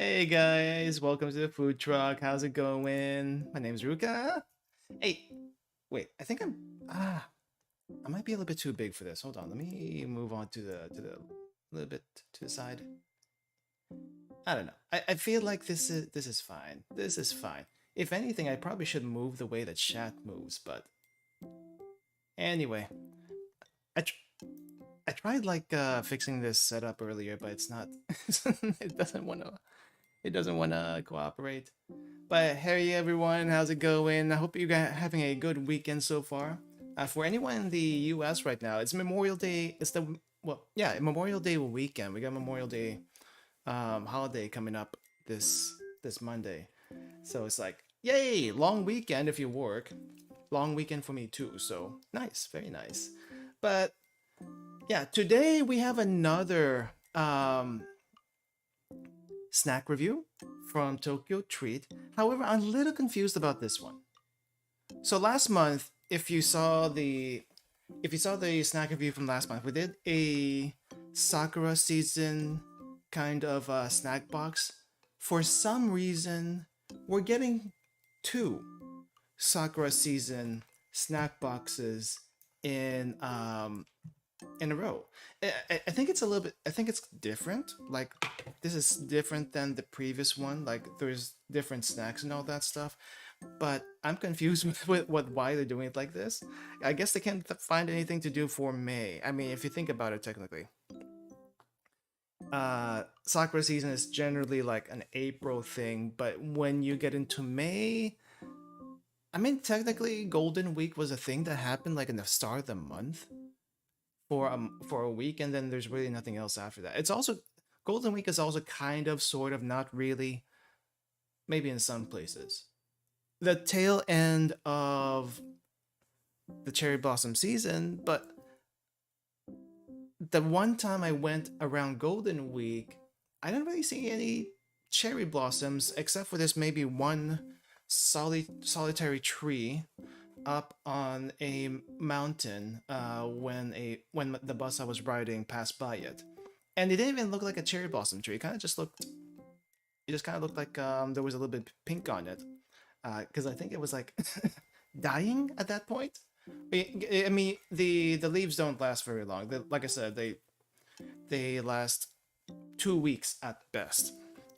Hey guys, welcome to the food truck. How's it going? My name's Ruka. Hey, wait, I think I might be a little bit too big for this. Hold on, let me move on to the little bit to the side. I don't know. I feel like this is fine. This is fine. If anything, I probably should move the way that chat moves, but anyway, I tr I tried like fixing this setup earlier, but it's not. It doesn't wanna cooperate. But hey everyone, how's it going? I hope you guys having a good weekend so far. For anyone in the U.S. right now, it's Memorial Day. It's the Memorial Day weekend. We got Memorial Day holiday coming up this Monday. So it's like, yay, long weekend if you work. Long weekend for me too. So nice, very nice. But yeah, today we have another snack review from TokyoTreat. However, I'm a little confused about this one. So last month, if you saw the snack review from last month, we did a Sakura season kind of snack box. For some reason, we're getting two Sakura season snack boxes in a row. I think it's a little bit. I think it's different. Like this is different than the previous one. Like there's different snacks and all that stuff. But I'm confused with why they're doing it like this. I guess they can't find anything to do for May. I mean, if you think about it technically, Sakura season is generally like an April thing. But when you get into May, I mean, technically, Golden Week was a thing that happened like in the start of the month for a week, and then there's really nothing else after that. It's also Golden Week is also kind of sort of not really, maybe in some places. The tail end of the cherry blossom season, but the one time I went around Golden Week, I didn't really see any cherry blossoms except for this maybe one solitary tree up on a mountain when the bus I was riding passed by it, and it didn't even look like a cherry blossom tree. It kind of just looked. It just kind of looked like there was a little bit pink on it, because I think it was like dying at that point. I mean, the leaves don't last very long. Like I said, they last 2 weeks at best.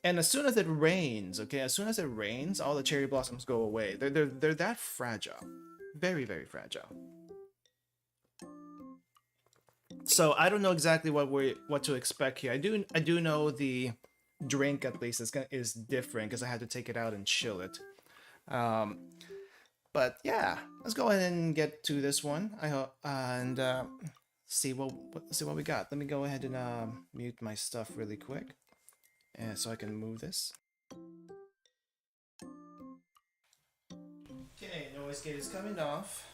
And as soon as it rains, okay, as soon as it rains, all the cherry blossoms go away. They're that fragile, very very fragile. So I don't know exactly what to expect here. I do know the drink at least is different because I had to take it out and chill it. Um, but yeah, let's go ahead and get to this one. I hope and see what we got. Let me go ahead and mute my stuff really quick, and so I can move this. Okay, noise gate is coming off,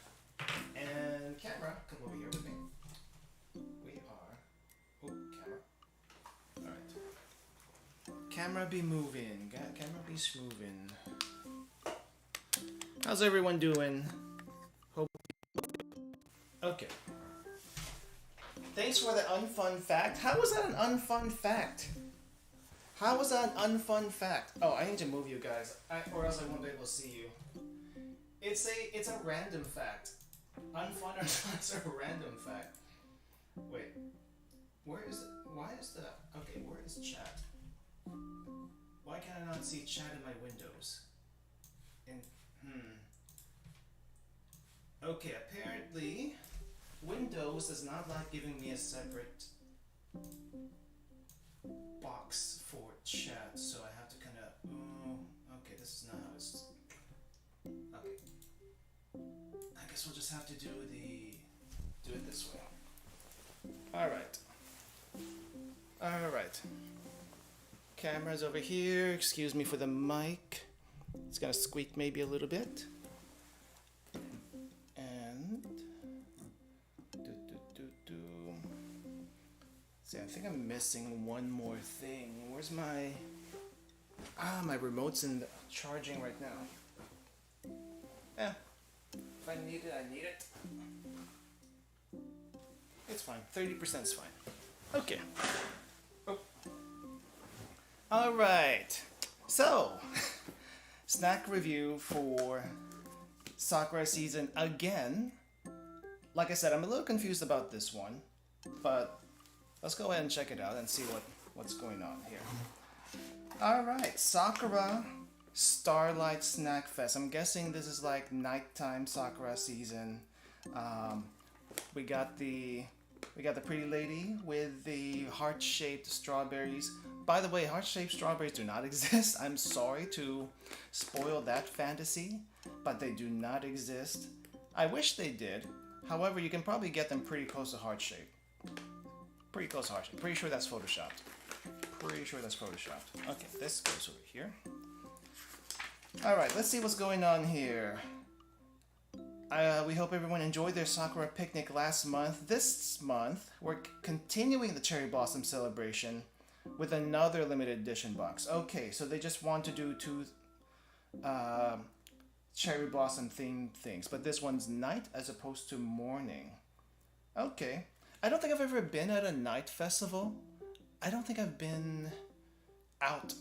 and camera, come over here with me. We are. Oh, camera. All right. Camera be moving. Camera be smoothing. How's everyone doing? Hope. Okay. Thanks for the unfun fact. How was that an unfun fact? How was that an unfun fact? Oh, I need to move you guys, or else I won't be able to see you. It's a random fact. Unfun or not, it's a random fact. Wait, where is it? Why is the okay? Where is chat? Why can I not see chat in my windows? And okay, apparently Windows does not like giving me a separate box for chat, so I have to kind of. Oh, okay, this is not how it's. Okay, I guess we'll just have to do it this way. All right. All right. Camera's over here. Excuse me for the mic. It's gonna squeak maybe a little bit. And see, I think I'm missing one more thing. Where's my my remote's in charging right now. Yeah. If I need it, I need it. It's fine. 30% is fine. Okay. Oh. Alright, so snack review for Sakura season again. Like I said, I'm a little confused about this one, but let's go ahead and check it out and see what's going on here. Alright, Sakura Starlight Snack Fest. I'm guessing this is like nighttime Sakura season. We got the pretty lady with the heart-shaped strawberries. By the way, heart-shaped strawberries do not exist. I'm sorry to spoil that fantasy, but they do not exist. I wish they did. However, you can probably get them pretty close to heart-shaped. Pretty close to heart-shaped. Pretty sure that's photoshopped. Okay, this goes over here. Alright, let's see what's going on here. We hope everyone enjoyed their Sakura picnic last month. This month, we're continuing the Cherry Blossom celebration with another limited edition box. Okay, so they just want to do two Cherry Blossom themed things, but this one's night as opposed to morning. Okay. I don't think I've ever been at a night festival. I don't think I've been out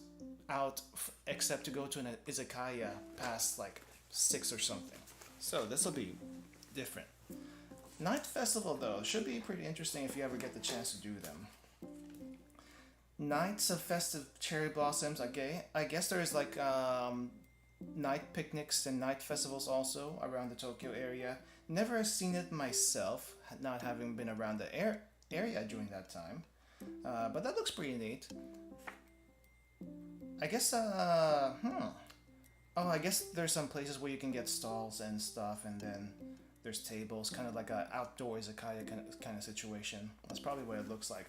except to go to an izakaya past like 6 or something. So this will be different. Night festival though should be pretty interesting if you ever get the chance to do them. Nights of festive cherry blossoms. Okay, I guess there's like night picnics and night festivals also around the Tokyo area. Never seen it myself, not having been around the area during that time. But that looks pretty neat. I guess oh, I guess there's some places where you can get stalls and stuff, and then there's tables, kind of like a outdoor izakaya kind of situation. That's probably what it looks like.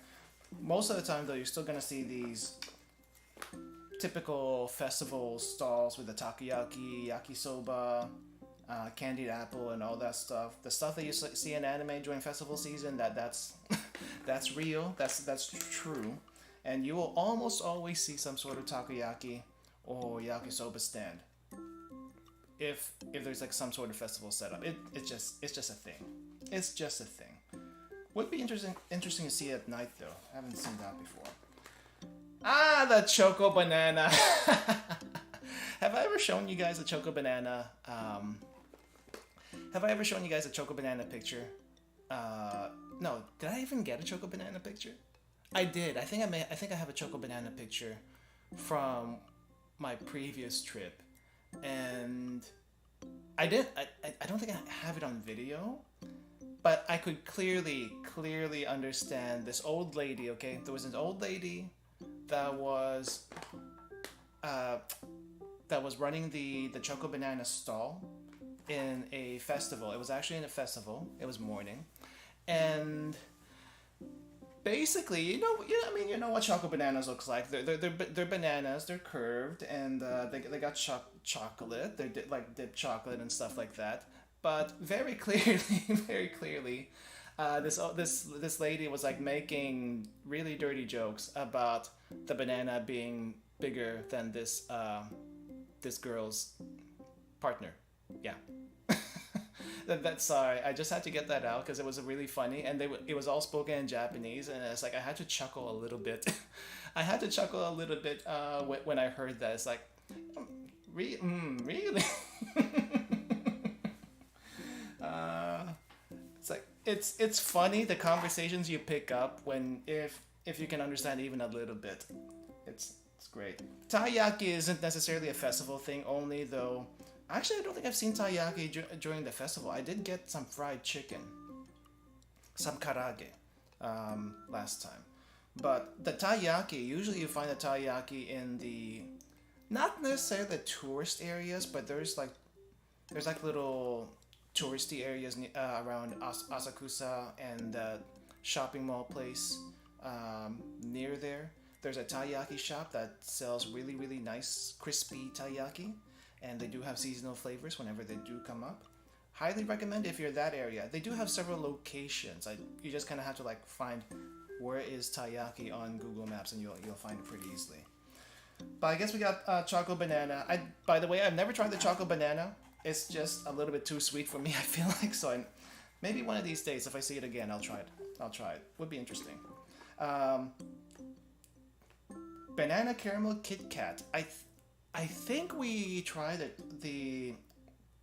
Most of the time, though, you're still gonna see these typical festival stalls with the takoyaki, yakisoba, candied apple, and all that stuff. The stuff that you see in anime during festival season, that's that's real. That's true, and you will almost always see some sort of takoyaki or yakisoba stand. If there's like some sort of festival setup, it's just a thing. It's just a thing. Would be interesting to see at night though. I haven't seen that before. Ah, the choco banana. Have I ever shown you guys a choco banana? Have I ever shown you guys a choco banana picture? No. Did I even get a choco banana picture? I did. I think I have a choco banana picture from my previous trip, and I don't think I have it on video, but I could clearly understand this old lady. Okay, there was an old lady that was running the choco banana stall in a festival. It was actually in a festival. It was morning, and basically, you know what choco bananas looks like. They're bananas. They're curved, and they got chocolate. They're dipped chocolate and stuff like that. But very clearly, this lady was like making really dirty jokes about the banana being bigger than this girl's partner. Yeah. That's sorry. I just had to get that out because it was really funny, and it was all spoken in Japanese, and it's like I had to chuckle a little bit. I had to chuckle a little bit when I heard that. It's like, really? It's like it's funny the conversations you pick up when if you can understand even a little bit. It's great. Taiyaki isn't necessarily a festival thing only though. Actually, I don't think I've seen taiyaki during the festival. I did get some fried chicken, some karage, last time. But the taiyaki, usually you find the taiyaki in the, not necessarily the tourist areas, but there's like little touristy areas around Asakusa and the shopping mall place near there. There's a taiyaki shop that sells really nice crispy taiyaki. And they do have seasonal flavors whenever they do come up. Highly recommend if you're in that area. They do have several locations. You just kind of have to like find where is taiyaki on Google Maps, and you'll find it pretty easily. But I guess we got choco banana. By the way, I've never tried the choco banana. It's just a little bit too sweet for me, I feel like. So maybe one of these days, if I see it again, I'll try it. Would be interesting. Banana caramel Kit Kat. I think we tried the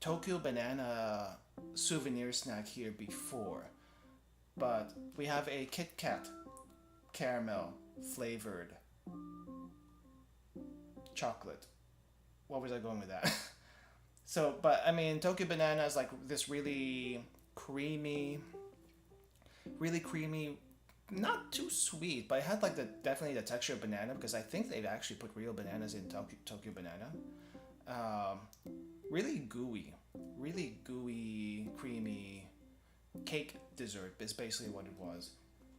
Tokyo banana souvenir snack here before, but we have a Kit Kat caramel flavored chocolate. What was I going with that? So, but I mean, Tokyo banana is like this really creamy, not too sweet, but it had like definitely the texture of banana because I think they've actually put real bananas in Tokyo banana. Really gooey, creamy cake dessert is basically what it was.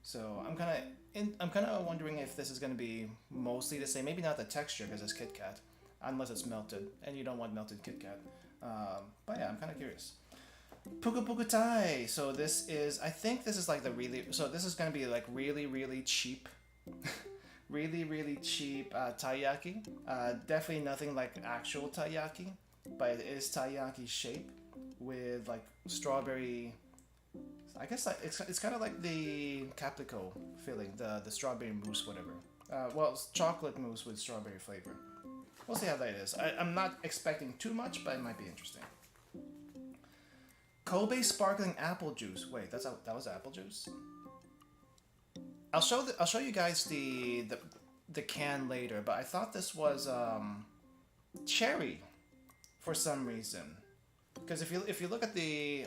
So I'm kind of wondering if this is going to be mostly the same. Maybe not the texture because it's Kit Kat, unless it's melted, and you don't want melted Kit Kat. But yeah, I'm kind of curious. Puku Puku Tai. So this is, I think this is like so this is going to be like really cheap, really cheap taiyaki. Definitely nothing like actual taiyaki, but it is taiyaki shape with like strawberry. I guess it's kind of like the caplico filling, the strawberry mousse, whatever. Well, it's chocolate mousse with strawberry flavor. We'll see how that is. I'm not expecting too much, but it might be interesting. Kobe sparkling apple juice. Wait, that was apple juice. I'll show you guys the can later, but I thought this was cherry for some reason. Because if you look at the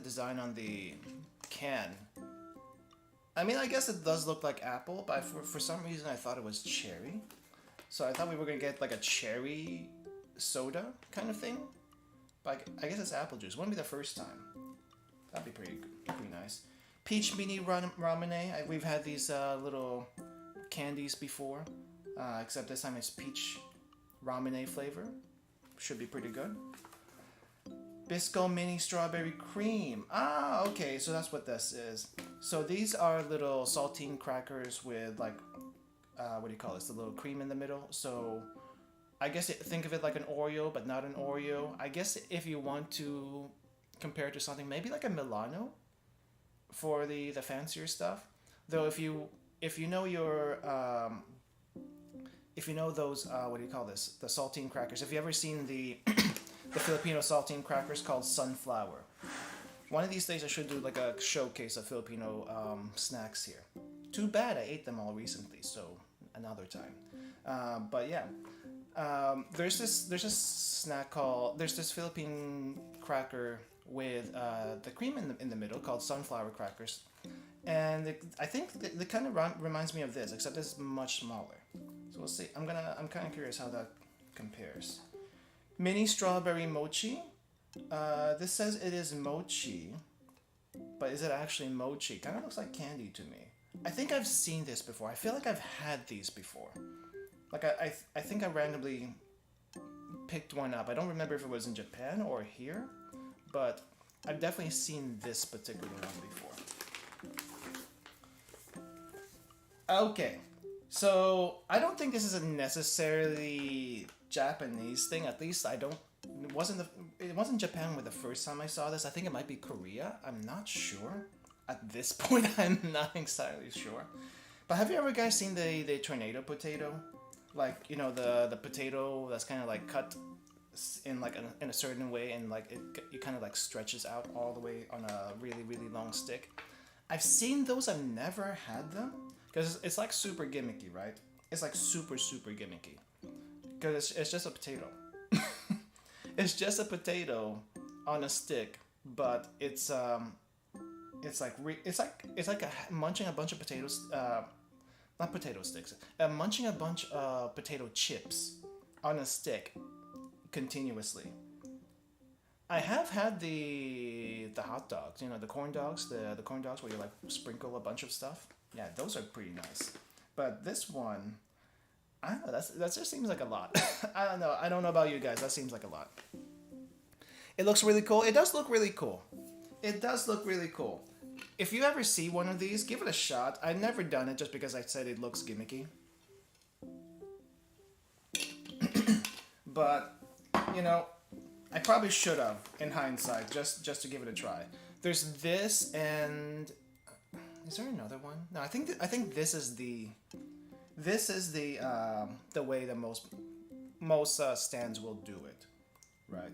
design on the can, I mean, I guess it does look like apple, but for some reason I thought it was cherry. So I thought we were gonna get like a cherry soda kind of thing. But I guess it's apple juice. Wouldn't be the first time. That'd be pretty nice. Peach mini ramune. We've had these little candies before, except this time it's peach ramune flavor. Should be pretty good. Bisco mini strawberry cream. Ah, okay, so that's what this is. So these are little saltine crackers with like, what do you call this? The little cream in the middle. So I guess think of it like an Oreo, but not an Oreo. I guess if you want to compare it to something, maybe like a Milano for the fancier stuff. Though if you know your if you know those what do you call this? The saltine crackers. Have you ever seen the the Filipino saltine crackers called Sunflower? One of these days I should do like a showcase of Filipino snacks here. Too bad I ate them all recently, so another time. But yeah. There's this snack called, there's this Philippine cracker with the cream in the middle called sunflower crackers, and I think it kind of reminds me of this, except it's much smaller. So we'll see. I'm kind of curious how that compares. Mini strawberry mochi. This says it is mochi, but is it actually mochi? Kind of looks like candy to me. I think I've seen this before. I feel like I've had these before. Like I think I randomly picked one up. I don't remember if it was in Japan or here, but I've definitely seen this particular one before. Okay, so I don't think this is a necessarily Japanese thing. At least I don't. It wasn't Japan with the first time I saw this. I think it might be Korea. I'm not sure. At this point, I'm not entirely sure. But have you ever guys seen the tornado potato? Like, you know, the potato that's kind of like cut in like in a certain way, and like it kind of like stretches out all the way on a really long stick. I've seen those. I've never had them because it's like super gimmicky, right? It's like super gimmicky because it's just a potato. It's just a potato on a stick, but it's like munching a bunch of potatoes. Not potato sticks. Munching a bunch of potato chips on a stick continuously. I have had the hot dogs, you know, the corn dogs, the corn dogs where you like sprinkle a bunch of stuff. Yeah, those are pretty nice. But this one, I don't know, that just seems like a lot. I don't know. I don't know about you guys. That seems like a lot. It looks really cool. It does look really cool. It does look really cool. If you ever see one of these, give it a shot. I've never done it just because I said it looks gimmicky. But, you know, I probably should have, in hindsight, just to give it a try. There's this, and is there another one? No, I think this is the This is the way that most stands will do it, right?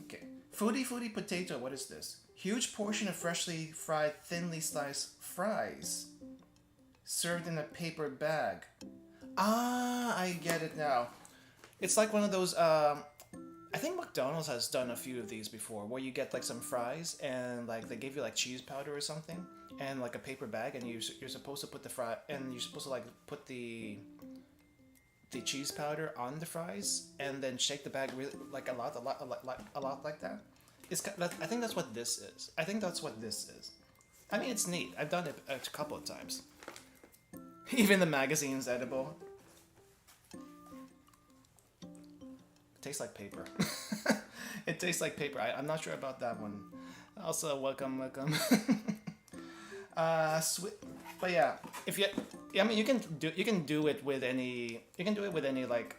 Okay. Foodie potato. What is this? Huge portion of freshly fried, thinly sliced fries, served in a paper bag. Ah, I get it now. It's like one of those. I think McDonald's has done a few of these before, where you get like some fries and like they give you like cheese powder or something, and like a paper bag, and you're supposed to put the fry, and you're supposed to like put the cheese powder on the fries, and then shake the bag really like a lot like that. I think that's what this is. I think that's what this is. I mean, it's neat. I've done it a couple of times. Even the magazine's edible. It tastes like paper. It tastes like paper. I'm not sure about that one. Also, welcome. But yeah, if you, I mean, you can do it with any, like,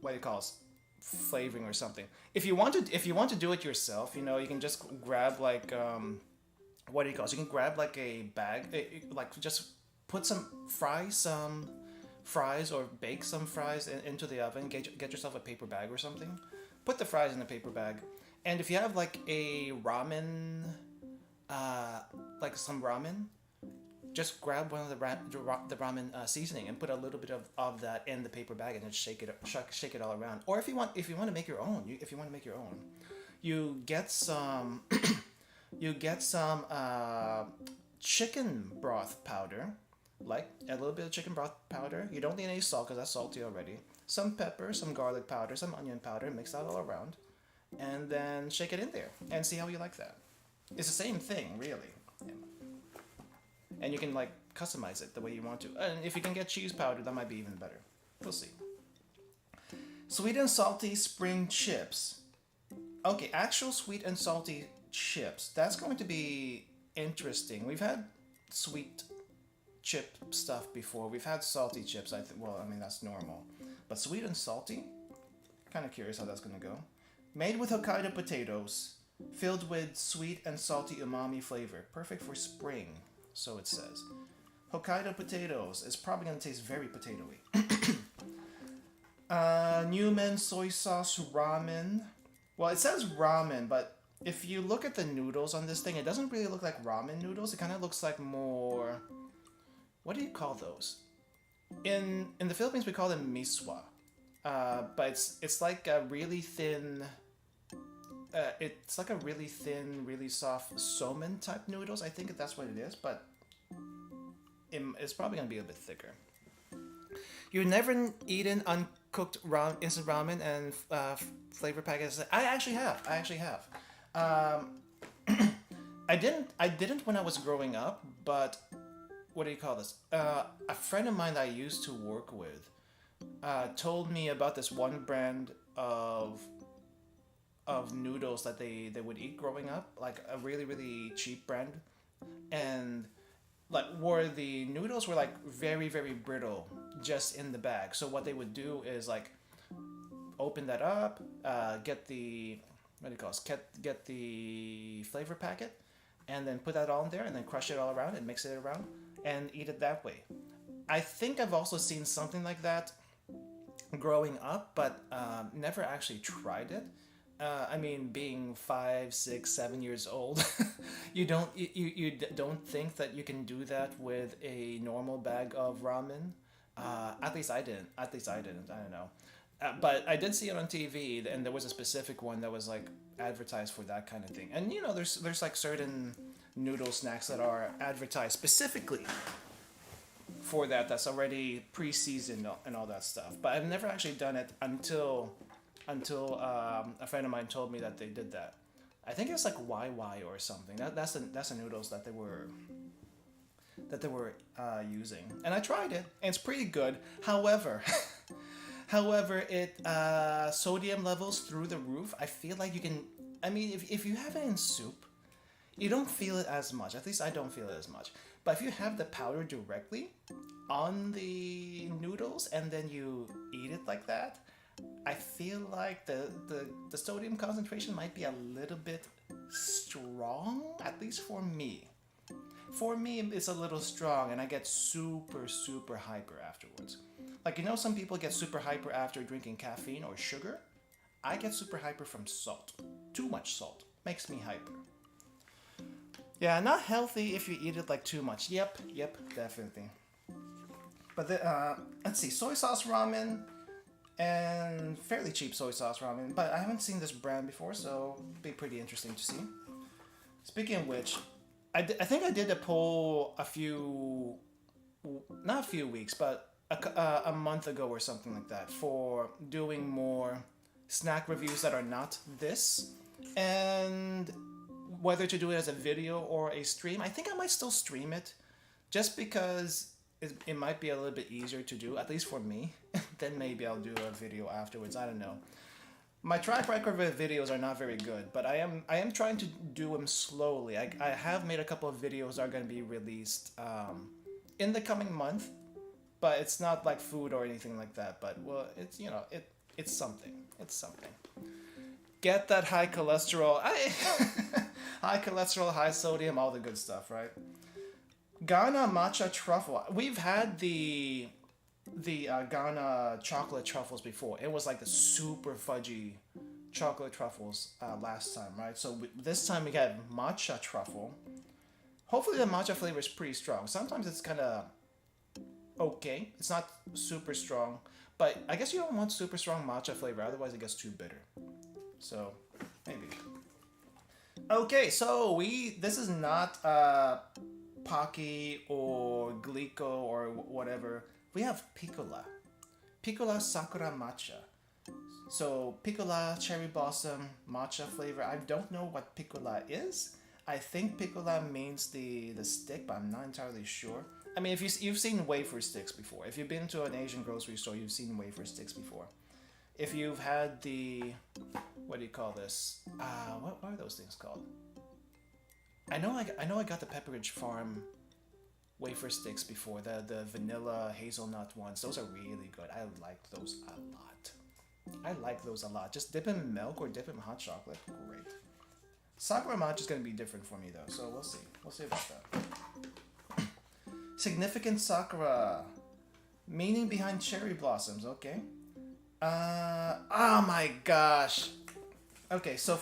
what do you call it, flavoring or something. If you want to do it yourself, you know, you can just grab like what do you call it? You can grab like a bag, like just put some fries or bake some fries into the oven. Get yourself a paper bag or something. Put the fries in a paper bag, and if you have like a ramen, like some ramen, just grab one of the ramen seasoning and put a little bit of that in the paper bag and then shake it all around. Or if you want to make your own, you get some chicken broth powder, like a little bit of chicken broth powder. You don't need any salt because that's salty already. Some pepper, some garlic powder, some onion powder. Mix that all around, and then shake it in there and see how you like that. It's the same thing, really. And you can like customize it the way you want to. And if you can get cheese powder, that might be even better. We'll see. Sweet and salty spring chips. Okay, actual sweet and salty chips. That's going to be interesting. We've had sweet chip stuff before. We've had salty chips. Well, I mean, that's normal. But sweet and salty? Kind of curious how that's going to go. Made with Hokkaido potatoes. Filled with sweet and salty umami flavor. Perfect for spring. So it says. Hokkaido potatoes is probably going to taste very potatoey. Newman soy sauce ramen. Well, it says ramen, but if you look at the noodles on this thing, it doesn't really look like ramen noodles. It kind of looks like more... What do you call those? In the Philippines, we call them miswa. But it's like a really thin... it's like a really thin, really soft somen type noodles. I think that's what it is, but it's probably gonna be a bit thicker. You've never eaten uncooked instant ramen and flavor packets? I actually have. I didn't when I was growing up, but what do you call this? A friend of mine that I used to work with told me about this one brand of noodles that they would eat growing up, like a really, really cheap brand, and like where the noodles were like very, very brittle just in the bag. So what they would do is like open that up, get the get the flavor packet, and then put that all in there, and then crush it all around and mix it around and eat it that way. I think I've also seen something like that growing up, but never actually tried it. I mean, being 5, 6, 7 years old, you don't think that you can do that with a normal bag of ramen. At least I didn't. I don't know. But I did see it on TV, and there was a specific one that was like advertised for that kind of thing. And you know, there's like certain noodle snacks that are advertised specifically for that. That's already pre-seasoned and all that stuff. But I've never actually done it until a friend of mine told me that they did that. I think it's like YY or something. That's the noodles that they were using, and I tried it, and it's pretty good. However, it sodium levels through the roof. I feel like you can. I mean, if you have it in soup, you don't feel it as much. At least I don't feel it as much. But if you have the powder directly on the noodles and then you eat it like that, I feel like the sodium concentration might be a little bit strong, at least for me. for me, it's a little strong, and I get super hyper afterwards. Like, you know, some people get super hyper after drinking caffeine or sugar. I get super hyper from salt. Too much salt makes me hyper. Yeah, not healthy if you eat it like too much. Yep, definitely. But let's see, soy sauce ramen and fairly cheap soy sauce ramen. But I haven't seen this brand before, so it'll be pretty interesting to see. Speaking of which, I think I did a poll not a few weeks, but a month ago or something like that for doing more snack reviews that are not this, and whether to do it as a video or a stream. I think I might still stream it, just because it might be a little bit easier to do, at least for me. Then maybe I'll do a video afterwards. I don't know. My track record with videos are not very good, but I am trying to do them slowly. I have made a couple of videos that are going to be released in the coming month, but it's not like food or anything like that. But well, it's, you know, it's something. It's something. Get that high cholesterol, high cholesterol, high sodium, all the good stuff, right? Ghana matcha truffle. We've had the Ghana chocolate truffles before. It was like the super fudgy chocolate truffles last time, right? So this time we got matcha truffle. Hopefully the matcha flavor is pretty strong. Sometimes it's kind of okay. It's not super strong, but I guess you don't want super strong matcha flavor, otherwise it gets too bitter. So maybe. Okay, so this is not Pocky or Glico or whatever. We have Piccola Sakura matcha. So Piccola cherry blossom matcha flavor. I don't know what Piccola is. I think Piccola means the stick, but I'm not entirely sure. I mean, if you've seen wafer sticks before, if you've been to an Asian grocery store, you've seen wafer sticks before. If you've had the, what do you call this? What are those things called? I know I got the Pepperidge Farm wafer sticks before, the vanilla hazelnut ones. Those are really good. I like those a lot. I like those a lot. Just dip them in milk or dip them in hot chocolate. Great. Sakura matcha is going to be different for me though, so we'll see. We'll see about that. Significant Sakura. Meaning behind cherry blossoms. Okay. Oh my gosh. Okay, so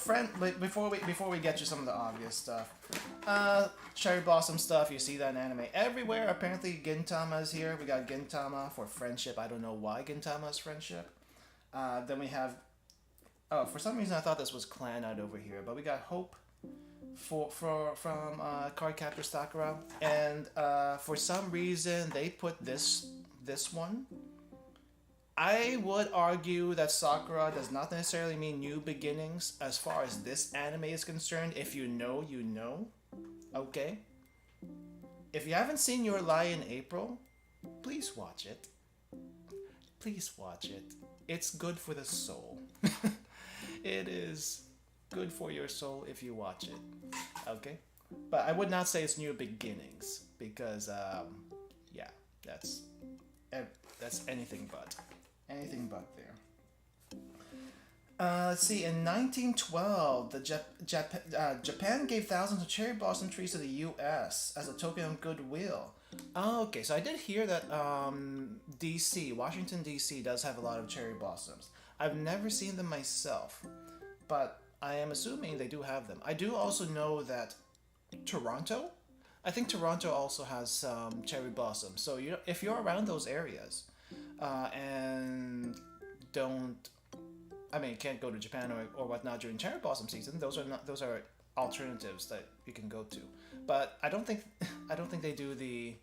before we get you some of the obvious stuff, cherry blossom stuff, you see that in anime everywhere. Apparently Gintama is here. We got Gintama for friendship. I don't know why Gintama is friendship. Then we have, oh, for some reason I thought this was clan out over here, but we got Hope from Cardcaptor Sakura, and for some reason they put this one. I would argue that Sakura does not necessarily mean new beginnings as far as this anime is concerned. If you know, you know. Okay? If you haven't seen Your Lie in April, please watch it. Please watch it. It's good for the soul. It is good for your soul if you watch it. Okay? But I would not say it's new beginnings, because, yeah, that's anything but. Anything but there. Let's see, in 1912, Japan gave thousands of cherry blossom trees to the U.S. as a token of goodwill. Oh, okay, so I did hear that D.C., Washington, D.C. does have a lot of cherry blossoms. I've never seen them myself, but I am assuming they do have them. I do also know that Toronto, I think Toronto also has some cherry blossoms. So if you're around those areas, and can't go to Japan or whatnot during cherry blossom season, those are alternatives that you can go to. But I don't think they do the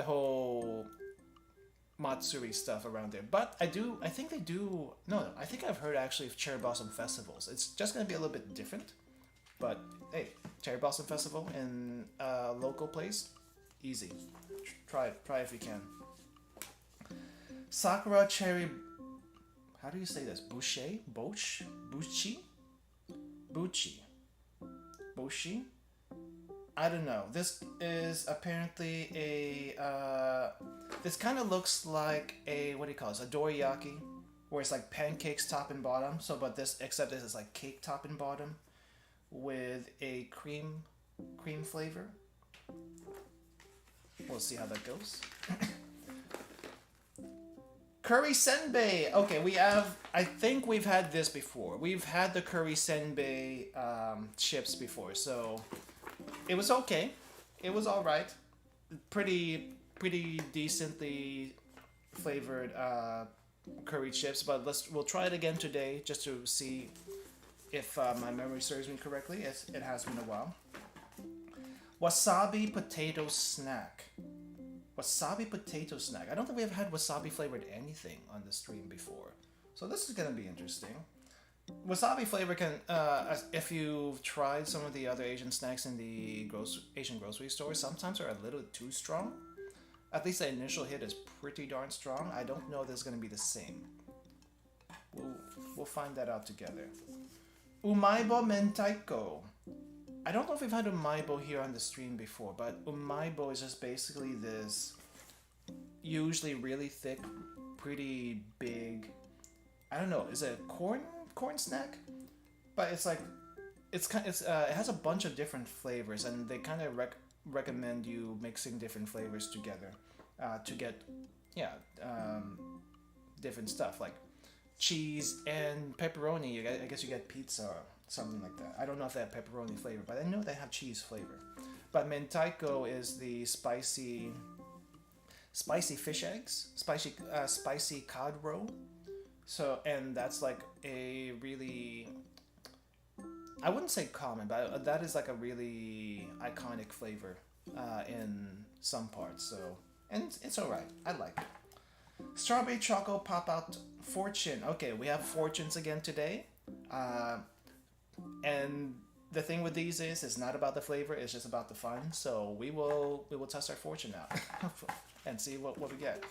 whole Matsuri stuff around there. But I think they do. No, I think I've heard actually of cherry blossom festivals. It's just gonna be a little bit different. But hey, cherry blossom festival in a local place, easy. Try if you can. Sakura cherry. How do you say this? Boucher? Boch? Buchi? Buchi? Boshi? I don't know. This is apparently a. This kind of looks like a, what do you call this? A dorayaki, where it's like pancakes top and bottom. Except this is like cake top and bottom, with a cream flavor. We'll see how that goes. Curry senbei. Okay, we have. I think we've had this before. We've had the curry senbei chips before, so it was okay. It was all right. Pretty decently flavored curry chips, but we'll try it again today just to see if my memory serves me correctly. It has been a while. Wasabi potato snack. Wasabi potato snack. I don't think we have had wasabi flavored anything on the stream before, so this is gonna be interesting. Wasabi flavor can, if you've tried some of the other Asian snacks in the Asian grocery stores, sometimes are a little too strong. At least the initial hit is pretty darn strong. I don't know if it's gonna be the same. We'll find that out together. Umaibo mentaiko. I don't know if we've had umaibo here on the stream before, but umaibo is just basically this usually really thick, pretty big, I don't know, is it a corn snack? But it's like it has a bunch of different flavors, and they kind of recommend you mixing different flavors together to get different stuff like cheese and pepperoni. I guess you get pizza or something like that. I don't know if they have pepperoni flavor, but I know they have cheese flavor. But mentaiko is the spicy fish eggs, spicy cod roe. So, and that's like a really, I wouldn't say common, but that is like a really iconic flavor in some parts. So, and it's alright. I like it. Strawberry Choco Pop Out Fortune. Okay, we have fortunes again today. And the thing with these is, it's not about the flavor, it's just about the fun. So we will test our fortune out and see what we get.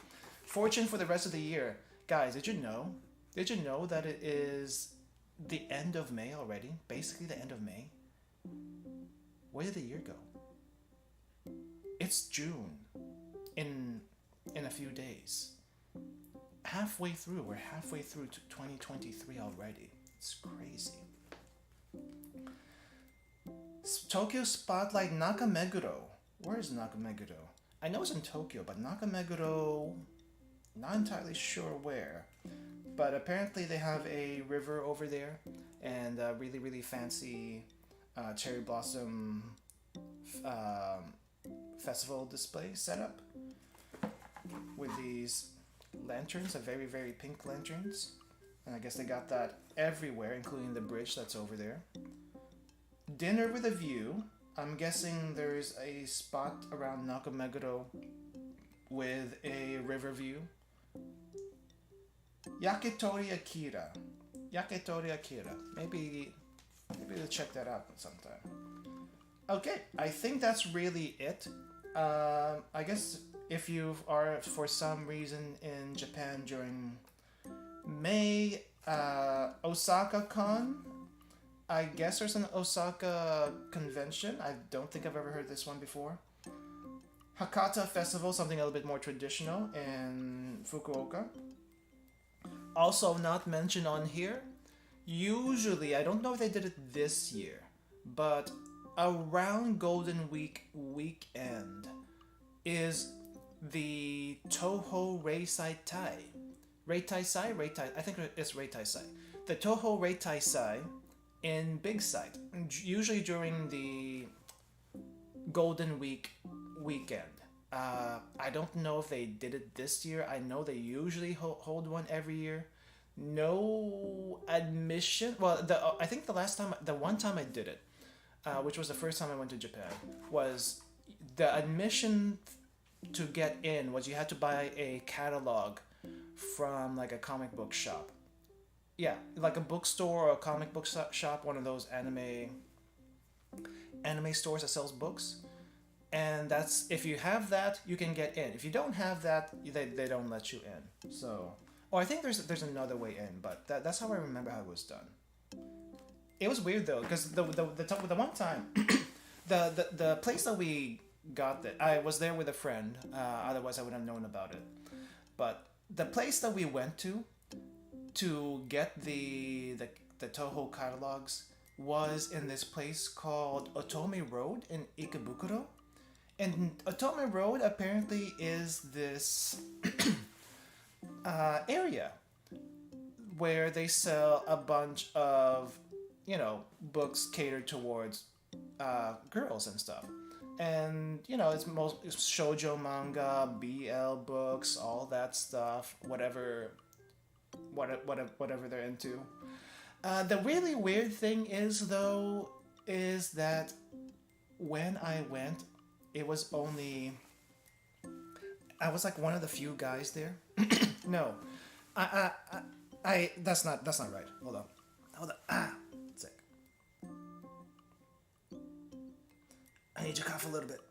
Fortune for the rest of the year. Guys, did you know that it is the end of May already? Basically the end of May. Where did the year go? It's June in a few days. Halfway through. We're halfway through to 2023 already. It's crazy. Tokyo Spotlight Nakameguro. Where is Nakameguro? I know it's in Tokyo, but Nakameguro, not entirely sure where. But apparently they have a river over there and a really fancy cherry blossom festival display setup with these lanterns, very pink lanterns. And I guess they got that everywhere, including the bridge that's over there. Dinner with a view. I'm guessing there's a spot around Nakameguro with a river view. Yakitori Akira. Maybe we'll check that out sometime. Okay, I think that's really it. I guess if you are for some reason in Japan during May, Osaka Con, I guess there's an Osaka convention. I don't think I've ever heard this one before. Hakata Festival, something a little bit more traditional in Fukuoka. Also not mentioned on here. Usually, I don't know if they did it this year, but around Golden Week weekend is the Toho Reisai Tai. I think it's Reitai-sai. The Toho Reitai-sai in Big Sight, usually during the Golden Week weekend. I don't know if they did it this year. I know they usually hold one every year. No admission. Well, I think the one time I did it, which was the first time I went to Japan, was the admission to get in was you had to buy a catalog from like a comic book shop. Yeah, like a bookstore or a comic book shop, one of those anime stores that sells books. And that's, if you have that, you can get in. If you don't have that, they don't let you in. So, I think there's another way in, but that's how I remember how it was done. It was weird though, because the one time, the place that we got that, I was there with a friend. Otherwise, I would have known about it. But the place that we went to get the Toho catalogs was in this place called Otomi Road in Ikebukuro. And Otome Road apparently is this area where they sell a bunch of, you know, books catered towards girls and stuff. And you know, it's shoujo manga, BL books, all that stuff, whatever they're into. The really weird thing is though, is that when I went, it was only I was like one of the few guys there. No, I that's not right. Hold on. Sick. I need to cough a little bit.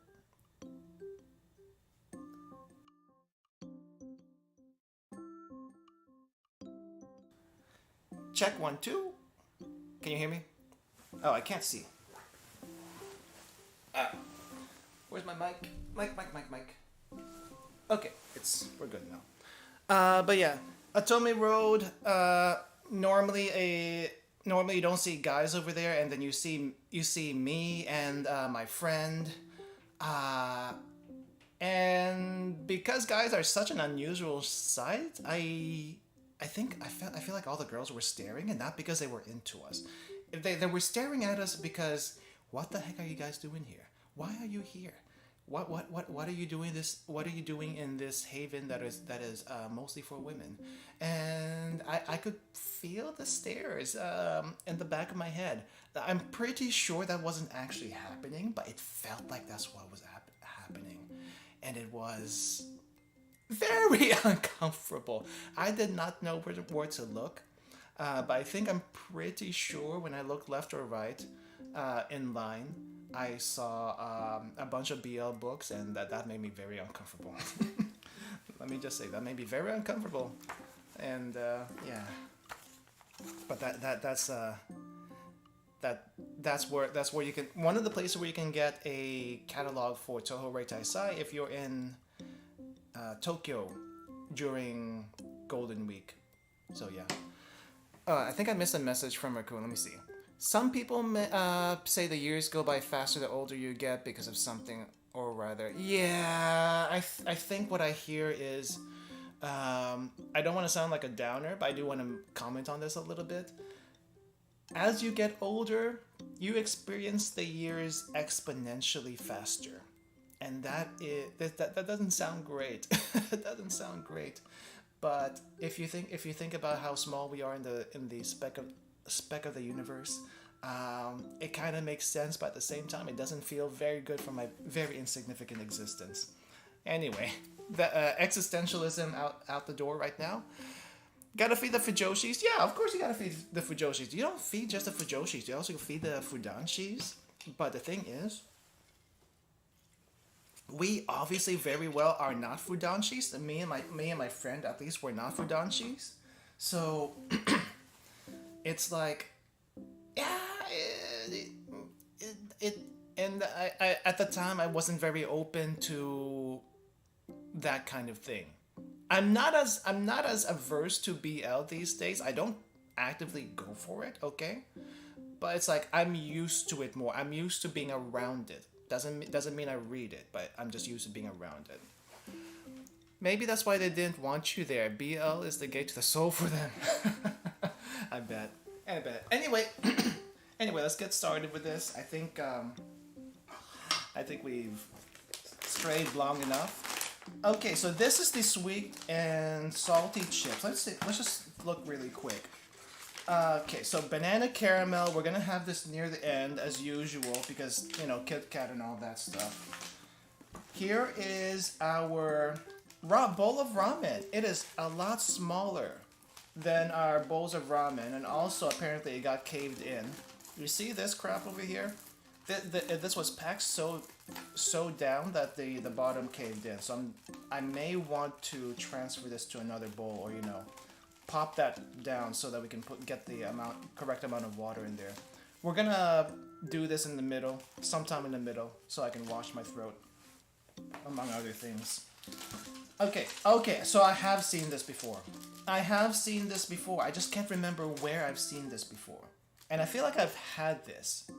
Check 1 2. Can you hear me? Oh, I can't see. Where's my mic? Mic. Okay, we're good now. But yeah, Otome Road. Normally you don't see guys over there, and then you see me and my friend. And because guys are such an unusual sight, I feel like all the girls were staring, and not because they were into us. They were staring at us because, what the heck are you guys doing here? Why are you here? What are you doing this? What are you doing in this haven that is mostly for women? And I could feel the stares in the back of my head. I'm pretty sure that wasn't actually happening, but it felt like that's what was happening, and it was very uncomfortable. I did not know where to look, but I think I'm pretty sure when I looked left or right in line, I saw a bunch of BL books, and that made me very uncomfortable. Let me just say, that made me very uncomfortable, and yeah. But that's where you can, one of the places where you can get a catalog for Toho Reitaisai if you're in Tokyo during Golden Week. So yeah. I think I missed a message from Raccoon. Let me see. Some people say the years go by faster the older you get because of something or rather. Yeah, I think what I hear is, I don't want to sound like a downer, but I do want to comment on this a little bit. As you get older, you experience the years exponentially faster. And that doesn't sound great. It doesn't sound great. But if you think about how small we are in the speck of the universe, it kind of makes sense, but at the same time it doesn't feel very good for my very insignificant existence. Anyway, the existentialism out the door right now. Gotta feed the fujoshis? Yeah, of course you gotta feed the fujoshis. You don't feed just the fujoshis, you also feed the fudanshis. But the thing is, we obviously very well are not fudanshis. Me and my friend, at least, were not fudanshis. So it's like, yeah, and I at the time I wasn't very open to that kind of thing. I'm not as averse to BL these days. I don't actively go for it, okay? But it's like I'm used to it more. I'm used to being around it. Doesn't mean I read it, but I'm just used to being around it. Maybe that's why they didn't want you there. BL is the gate to the soul for them. I bet. Anyway, let's get started with this. I think we've strayed long enough. Okay, so this is the sweet and salty chips. Let's just look really quick. Okay, so banana caramel. We're gonna have this near the end as usual because, you know, Kit Kat and all that stuff. Here is our bowl of ramen. It is a lot smaller than our bowls of ramen, and also apparently it got caved in. You see this crap over here? This was packed so down that the bottom caved in. So I may want to transfer this to another bowl, or, you know, pop that down so that we can get the correct amount of water in there. We're gonna do this in the middle, sometime in the middle, so I can wash my throat, among other things. Okay, so I have seen this before. I just can't remember where I've seen this before. And I feel like I've had this,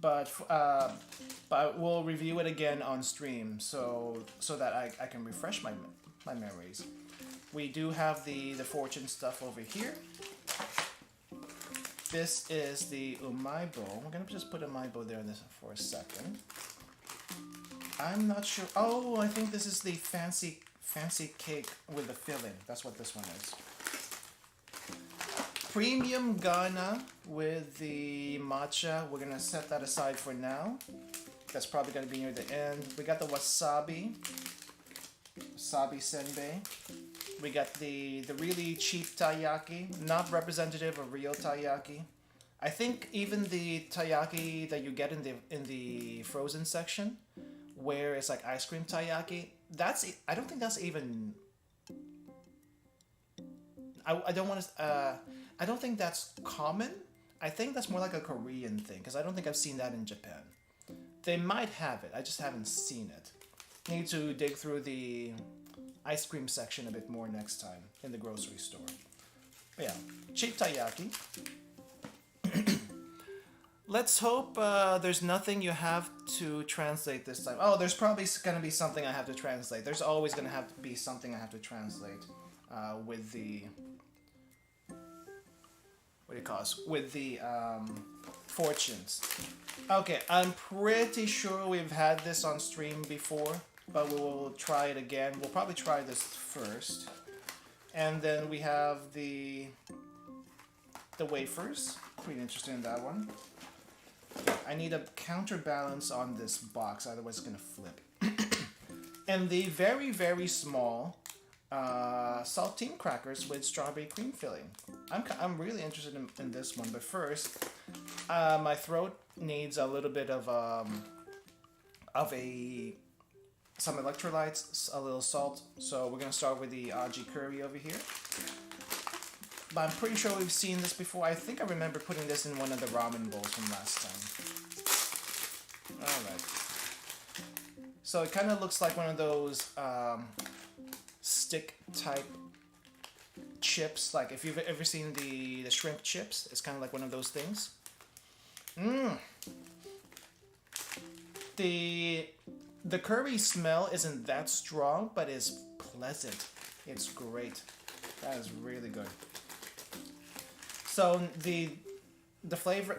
but we'll review it again on stream, so that I can refresh my memories. We do have the fortune stuff over here. This is the Umaibo. We're gonna just put Umaibo there for a second. I'm not sure. Oh, I think this is the fancy cake with the filling. That's what this one is. Premium Ghana with the matcha. We're gonna set that aside for now. That's probably gonna be near the end. We got the wasabi senbei. We got the really cheap taiyaki, not representative of real taiyaki. I think even the taiyaki that you get in the frozen section, where it's like ice cream taiyaki, I don't think that's even. I don't think that's common. I think that's more like a Korean thing, because I don't think I've seen that in Japan. They might have it, I just haven't seen it. Need to dig through the ice cream section a bit more next time in the grocery store. But yeah, cheap taiyaki. Let's hope there's nothing you have to translate this time. Oh, there's probably going to be something I have to translate. There's always going to have to be something I have to translate with the... What do you call it? With the fortunes. Okay, I'm pretty sure we've had this on stream before, but we will try it again. We'll probably try this first. And then we have the wafers. Pretty interested in that one. I need a counterbalance on this box, otherwise it's gonna flip. And the very, very small saltine crackers with strawberry cream filling. I'm really interested in this one, but first, my throat needs a little bit of some electrolytes, a little salt. So we're gonna start with the aji curry over here. But I'm pretty sure we've seen this before. I think I remember putting this in one of the ramen bowls from last time. Alright. So it kind of looks like one of those stick type chips. Like if you've ever seen the shrimp chips, it's kind of like one of those things. The curry smell isn't that strong, but it's pleasant. It's great. That is really good. So the flavor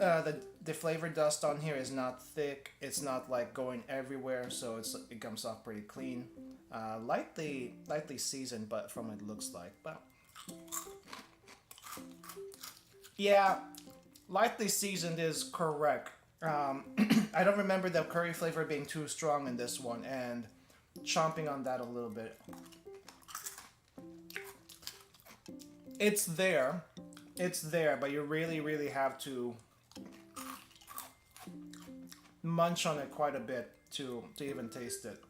the flavor dust on here is not thick. It's not like going everywhere, so it comes off pretty clean. Lightly seasoned, but from what it looks like. But yeah, lightly seasoned is correct. I don't remember the curry flavor being too strong in this one, and chomping on that a little bit. It's there, but you really have to munch on it quite a bit to even taste it.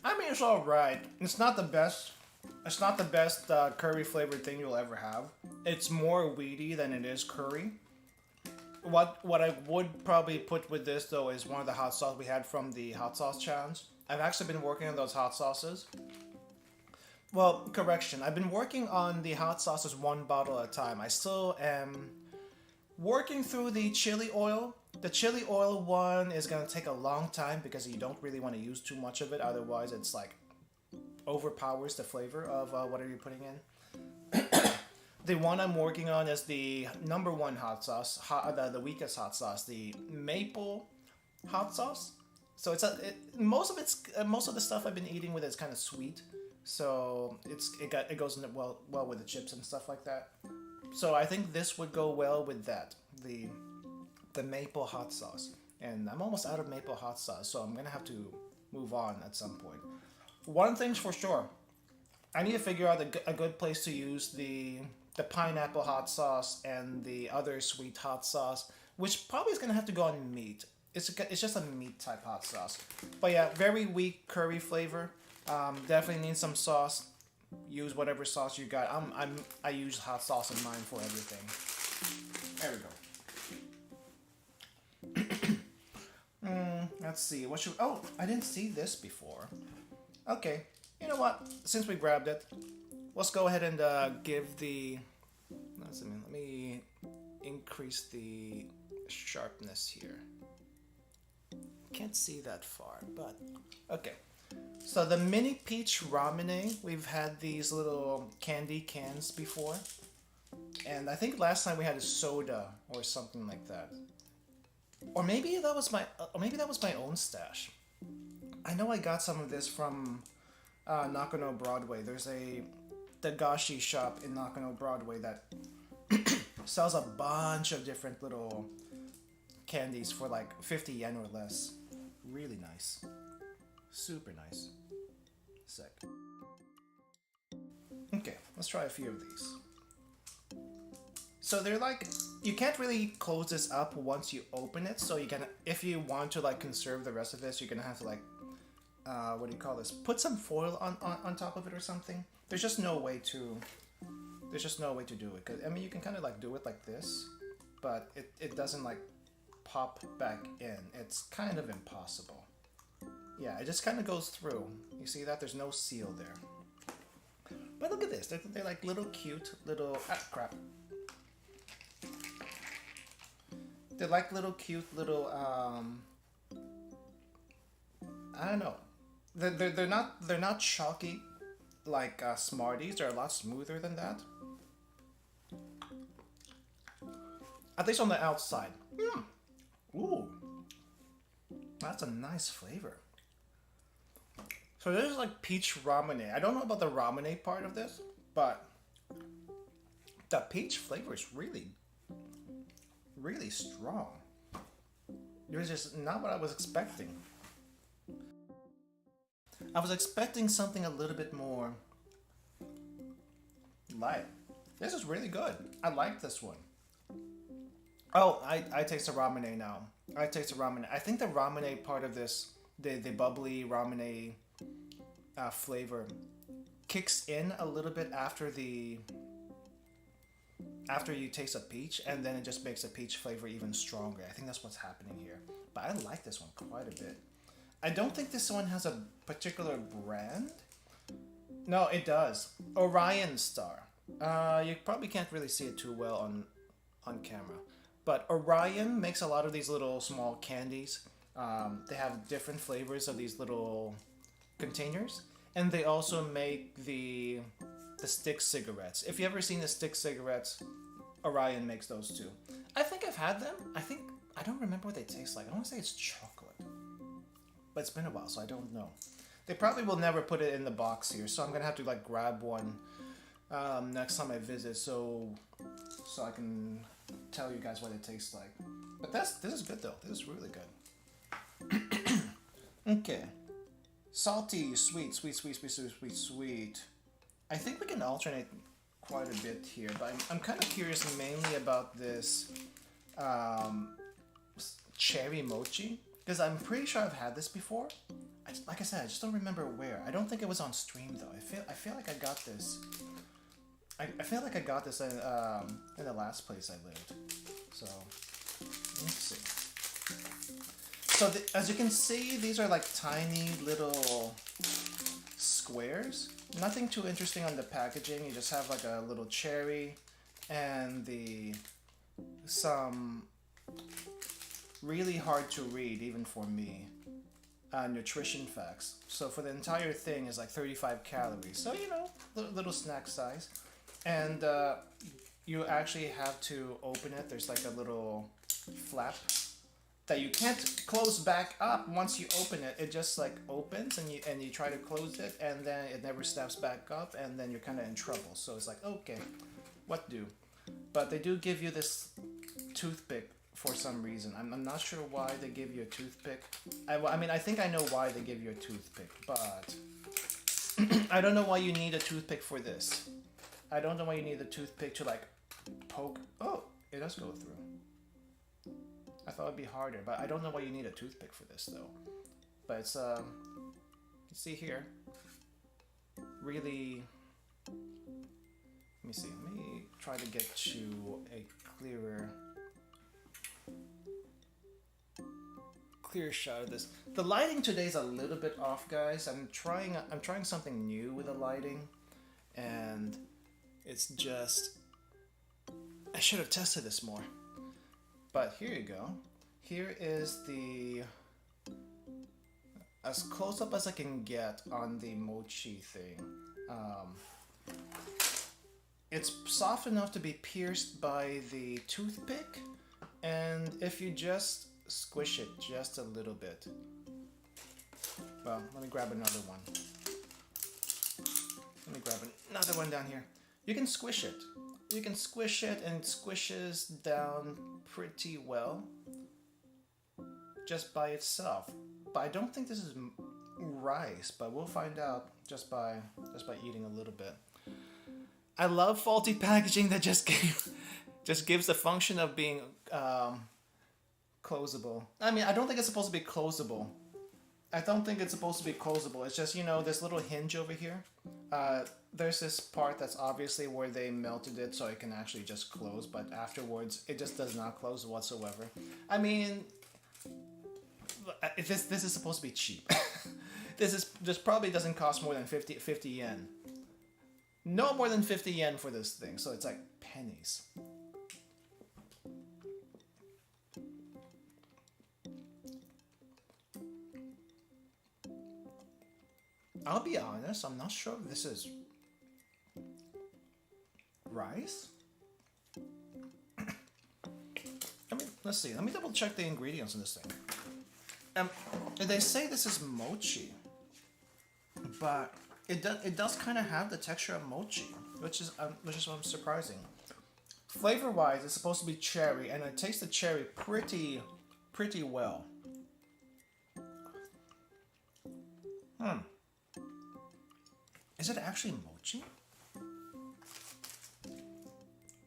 I mean, it's alright. It's not the best. It's not the best curry flavored thing you'll ever have. It's more weedy than it is curry. What I would probably put with this though is one of the hot sauce we had from the hot sauce challenge. I've actually been working on those hot sauces. Well, correction. I've been working on the hot sauces one bottle at a time. I still am working through the chili oil. The chili oil one is going to take a long time because you don't really want to use too much of it. Otherwise, it's like overpowers the flavor of whatever you're putting in. The one I'm working on is the #1 hot sauce, the weakest hot sauce, the maple hot sauce. So most of the stuff I've been eating with is kind of sweet. So it goes in well with the chips and stuff like that. So I think this would go well with that, the maple hot sauce. And I'm almost out of maple hot sauce, so I'm gonna have to move on at some point. One thing's for sure, I need to figure out a good place to use the pineapple hot sauce and the other sweet hot sauce, which probably is gonna have to go on meat. It's just a meat type hot sauce. But yeah, very weak curry flavor. Definitely need some sauce. Use whatever sauce you got. I use hot sauce in mine for everything. There we go. Let's see. What should? Oh, I didn't see this before. Okay. You know what? Since we grabbed it, let's go ahead and give the. Let me increase the sharpness here. Can't see that far, but okay. So the mini peach ramune, we've had these little candy cans before. And I think last time we had a soda or something like that. Or maybe that was my own stash. I know I got some of this from Nakano Broadway. There's a dagashi shop in Nakano Broadway that sells a bunch of different little candies for like 50 yen or less. Really nice. Super nice. Sick. Okay, let's try a few of these. So they're like, you can't really close this up once you open it, so you can, if you want to like conserve the rest of this, you're gonna have to like, what do you call this? Put some foil on top of it or something. There's just no way to do it. 'Cause, I mean, you can kind of like do it like this, but it doesn't like pop back in. It's kind of impossible. Yeah, it just kind of goes through. You see that? There's no seal there. But look at this. They're like little cute little... Ah, crap. They're like little cute little... I don't know. They're not chalky like Smarties. They're a lot smoother than that. At least on the outside. Ooh. That's a nice flavor. So this is like peach ramune. I don't know about the ramune part of this, but the peach flavor is really, really strong. It was just not what I was expecting. I was expecting something a little bit more light. This is really good. I like this one. Oh, I taste the ramune now. I taste the ramune. I think the ramune part of this, the bubbly ramune flavor, kicks in a little bit after you taste a peach, and then it just makes the peach flavor even stronger. I think that's what's happening here. But I like this one quite a bit. I don't think this one has a particular brand. No, it does. Orion Star. You probably can't really see it too well on camera. But Orion makes a lot of these little small candies. They have different flavors of these little containers. And they also make the stick cigarettes. If you've ever seen the stick cigarettes, Orion makes those too. I think I've had them. I don't remember what they taste like. I want to say it's chocolate. But it's been a while, so I don't know. They probably will never put it in the box here, so I'm gonna have to like grab one next time I visit, so I can tell you guys what it tastes like. But this is good though. This is really good. Okay, salty, sweet. I think we can alternate quite a bit here, but I'm kind of curious mainly about this cherry mochi. Because I'm pretty sure I've had this before. Like I said, I just don't remember where. I don't think it was on stream though. I feel like I got this. I feel like I got this in the last place I lived. So let's see. So as you can see, these are like tiny little squares. Nothing too interesting on the packaging. You just have like a little cherry and some really hard to read even for me nutrition facts. So for the entire thing is like 35 calories, so you know, little snack size. And you actually have to open it. There's like a little flap that you can't close back up. Once you open it, it just like opens, and you try to close it, and then it never snaps back up, and then you're kind of in trouble. So it's like, okay, what do? But they do give you this toothpick for some reason. I'm not sure why they give you a toothpick. I mean, I think I know why they give you a toothpick, but I don't know why you need a toothpick for this. I don't know why you need a toothpick to like poke. Oh, it does go through. I thought it'd be harder, but I don't know why you need a toothpick for this though. But it's you see here, really. Let me see. Let me try to get you a clear shot of this. The lighting today is a little bit off, guys. I'm trying something new with the lighting, and it's just, I should have tested this more. But here you go. Here is the as close up as I can get on the mochi thing. It's soft enough to be pierced by the toothpick, and if you just squish it just a little bit. Well, let me grab another one. Let me grab another one down here. You can squish it. You can squish it, and it squishes down pretty well just by itself. But I don't think this is rice, but we'll find out just by eating a little bit. I love faulty packaging that just gives the function of being closable. I mean, I don't think it's supposed to be closable. I don't think it's supposed to be closable. It's just, you know, this little hinge over here. There's this part that's obviously where they melted it so it can actually just close, but afterwards it just does not close whatsoever. I mean, this is supposed to be cheap. This probably doesn't cost more than 50 yen. No more than 50 yen for this thing, so it's like pennies. I'll be honest, I'm not sure if this is rice. Let's see. Let me double check the ingredients in this thing. They say this is mochi, but it does kind of have the texture of mochi, which is surprising. Flavor wise, it's supposed to be cherry, and it tastes the cherry pretty well. Is it actually mochi?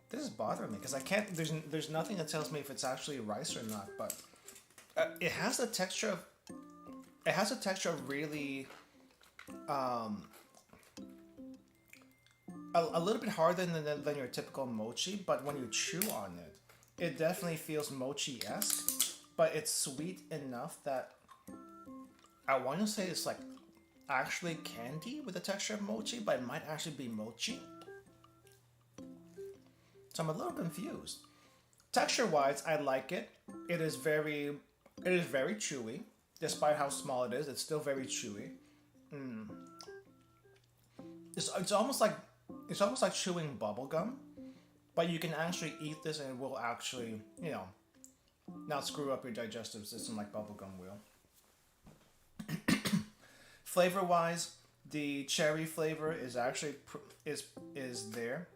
This is bothering me because I can't. There's nothing that tells me if it's actually rice or not. But it has the texture of. It has a texture of really. A little bit harder than your typical mochi, but when you chew on it, it definitely feels mochi-esque. But it's sweet enough that I want to say it's like actually candy with the texture of mochi, but it might actually be mochi. So I'm a little confused. Texture-wise, I like it. It is very chewy, despite how small it is. It's still very chewy. It's almost like chewing bubble gum, but you can actually eat this and it will actually, you know, not screw up your digestive system like bubble gum will. Flavor-wise, the cherry flavor is actually is there.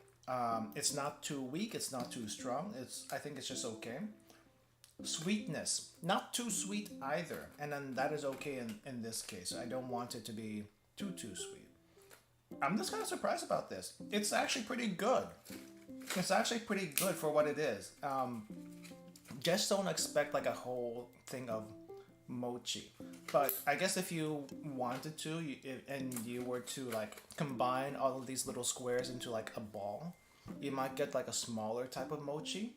It's not too weak. It's not too strong. I think it's just okay. Sweetness, not too sweet either, and then that is okay in this case. I don't want it to be too sweet. I'm just kind of surprised about this. It's actually pretty good. It's actually pretty good for what it is. Just don't expect like a whole thing of mochi. But I guess if you wanted to, and you were to like combine all of these little squares into like a ball, you might get like a smaller type of mochi,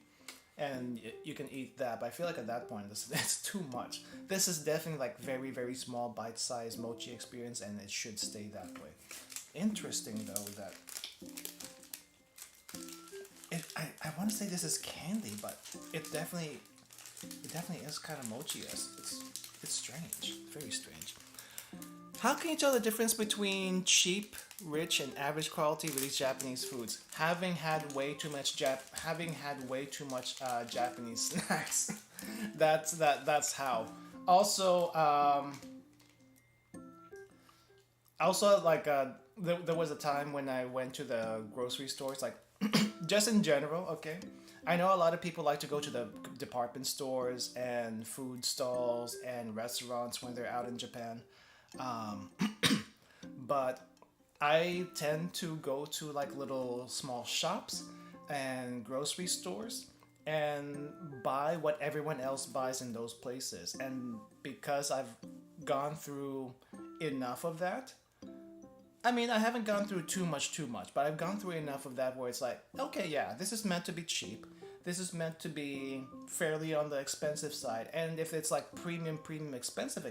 and you can eat that. But I feel like at that point, it's too much. This is definitely like very small bite-sized mochi experience, and it should stay that way. Interesting though that I want to say this is candy, but it definitely is kind of mochi-esque. It's strange, very strange. How can you tell the difference between cheap, rich, and average quality with these Japanese foods? Having had way too much Japanese snacks. That's how. Also, like there was a time when I went to the grocery stores, like just in general, okay? I know a lot of people like to go to the department stores and food stalls and restaurants when they're out in Japan. But I tend to go to like little small shops and grocery stores and buy what everyone else buys in those places. And because I've gone through enough of that, I mean, I haven't gone through too much, but I've gone through enough of that where it's like, okay, yeah, this is meant to be cheap. This is meant to be fairly on the expensive side. And if it's like premium, expensive,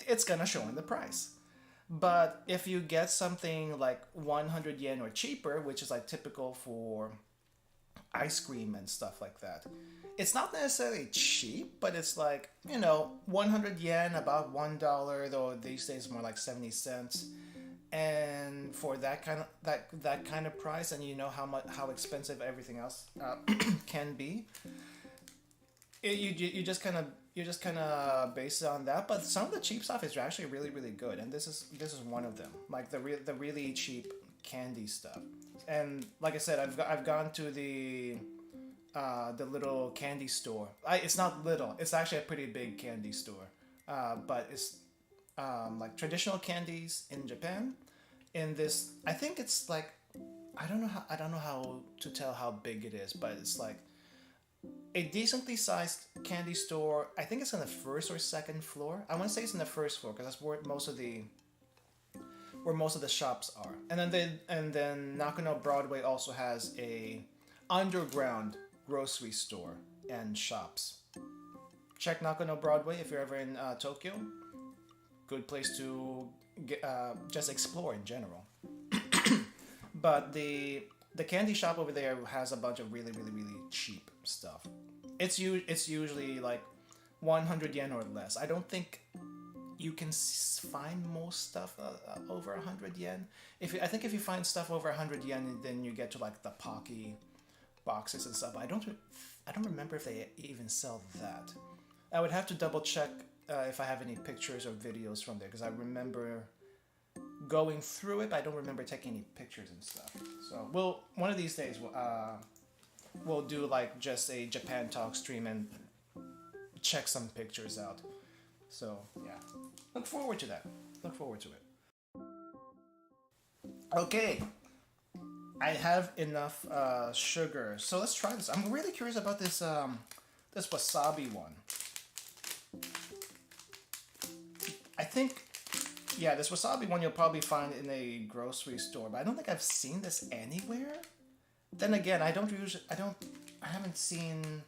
it's gonna show in the price. But if you get something like 100 yen or cheaper, which is like typical for ice cream and stuff like that. It's not necessarily cheap, but it's like, you know, 100 yen, about $1, though these days more like 70 cents. And for that kind of that kind of price, and you know how expensive everything else can be, you just kind of base it on that. But some of the cheap stuff is actually really good, and this is one of them. Like the really cheap candy stuff. And like I said, I've gone to the little candy store. It's not little. It's actually a pretty big candy store. But it's like traditional candies in Japan. In this, I think it's like I don't know how to tell how big it is, but it's like a decently sized candy store. I think it's on the first or second floor. I want to say it's in the first floor because that's where most of the shops are. And then Nakano Broadway also has a underground grocery store and shops. Check Nakano Broadway if you're ever in Tokyo. Good place to just explore in general. But the candy shop over there has a bunch of really cheap stuff. It's usually like 100 yen or less. I don't think you can find most stuff over 100 yen. I think if you find stuff over 100 yen, then you get to like the Pocky boxes and stuff. I don't remember if they even sell that. I would have to double check if I have any pictures or videos from there, because I remember going through it, but I don't remember taking any pictures and stuff. So one of these days we'll do like just a Japan Talk stream and check some pictures out. So yeah, look forward to that. Look forward to it. Okay, I have enough sugar, so let's try this. I'm really curious about this this wasabi one. I think, yeah, this wasabi one you'll probably find in a grocery store, but I don't think I've seen this anywhere. Then again, I haven't seen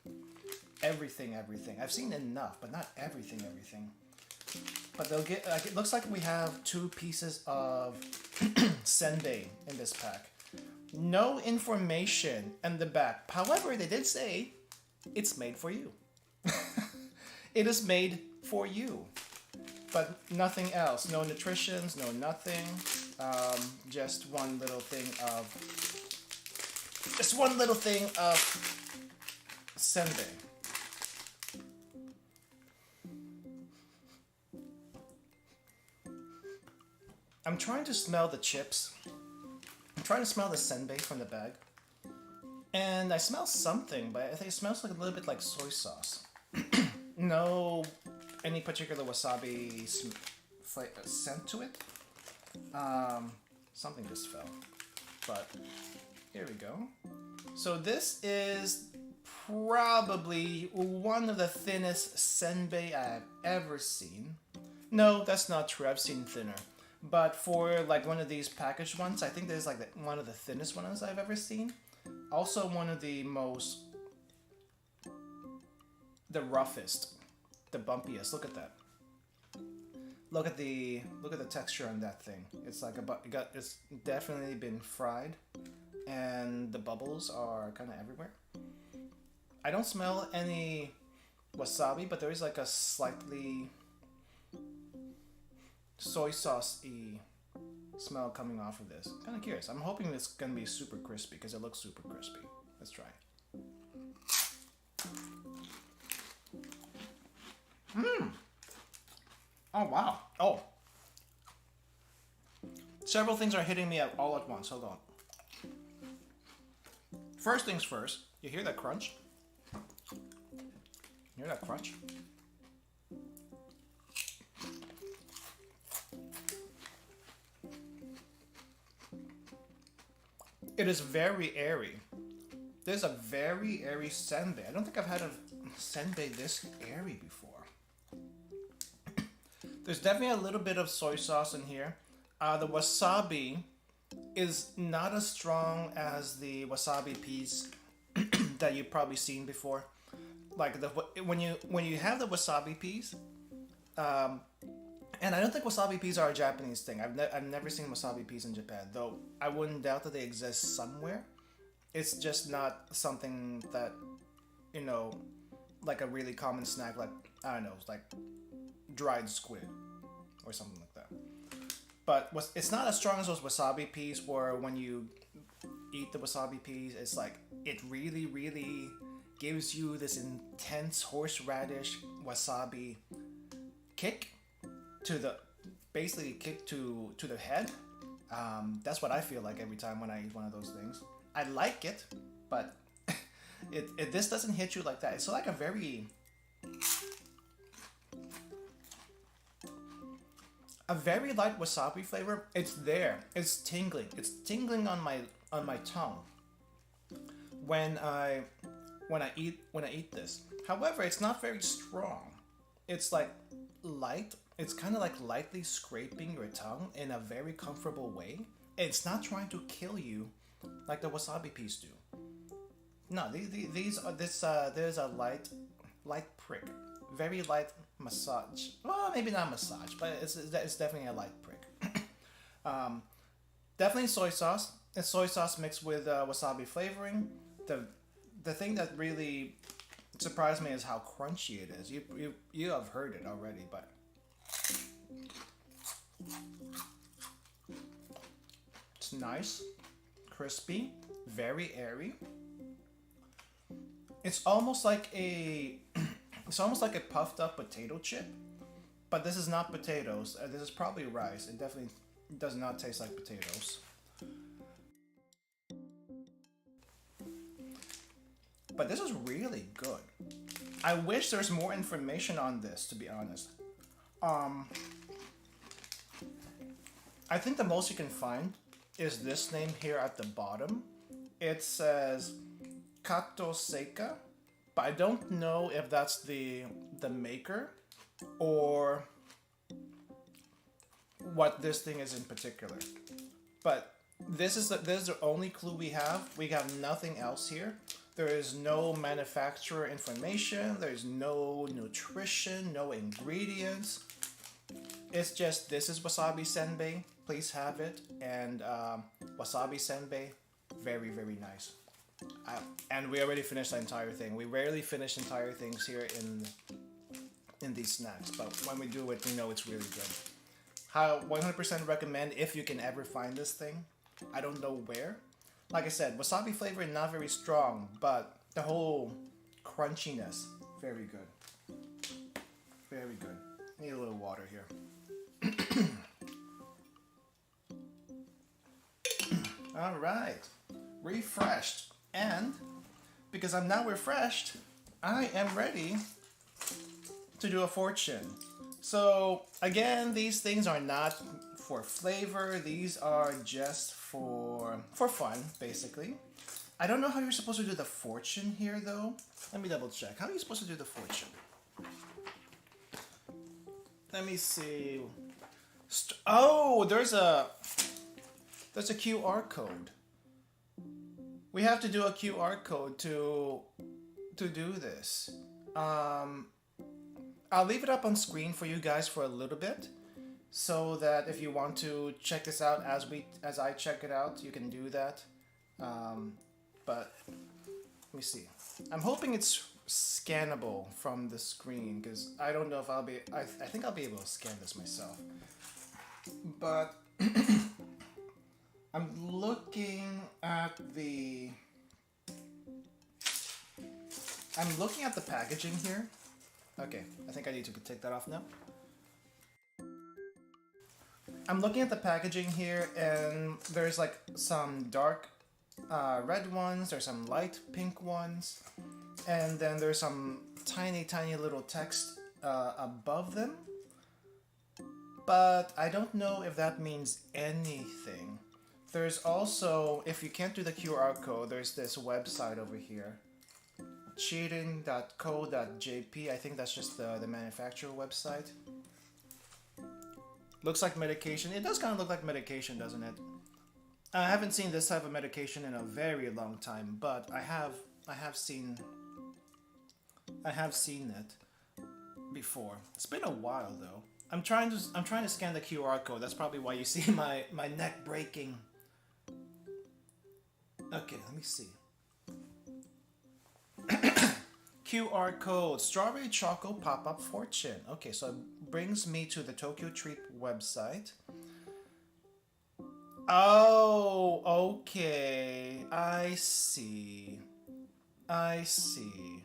everything. I've seen enough, but not everything. But they'll get, like, it looks like we have 2 pieces of senbei in this pack. No information in the back. However, they did say it's made for you. It is made for you. But nothing else. No nutritions, no nothing. Just one little thing of senbei. I'm trying to smell the chips. I'm trying to smell the senbei from the bag. And I smell something, but I think it smells like a little bit like soy sauce. No any particular wasabi scent to it. Something just fell. But here we go. So this is probably one of the thinnest senbei I've ever seen. No, that's not true. I've seen thinner. But for like one of these packaged ones, I think this is like one of the thinnest ones I've ever seen. Also one of the roughest, the bumpiest. Look at that. Look at the texture on that thing. It's like it's definitely been fried, and the bubbles are kind of everywhere. I don't smell any wasabi, but there is like a slightly soy sauce-y smell coming off of this. Kind of curious. I'm hoping it's gonna be super crispy because it looks super crispy. Let's try. Oh wow. Oh. Several things are hitting me all at once. Hold on. First things first. You hear that crunch? You hear that crunch? It is very airy. There's a very airy senbei. I don't think I've had a senbei this airy before. There's definitely a little bit of soy sauce in here. The wasabi is not as strong as the wasabi peas that you've probably seen before. Like when you have the wasabi peas, and I don't think wasabi peas are a Japanese thing. I've never seen wasabi peas in Japan, though I wouldn't doubt that they exist somewhere. it's just not something that, you know, like a really common snack, like, I don't know, like dried squid or something like that. But it's not as strong as those wasabi peas, where when you eat the wasabi peas, it's like it really, really gives you this intense horseradish wasabi kick to the basically kick to the head. That's what I feel like every time when I eat one of those things. I like it, but this doesn't hit you like that. It's like a very light wasabi flavor. It's there. It's tingling. It's tingling on my tongue when I eat this. However, it's not very strong. It's like light. It's kind of like lightly scraping your tongue in a very comfortable way. It's not trying to kill you like the wasabi peas do. No, these are there's a light prick, very light massage. Well, maybe not massage, but it's definitely a light prick. Definitely soy sauce. It's soy sauce mixed with wasabi flavoring. The thing that really surprised me is how crunchy it is. You have heard it already, but it's nice, crispy, very airy. It's almost like a puffed up potato chip, but this is not potatoes. This is probably rice. It definitely does not taste like potatoes. But this is really good. I wish there's more information on this, to be honest. I think the most you can find is this name here at the bottom. It says Kato Seika, but I don't know if that's the maker or what this thing is in particular. But this is the only clue we have. We have nothing else here. There is no manufacturer information. There's no nutrition, no ingredients. It's just, this is wasabi senbei. Please have it. And wasabi senbei, very, very nice. And we already finished the entire thing. We rarely finish entire things here in these snacks, but when we do it, we know it's really good. 100% recommend if you can ever find this thing. I don't know where. Like I said, wasabi flavor not very strong, but the whole crunchiness, very good. Very good. Need a little water here. All right, refreshed. And because I'm now refreshed, I am ready to do a fortune. So again, these things are not for flavor. These are just for fun, basically. I don't know how you're supposed to do the fortune here, though. Let me double check. How are you supposed to do the fortune? Let me see. Oh, there's a QR code. We have to do a QR code to do this. I'll leave it up on screen for you guys for a little bit, so that if you want to check this out as I check it out, you can do that. But let me see. I'm hoping it's scannable from the screen, because I don't know if I'll be. I think I'll be able to scan this myself. But I'm looking at the packaging here. Okay, I think I need to take that off now. I'm looking at the packaging here, and there's like some dark red ones, there's some light pink ones, and then there's some tiny little text above them. But I don't know if that means anything. There's also, if you can't do the QR code, there's this website over here, cheating.co.jp. I think that's just the manufacturer website. Looks like medication. It does kind of look like medication, doesn't it? I haven't seen this type of medication in a very long time, but I have seen it before. It's been a while though. I'm trying to scan the QR code. That's probably why you see my neck breaking. Okay, let me see. QR code, strawberry choco pop-up fortune. Okay, so it brings me to the TokyoTreat website. Oh, okay. I see. I see.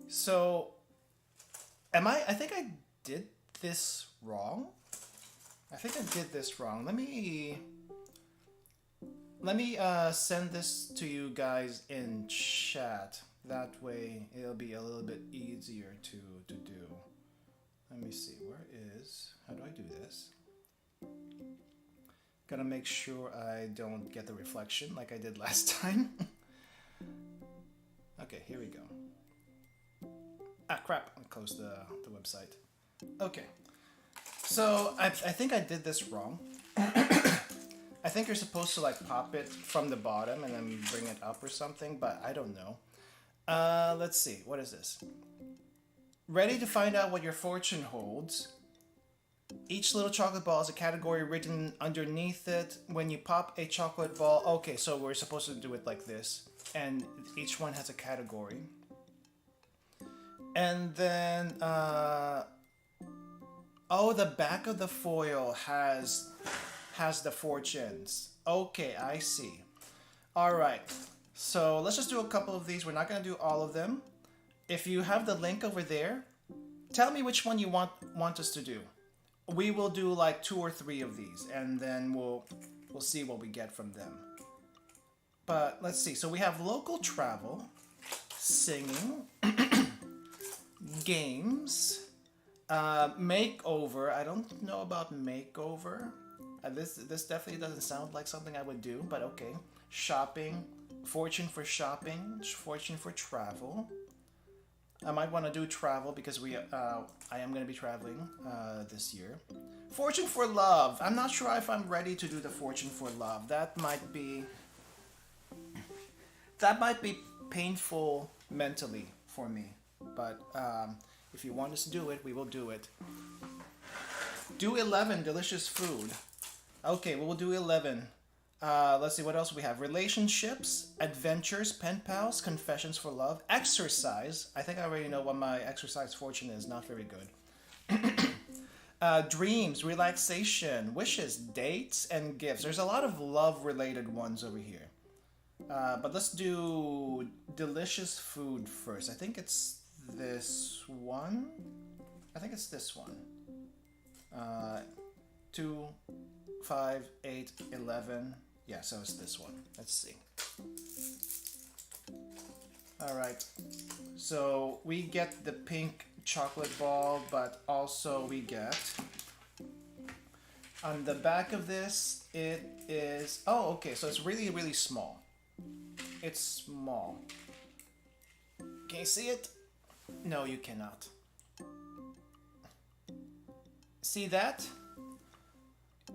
So, I think I did this wrong. I think I did this wrong. Let me send this to you guys in chat. That way it'll be a little bit easier to do. Let me see, how do I do this? Gotta make sure I don't get the reflection like I did last time. Okay, here we go. Ah, crap, I closed the website. Okay, so I think I did this wrong. I think you're supposed to like pop it from the bottom and then bring it up or something, but I don't know. Let's see, what is this? Ready to find out what your fortune holds. Each little chocolate ball has a category written underneath it. When you pop a chocolate ball, okay, so we're supposed to do it like this, and each one has a category. And then, oh, the back of the foil has the fortunes. Okay, I see. All right, so let's just do a couple of these. We're not gonna do all of them. If you have the link over there, tell me which one you want us to do. We will do like 2 or 3 of these, and then we'll see what we get from them. But let's see. So we have local travel, singing, games, makeover. I don't know about makeover. This definitely doesn't sound like something I would do, but okay. Shopping, fortune for shopping, fortune for travel. I might want to do travel because I am going to be traveling this year. Fortune for love. I'm not sure if I'm ready to do the fortune for love. That might be painful mentally for me. But if you want us to do it, we will do it. Do 11 delicious food. Okay, we'll do 11. Let's see what else we have. Relationships, adventures, pen pals, confessions for love, exercise. I think I already know what my exercise fortune is. Not very good. Dreams, relaxation, wishes, dates, and gifts. There's a lot of love-related ones over here. But let's do delicious food first. I think it's this one. I think it's this one. 2, 5, 8, 11. Yeah, so it's this one. Let's see. All right. So we get the pink chocolate ball, but also we get on the back of this, it is, oh, okay. So it's really, really small. It's small. Can you see it? No, you cannot. See that?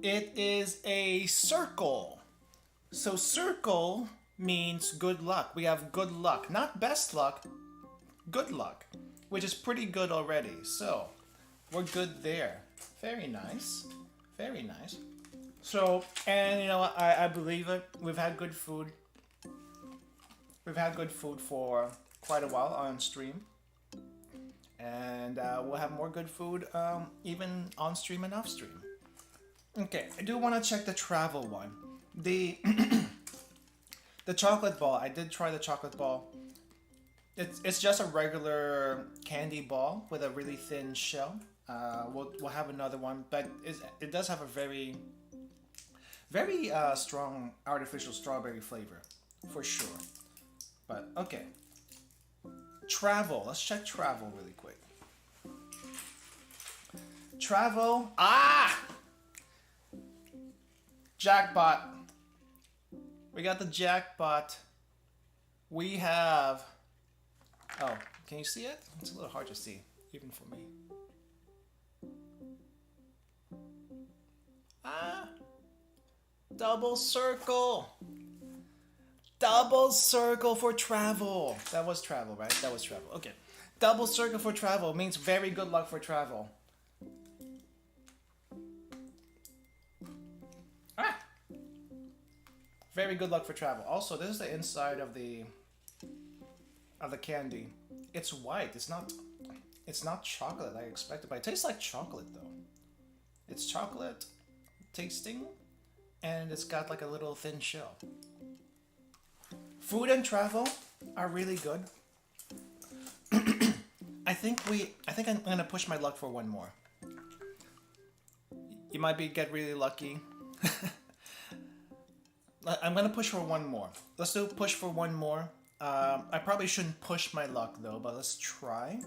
It is a circle. So circle means good luck. We have good luck, not best luck, good luck, which is pretty good already. So we're good there. Very nice. Very nice. So, and you know what, I believe it. We've had good food. We've had good food for quite a while on stream. And we'll have more good food even on stream and off stream. Okay, I do want to check the travel one. The the chocolate ball. I did try the chocolate ball. It's just a regular candy ball with a really thin shell. We'll have another one, but it does have a very strong artificial strawberry flavor, for sure. But okay, travel. Let's check travel really quick. Travel. Ah! Jackpot. We got the jackpot. We have... Oh, can you see it? It's a little hard to see, even for me. Ah! Double circle. Double circle for travel. That was travel, right? That was travel. Okay. Double circle for travel means very good luck for travel. Ah! Very good luck for travel. Also, this is the inside of the candy. it's white. It's not chocolate I expected, but it tastes like chocolate though. It's chocolate tasting, and it's got like a little thin shell. Food and travel are really good. I think I'm gonna push my luck for one more. You might get really lucky. I'm gonna push for one more. Let's do push for one more. I probably shouldn't push my luck though, but let's try.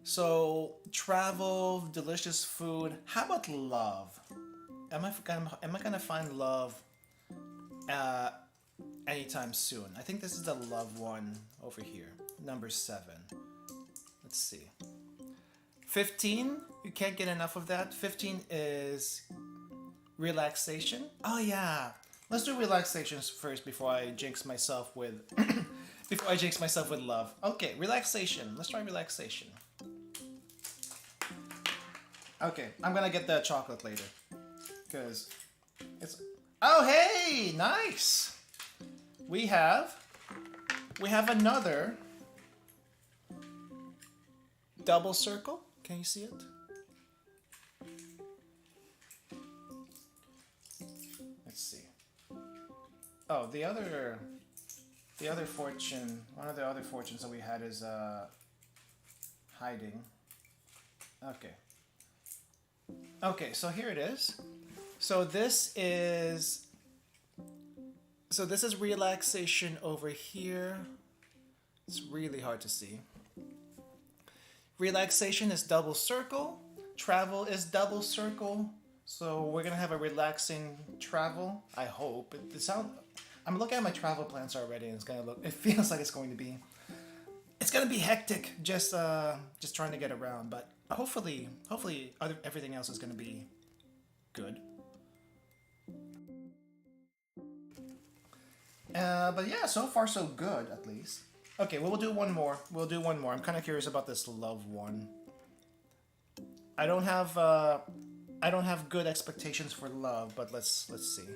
So travel, delicious food. How about love? Am I gonna find love anytime soon? I think this is the love one over here, number 7. Let's see. 15. You can't get enough of that. 15 is relaxation. Oh yeah. Let's do relaxations first before I jinx myself with before I jinx myself with love. Okay, relaxation. Let's try relaxation. Okay, I'm gonna get the chocolate later. Because it's... Oh hey! Nice! We have another double circle. Can you see it? Let's see. Oh, the other fortune, one of the other fortunes that we had is hiding. Okay. Okay, so here it is. So this is relaxation over here. It's really hard to see. Relaxation is double circle. Travel is double circle. So we're gonna have a relaxing travel. I hope. I'm looking at my travel plans already, and it feels like it's going to be hectic. Just trying to get around, but hopefully everything else is gonna be good. But yeah, so far so good at least. Okay, well, we'll do one more. I'm kind of curious about this love one. I don't have good expectations for love, but let's see.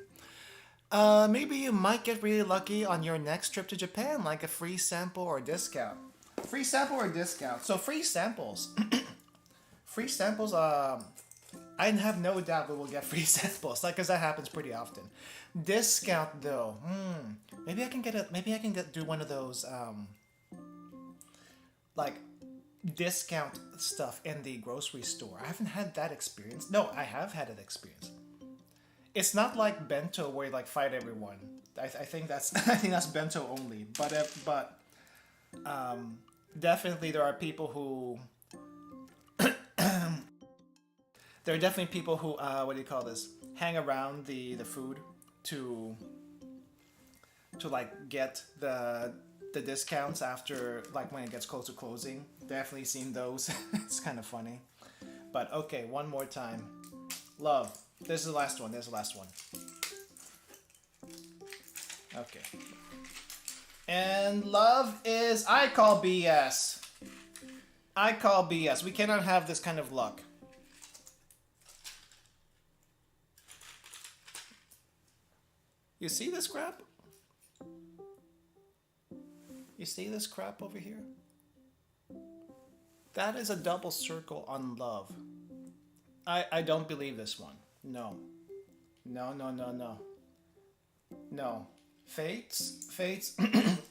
Maybe you might get really lucky on your next trip to Japan, like a free sample or discount. Free sample or discount. So free samples. Free samples. I have no doubt we will get free samples, like, because that happens pretty often. Discount though. Maybe I can do one of those like discount stuff in the grocery store. I haven't had that experience. No, I have had that experience. It's not like bento where you like fight everyone. I think that's bento only. But definitely there are people who there are definitely people who what do you call this? Hang around the food to like get the discounts after, like, when it gets close to closing. Definitely seen those. It's kind of funny. But okay, one more time. Love. This is the last one. Okay. And love is... I call BS. We cannot have this kind of luck. You see this crap? You see this crap over here? That is a double circle on love. I don't believe this one. No. No. Fates.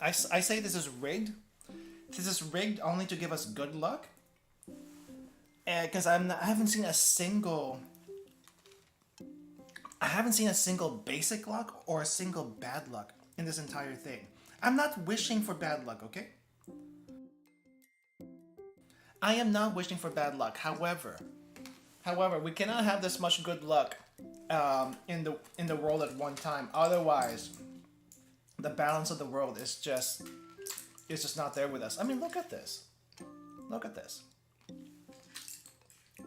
I say this is rigged. This is rigged only to give us good luck. Because I haven't seen a single basic luck or a single bad luck in this entire thing. I'm not wishing for bad luck, okay? I am not wishing for bad luck. However, we cannot have this much good luck in the world at one time. Otherwise, the balance of the world is just not there with us. I mean, look at this.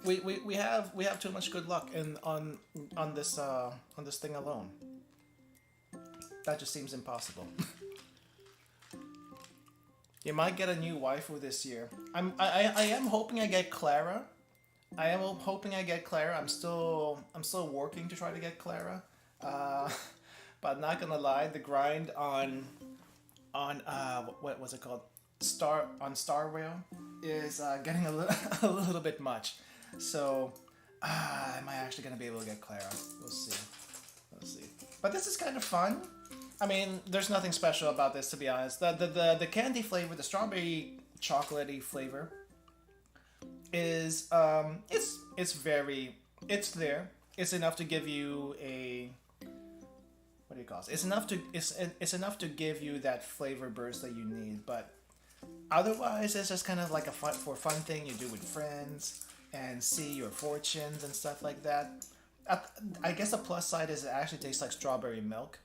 We have too much good luck on this thing alone. That just seems impossible. You might get a new waifu this year. I am hoping I get Clara. I'm still working to try to get Clara. But not gonna lie, the grind on what was it called? Star Rail is getting a little a little bit much. So am I actually gonna be able to get Clara? We'll see. We'll see. But this is kind of fun. I mean, there's nothing special about this, to be honest. The candy flavor, the strawberry chocolatey flavor, is it's there. It's enough to give you a, what do you call it? It's enough to give you that flavor burst that you need. But otherwise, it's just kind of like a fun thing you do with friends and see your fortunes and stuff like that. I guess the plus side is it actually tastes like strawberry milk.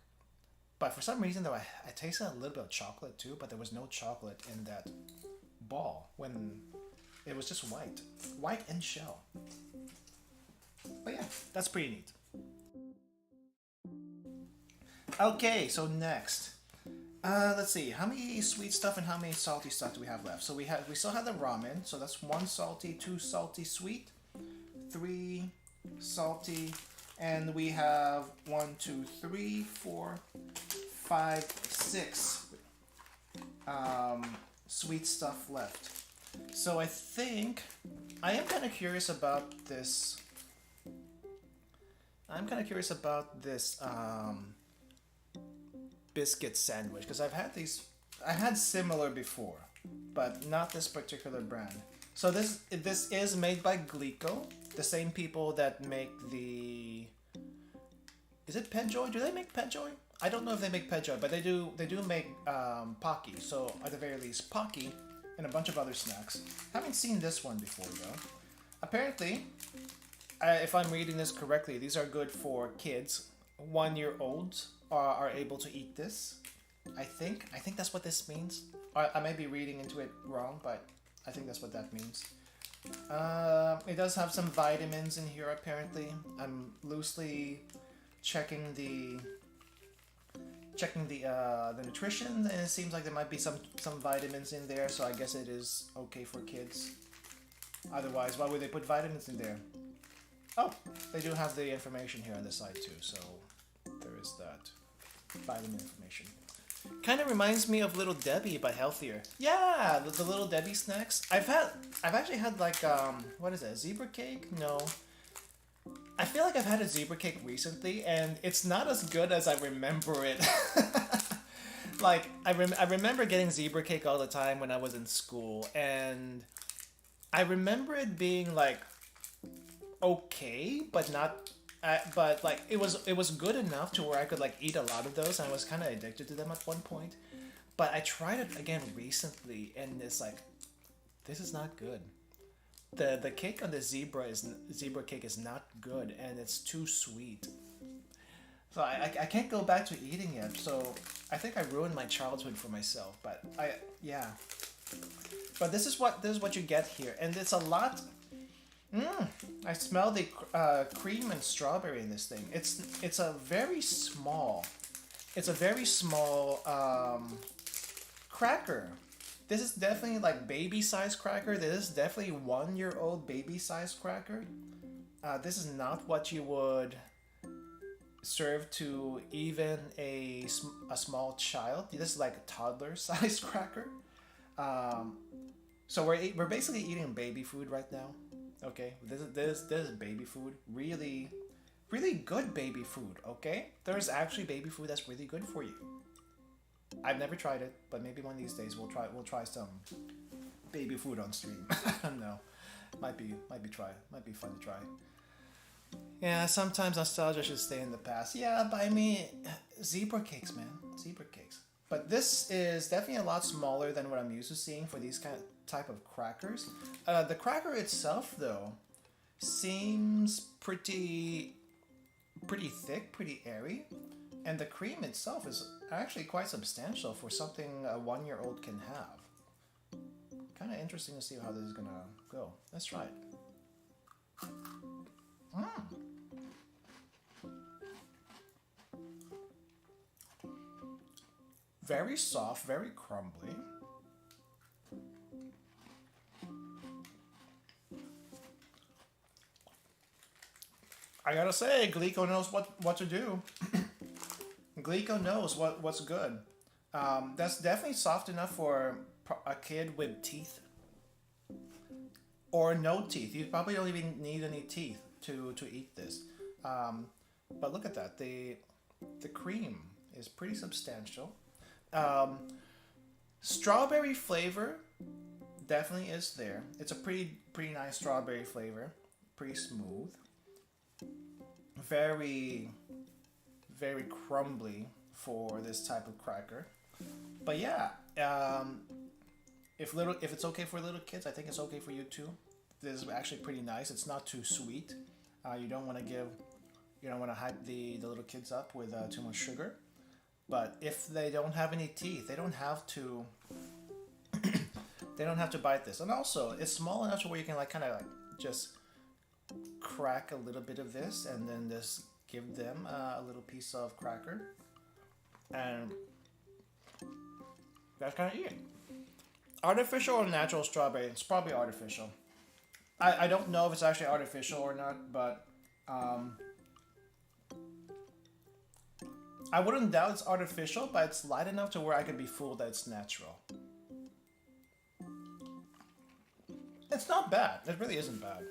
But for some reason, though, I tasted a little bit of chocolate too, but there was no chocolate in that ball when it was just white. White and shell. But yeah, that's pretty neat. Okay, so next. Let's see, how many sweet stuff and how many salty stuff do we have left? So we still have the ramen, so that's 1 salty, 2 salty sweet, 3 salty, and we have 1, 2, 3, 4, 5, 6 sweet stuff left. So I think I am kind of curious about this. Biscuit sandwich, because I had similar before, but not this particular brand. So this is made by Glico, the same people that make the, is it Petjoy? Do they make Petjoy? I don't know if they make Petjoy, but they do make Pocky. So at the very least, Pocky and a bunch of other snacks. Haven't seen this one before though. Apparently, if I'm reading this correctly, these are good for kids. 1-year-olds are able to eat this. I think that's what this means. I may be reading into it wrong, but I think that's what that means. It does have some vitamins in here apparently. I'm loosely checking the nutrition, and it seems like there might be some vitamins in there, so I guess it is okay for kids. Otherwise, why would they put vitamins in there? Oh, they do have the information here on the side too, so there is that vitamin information. Kind of reminds me of Little Debbie, but healthier. Yeah, the Little Debbie snacks. I've actually had like what is that? Zebra cake? No. I feel like I've had a zebra cake recently, and it's not as good as I remember it. Like I remember getting zebra cake all the time when I was in school, and I remember it being like okay, but not. But like it was good enough to where I could like eat a lot of those, and I was kind of addicted to them at one point. But I tried it again recently, and it's like, this is not good. The cake on the zebra cake is not good, and it's too sweet. So I can't go back to eating it. So I think I ruined my childhood for myself. But yeah. But this is what you get here, and it's a lot. I smell the cream and strawberry in this thing. It's a very small cracker. This is definitely like baby size cracker. This is definitely 1-year-old baby size cracker. This is not what you would serve to even a small child. This is like a toddler size cracker. So we're basically eating baby food right now. Okay, this is baby food. Really, really good baby food. Okay, there's actually baby food that's really good for you. I've never tried it, but maybe one of these days we'll try some baby food on stream. I don't know. Might be fun to try. Yeah, sometimes nostalgia should stay in the past. Yeah, but I mean, zebra cakes, man, zebra cakes. But this is definitely a lot smaller than what I'm used to seeing for these type of crackers. The cracker itself, though, seems pretty thick, pretty airy, and the cream itself is actually quite substantial for something a 1-year-old can have. Kind of interesting to see how this is gonna go. Let's try it. Very soft, very crumbly. I gotta say, Glico knows what to do. Glico knows what's good. That's definitely soft enough for a kid with teeth or no teeth. You probably don't even need any teeth to eat this. But look at that. The cream is pretty substantial. Strawberry flavor definitely is there. It's a pretty nice strawberry flavor. Pretty smooth. Very crumbly for this type of cracker. But yeah, if it's okay for little kids, I think it's okay for you too. This is actually pretty nice. It's not too sweet. You don't want to hype the little kids up with too much sugar. But if they don't have any teeth, they don't have to bite this. And also, it's small enough to where you can kind of just crack a little bit of this and then just give them a little piece of cracker. And that's kind of it. Artificial or natural strawberry? It's probably artificial. I don't know if it's actually artificial or not, but I wouldn't doubt it's artificial, but it's light enough to where I could be fooled that it's natural. It's not bad. It really isn't bad.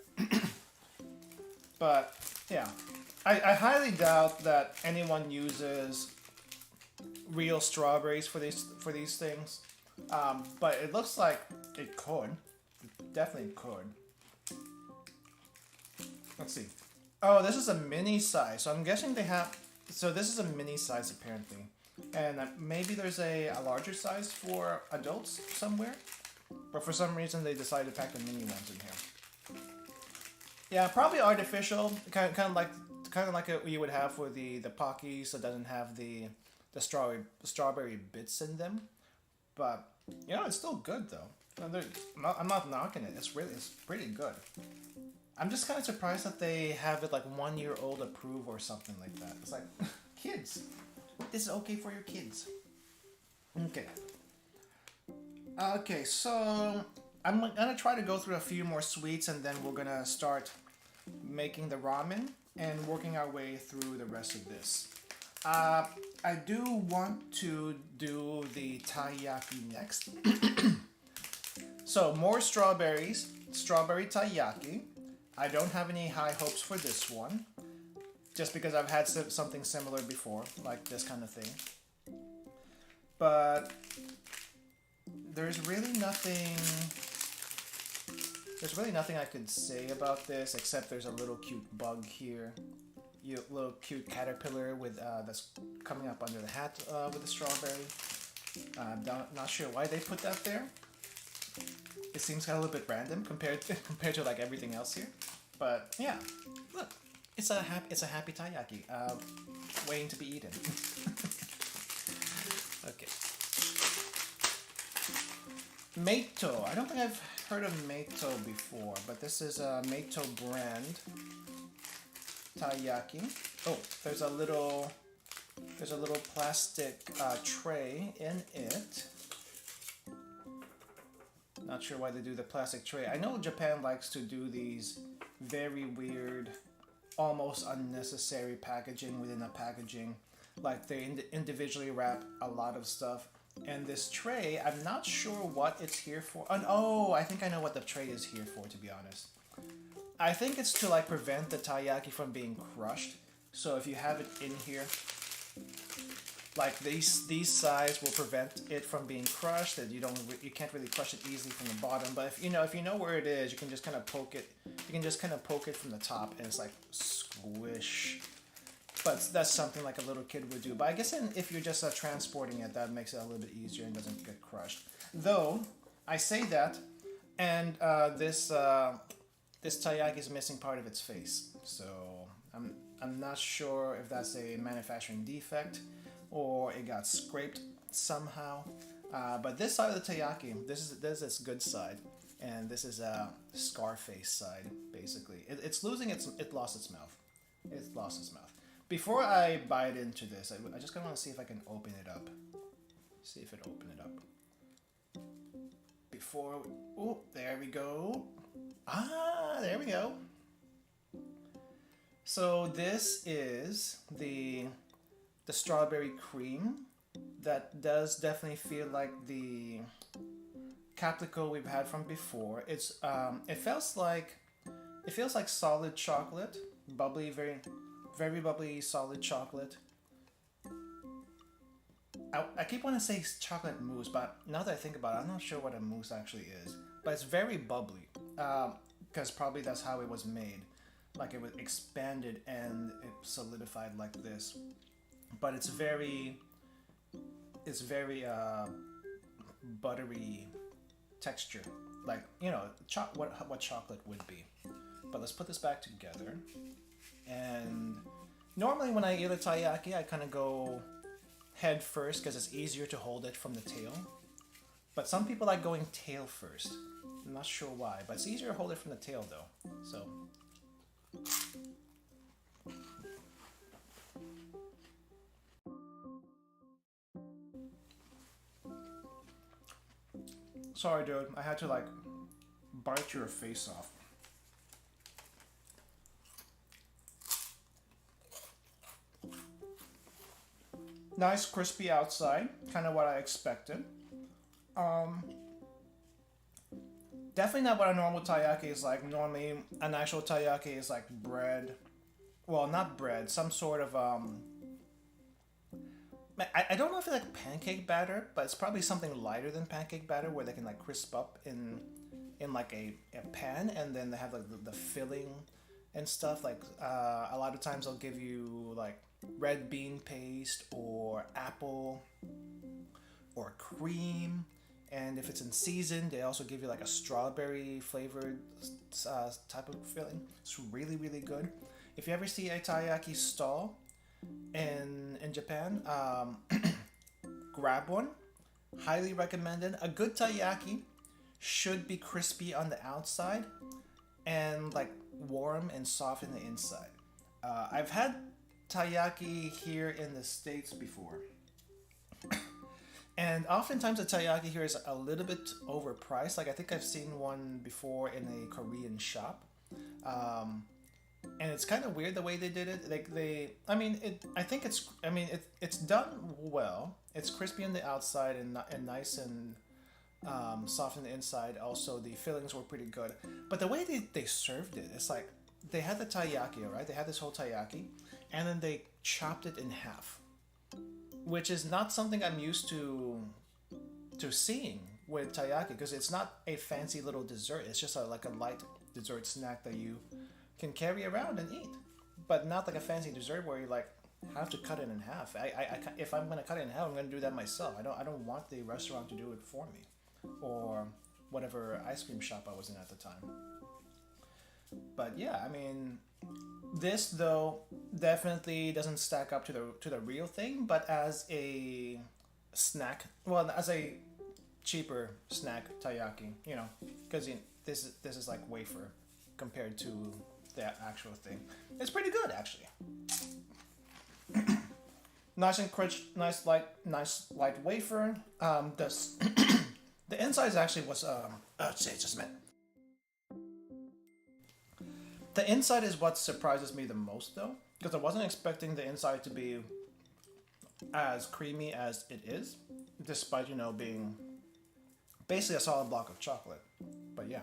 But yeah, I highly doubt that anyone uses real strawberries for these things. But it looks like it could. It definitely could. Let's see. Oh, this is a mini size. So I'm guessing they have... So this is a mini size apparently. And maybe there's a larger size for adults somewhere. But for some reason they decided to pack the mini ones in here. Yeah, probably artificial. Kind of like what you would have for the Pockies. So it doesn't have the strawberry bits in them. But, you know, it's still good though. I'm not knocking it. It's pretty good. I'm just kind of surprised that they have it like 1 year old approved or something like that. It's like, kids, this is okay for your kids. Okay. Okay, so I'm gonna try to go through a few more sweets and then we're gonna start making the ramen and working our way through the rest of this. I do want to do the taiyaki next. So more strawberries, strawberry taiyaki. I don't have any high hopes for this one, just because I've had something similar before, like this kind of thing. But there's really nothing I could say about this, except there's a little cute bug here. Little cute caterpillar with that's coming up under the hat with the strawberry. Not sure why they put that there. It seems kind of a little bit random compared to like everything else here. But yeah, look, it's a happy taiyaki waiting to be eaten. Okay. Meito. I don't think I've heard of Meito before, but this is a Meito brand taiyaki. Oh, there's a little plastic tray in it. Not sure why they do the plastic tray. I know Japan likes to do these very weird, almost unnecessary packaging within a packaging. Like they individually wrap a lot of stuff. And this tray, I'm not sure what it's here for. Oh, I think I know what the tray is here for, to be honest. I think it's to like prevent the taiyaki from being crushed. So if you have it in here, like these sides will prevent it from being crushed. That you can't really crush it easily from the bottom. But if you know where it is, you can just kind of poke it. You can just kind of poke it from the top, and it's like squish. But that's something like a little kid would do. But I guess if you're just transporting it, that makes it a little bit easier and doesn't get crushed. Though I say that, and this taiyaki is missing part of its face, so I'm not sure if that's a manufacturing defect or it got scraped somehow. But this side of the taiyaki, this is its good side, and this is a Scarface side basically. It lost its mouth. It lost its mouth. Before I bite into this, I just kind of want to see if I can open it up. See if it open it up. Oh, there we go. Ah, there we go. So this is the strawberry cream. That does definitely feel like the Caplico we've had from before. It feels like solid chocolate, bubbly, very bubbly solid chocolate. I keep wanting to say chocolate mousse, but now that I think about it, I'm not sure what a mousse actually is. But it's very bubbly, because probably that's how it was made. Like it was expanded and it solidified like this. But it's very buttery texture, like, you know, what chocolate would be. But let's put this back together. And normally when I eat a taiyaki, I kind of go head first because it's easier to hold it from the tail. But some people like going tail first. I'm not sure why, but it's easier to hold it from the tail though. So. Sorry, dude. I had to like bite your face off. Nice crispy outside, kind of what I expected. Definitely not what a normal taiyaki is like. Normally, an actual taiyaki is like bread. Well, not bread, some sort of I don't know if it's like pancake batter, but it's probably something lighter than pancake batter where they can like crisp up in like a pan, and then they have like the filling and stuff. Like a lot of times they'll give you like red bean paste or apple or cream, and if it's in season they also give you like a strawberry flavored type of filling. It's really good. If you ever see a taiyaki stall in Japan, grab one. Highly recommended. A good taiyaki should be crispy on the outside and like warm and soft in the inside. I've had taiyaki here in the States before, and oftentimes the taiyaki here is a little bit overpriced. Like I think I've seen one before in a Korean shop, and it's kind of weird the way they did it. Like it's done well. It's crispy on the outside and nice and soft on the inside. Also, the fillings were pretty good. But the way they served it, it's like they had the taiyaki, right? They had this whole taiyaki, and then they chopped it in half, which is not something I'm used to seeing with taiyaki, because it's not a fancy little dessert. It's just like a light dessert snack that you can carry around and eat, but not like a fancy dessert where you like have to cut it in half. If I'm gonna cut it in half, I'm gonna do that myself. I don't want the restaurant to do it for me, or whatever ice cream shop I was in at the time. But yeah, I mean, this though definitely doesn't stack up to the real thing. But as a snack, well, as a cheaper snack taiyaki, you know, because this is like wafer compared to the actual thing. It's pretty good actually. Nice and crunch, nice light wafer. The inside is actually what's just a minute. The inside is what surprises me the most though, because I wasn't expecting the inside to be as creamy as it is, despite, you know, being basically a solid block of chocolate. But yeah.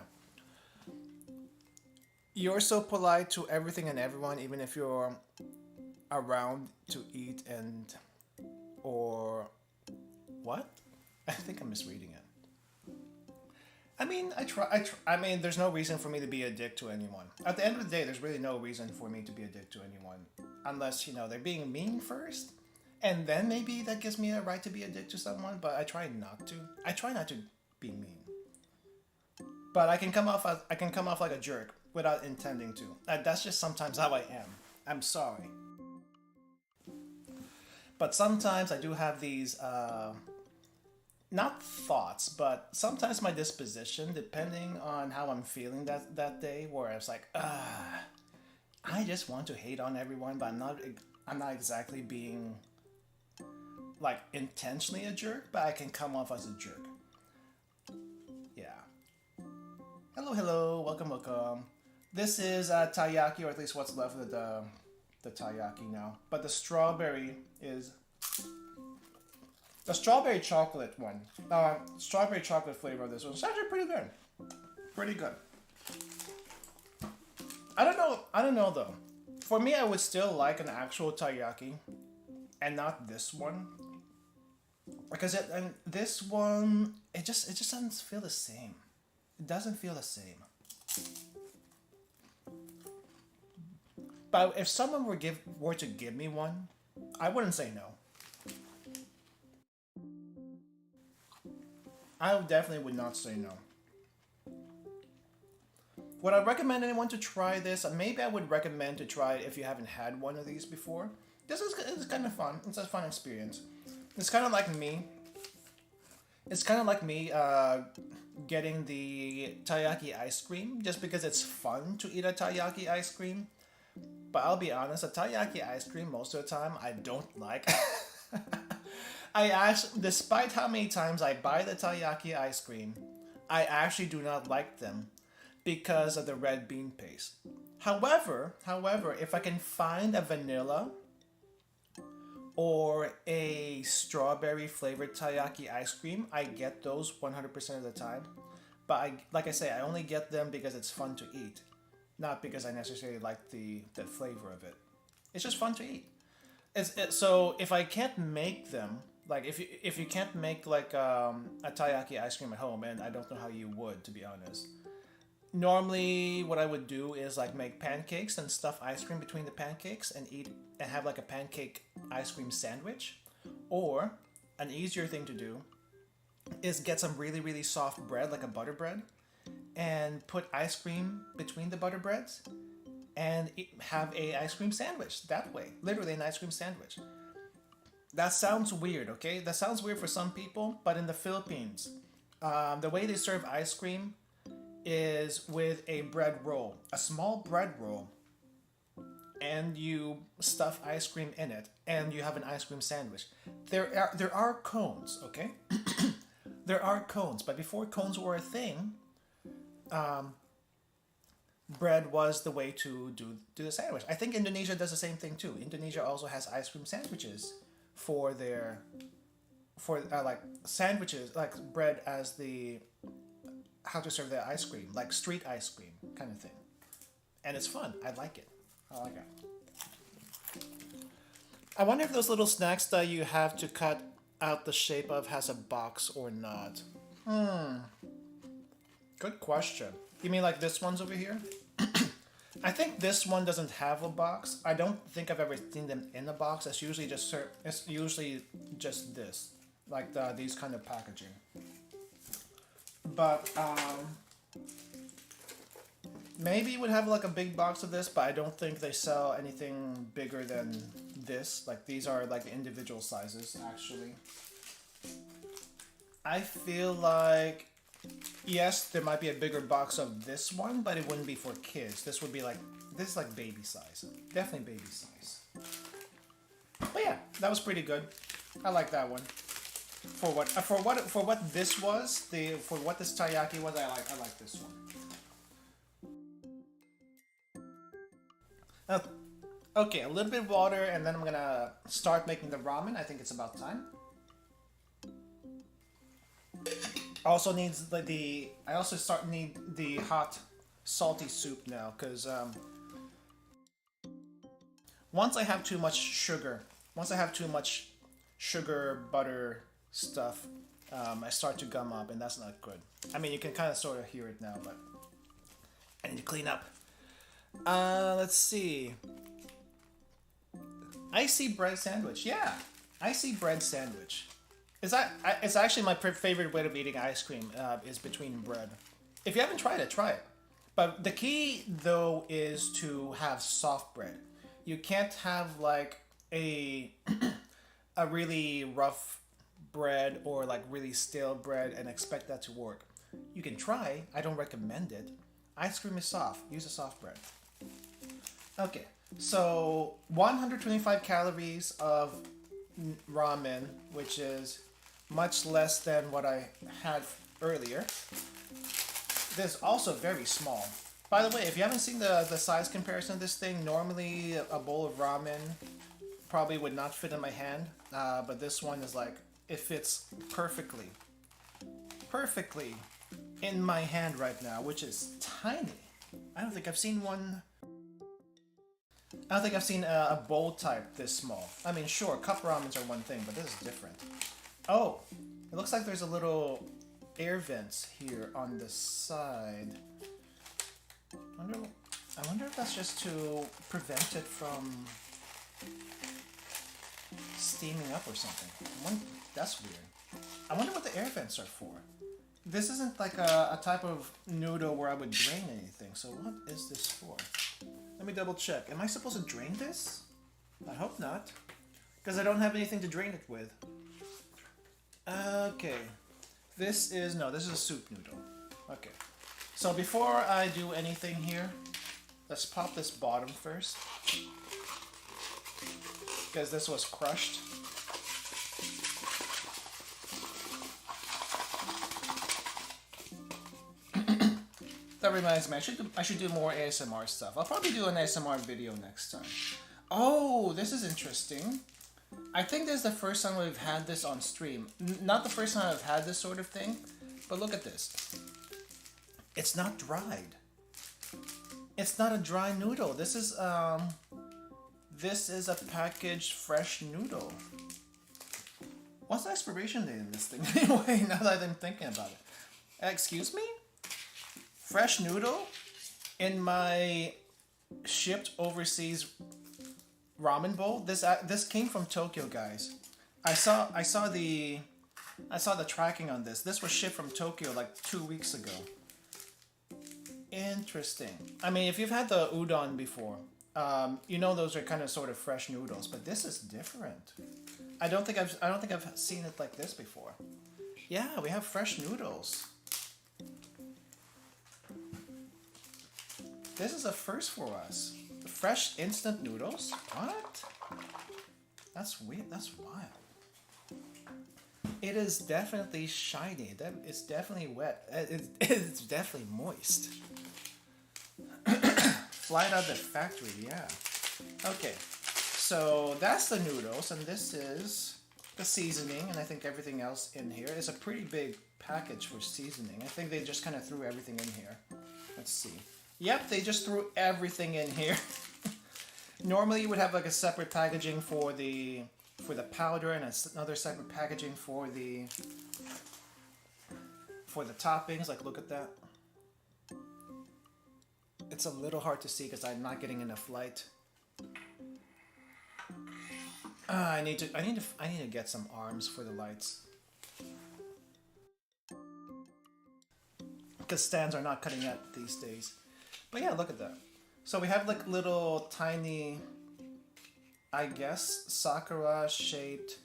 You're so polite to everything and everyone, even if you're around to eat and or what? I think I'm misreading it. I mean, I mean, there's no reason for me to be a dick to anyone. At the end of the day, there's really no reason for me to be a dick to anyone, unless, you know, they're being mean first, and then maybe that gives me a right to be a dick to someone. But I try not to. I try not to be mean. But I can come off like a jerk without intending to. That's just sometimes how I am. I'm sorry. But sometimes I do have these, not thoughts, but sometimes my disposition, depending on how I'm feeling that day, where I was like, I just want to hate on everyone, but I'm not exactly being like intentionally a jerk, but I can come off as a jerk. Yeah. Hello, welcome. This is taiyaki, or at least what's left of the taiyaki now. But the strawberry is The strawberry chocolate one, strawberry chocolate flavor of this one is actually pretty good. Pretty good. I don't know though. For me, I would still like an actual taiyaki, and not this one, because this one it just doesn't feel the same. It doesn't feel the same. But if someone were to give me one, I wouldn't say no. I definitely would not say no. Would I recommend anyone to try this? Maybe I would recommend to try it if you haven't had one of these before. It's kind of fun. It's a fun experience. It's kind of like me. It's kind of like me getting the taiyaki ice cream just because it's fun to eat a taiyaki ice cream. But I'll be honest, a taiyaki ice cream most of the time I don't like. Despite how many times I buy the taiyaki ice cream, I actually do not like them because of the red bean paste. However, if I can find a vanilla or a strawberry flavored taiyaki ice cream, I get those 100% of the time. But like I say, I only get them because it's fun to eat, not because I necessarily like the flavor of it. It's just fun to eat. So if I can't make them, like if you can't make like a taiyaki ice cream at home, and I don't know how you would, to be honest. Normally, what I would do is like make pancakes and stuff ice cream between the pancakes and eat and have like a pancake ice cream sandwich. Or an easier thing to do is get some really soft bread, like a butter bread, and put ice cream between the butter breads and have a ice cream sandwich that way. Literally an ice cream sandwich. That sounds weird, okay? That sounds weird for some people, but in the Philippines, the way they serve ice cream is with a bread roll, a small bread roll, and you stuff ice cream in it, and you have an ice cream sandwich. There are cones, okay? There are cones, but before cones were a thing, bread was the way to do the sandwich. I think Indonesia does the same thing too. Indonesia also has ice cream sandwiches for like sandwiches, like bread as the how to serve their ice cream, like street ice cream kind of thing. And it's fun. I like it. I wonder if those little snacks that you have to cut out the shape of has a box or not. Good question. You mean like this one's over here? I think this one doesn't have a box. I don't think I've ever seen them in a box. It's usually just this, like these kind of packaging. But maybe you would have like a big box of this, but I don't think they sell anything bigger than this. Like these are like individual sizes actually. I feel like yes, there might be a bigger box of this one, but it wouldn't be for kids. This would be like this is like baby size. Definitely baby size. But yeah, that was pretty good. I like that one. For what this was, for what this taiyaki was, I like this one. Okay, a little bit of water, and then I'm gonna start making the ramen. I think it's about time. Also needs I also need the hot salty soup now, because once I have too much sugar, butter stuff, I start to gum up, and that's not good. I mean, you can kind of sort of hear it now, but I need to clean up. Let's see. Icy bread sandwich. Yeah, icy bread sandwich. It's actually my favorite way of eating ice cream is between bread. If you haven't tried it, try it. But the key, though, is to have soft bread. You can't have like a really rough bread or like really stale bread and expect that to work. You can try. I don't recommend it. Ice cream is soft. Use a soft bread. Okay, so 125 calories of ramen, which is much less than what I had earlier. This is also very small. By the way, if you haven't seen the size comparison of this thing, normally a bowl of ramen probably would not fit in my hand, but this one is like, It fits perfectly. Perfectly in my hand right now, which is tiny. I don't think I've seen one. I don't think I've seen a bowl type this small. I mean, sure, cup ramens are one thing, but this is different. Oh, it looks like there's a little air vents here on the side. I wonder if that's just to prevent it from steaming up or something. That's weird. I wonder what the air vents are for. This isn't like a type of noodle where I would drain anything, so what is this for? Let me double check. Am I supposed to drain this? I hope not, because I don't have anything to drain it with. Okay. This is a soup noodle. Okay. So before I do anything here, let's pop this bottom first, because this was crushed. That reminds me, I should do more ASMR stuff. I'll probably do an ASMR video next time. Oh, this is interesting. I think this is the first time we've had this on stream. Not the first time I've had this sort of thing, but look at this. It's not dried. It's not a dry noodle. This is a packaged fresh noodle. What's the expiration date in this thing anyway, now that I'm thinking about it? Excuse me? Fresh noodle in my shipped overseas ramen bowl. This came from Tokyo, guys. I saw the tracking on this. This was shipped from Tokyo like 2 weeks ago. Interesting. I mean, if you've had the udon before, you know those are kind of sort of fresh noodles, but this is different. I don't think I've seen it like this before. Yeah, we have fresh noodles. This is a first for us. Fresh instant noodles? What? That's weird. That's wild. It is definitely shiny. It's definitely wet. It's definitely moist. Flight out of the factory, yeah. Okay, so that's the noodles, and this is the seasoning, and I think everything else in here is a pretty big package for seasoning. I think they just kind of threw everything in here. Let's see. Yep, they just threw everything in here. Normally you would have like a separate packaging for the powder and another separate packaging for the toppings. Like, look at that. It's a little hard to see because I'm not getting enough light. I need to get some arms for the lights, because stands are not cutting it these days. But yeah, look at that. So we have like little tiny, I guess, Sakura shaped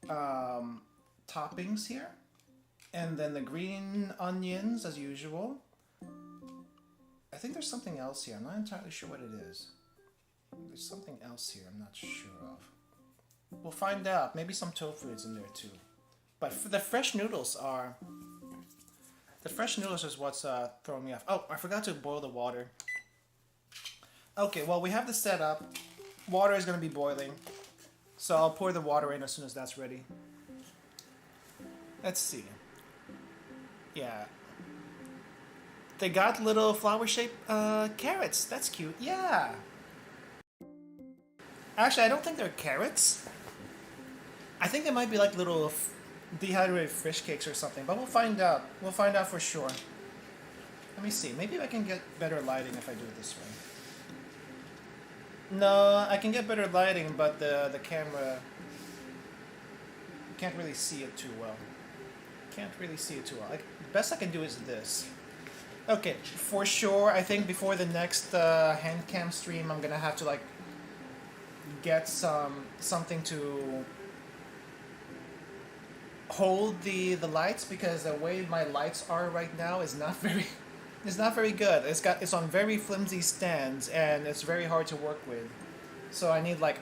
toppings here. And then the green onions as usual. I think there's something else here. I'm not entirely sure what it is. There's something else here I'm not sure of. We'll find out. Maybe some tofu is in there too. But for the fresh noodles are... The fresh noodles is what's throwing me off. Oh, I forgot to boil the water. Okay, well, we have this set up. Water is going to be boiling. So I'll pour the water in as soon as that's ready. Let's see. Yeah. They got little flower-shaped carrots. That's cute. Yeah. Actually, I don't think they're carrots. I think they might be like little dehydrated fish cakes or something, but we'll find out. We'll find out for sure. Let me see. Maybe I can get better lighting if I do it this way. No, I can get better lighting, but the camera... You can't really see it too well. Can't really see it too well. The best I can do is this. Okay, for sure, I think before the next Handcam stream, I'm gonna have to like get something to hold the lights, because the way my lights are right now is not very good. It's on very flimsy stands and it's very hard to work with. So I need like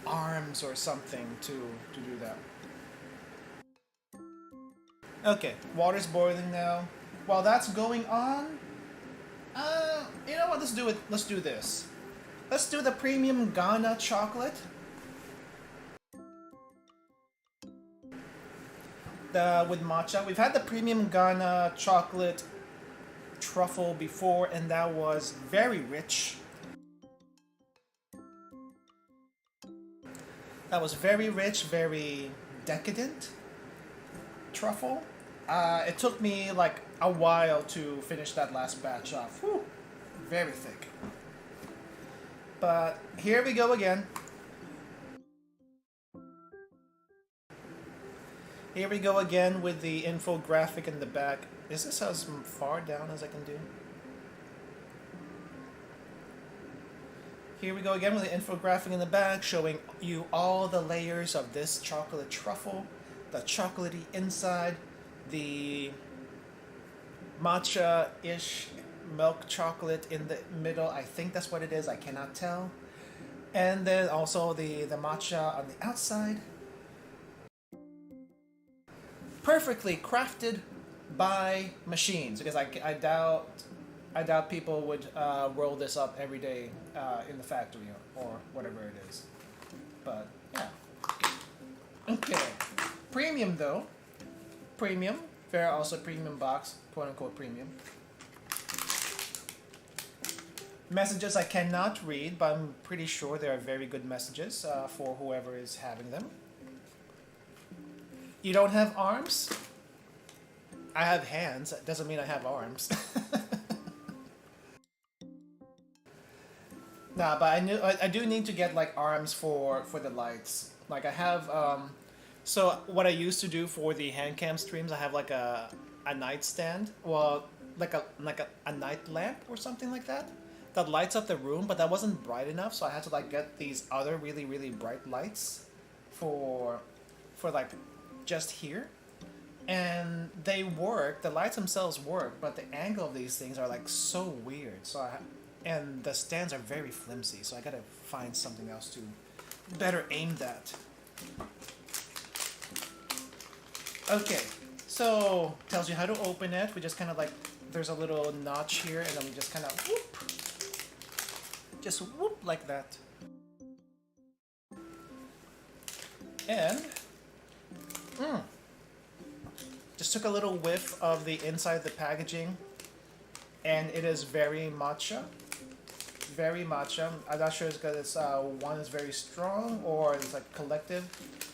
arms or something to do that. Okay, water's boiling now. While that's going on, you know what? Let's do it. Let's do this. Let's do the premium Ghana chocolate. with matcha. We've had the premium Ghana chocolate truffle before, and that was very rich. That was very rich, very decadent truffle. It took me like a while to finish that last batch off. Whew, very thick. But here we go again. Here we go again with the infographic in the back. Is this as far down as I can do? Here we go again with the infographic in the back showing you all the layers of this chocolate truffle, the chocolatey inside, the matcha-ish milk chocolate in the middle. I think that's what it is, I cannot tell. And then also the matcha on the outside. Perfectly crafted by machines, because I doubt people would roll this up every day in the factory or whatever it is. But yeah. Okay. Premium though. Premium. Very also premium box, quote unquote premium. Messages I cannot read, but I'm pretty sure they are very good messages for whoever is having them. You don't have arms? I have hands. That doesn't mean I have arms. Nah, but I do need to get like arms for the lights. Like I have so what I used to do for the Handcam streams, I have like a nightstand. Well, like a night lamp or something like that that lights up the room, but that wasn't bright enough, so I had to like get these other really bright lights for like just here. And they work, the lights themselves work, but the angle of these things are like so weird. And the stands are very flimsy, so I gotta find something else to better aim that. Okay, so tells you how to open it. We just kind of like, there's a little notch here, and then we just kind of whoop like that. And just took a little whiff of the inside of the packaging, and it is very matcha. Very matcha. I'm not sure it's because it's one is very strong or it's like collective.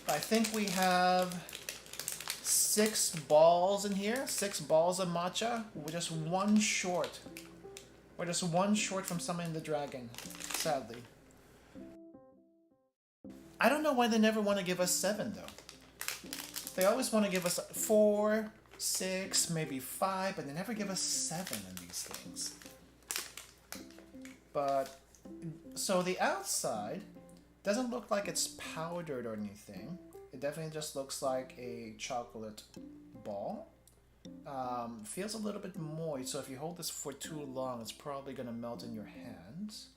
I think we have 6 balls in here. 6 balls of matcha. We're just one short. We're just one short from summoning the dragon, sadly. I don't know why they never want to give us 7 though. They always want to give us 4, 6, maybe 5, but they never give us 7 in these things. But, so the outside doesn't look like it's powdered or anything. It definitely just looks like a chocolate ball. Feels a little bit moist, so if you hold this for too long, it's probably going to melt in your hands.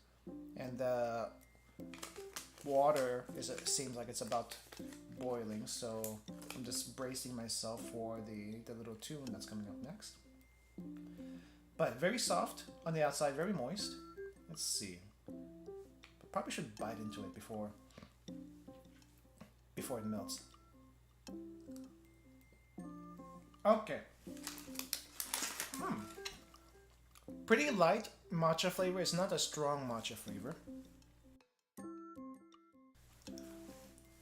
And the water seems like it's about boiling, so I'm just bracing myself for the little tune that's coming up next. But very soft on the outside, very moist. Let's see. But probably should bite into it before it melts. Okay. Pretty light matcha flavor. It's not a strong matcha flavor.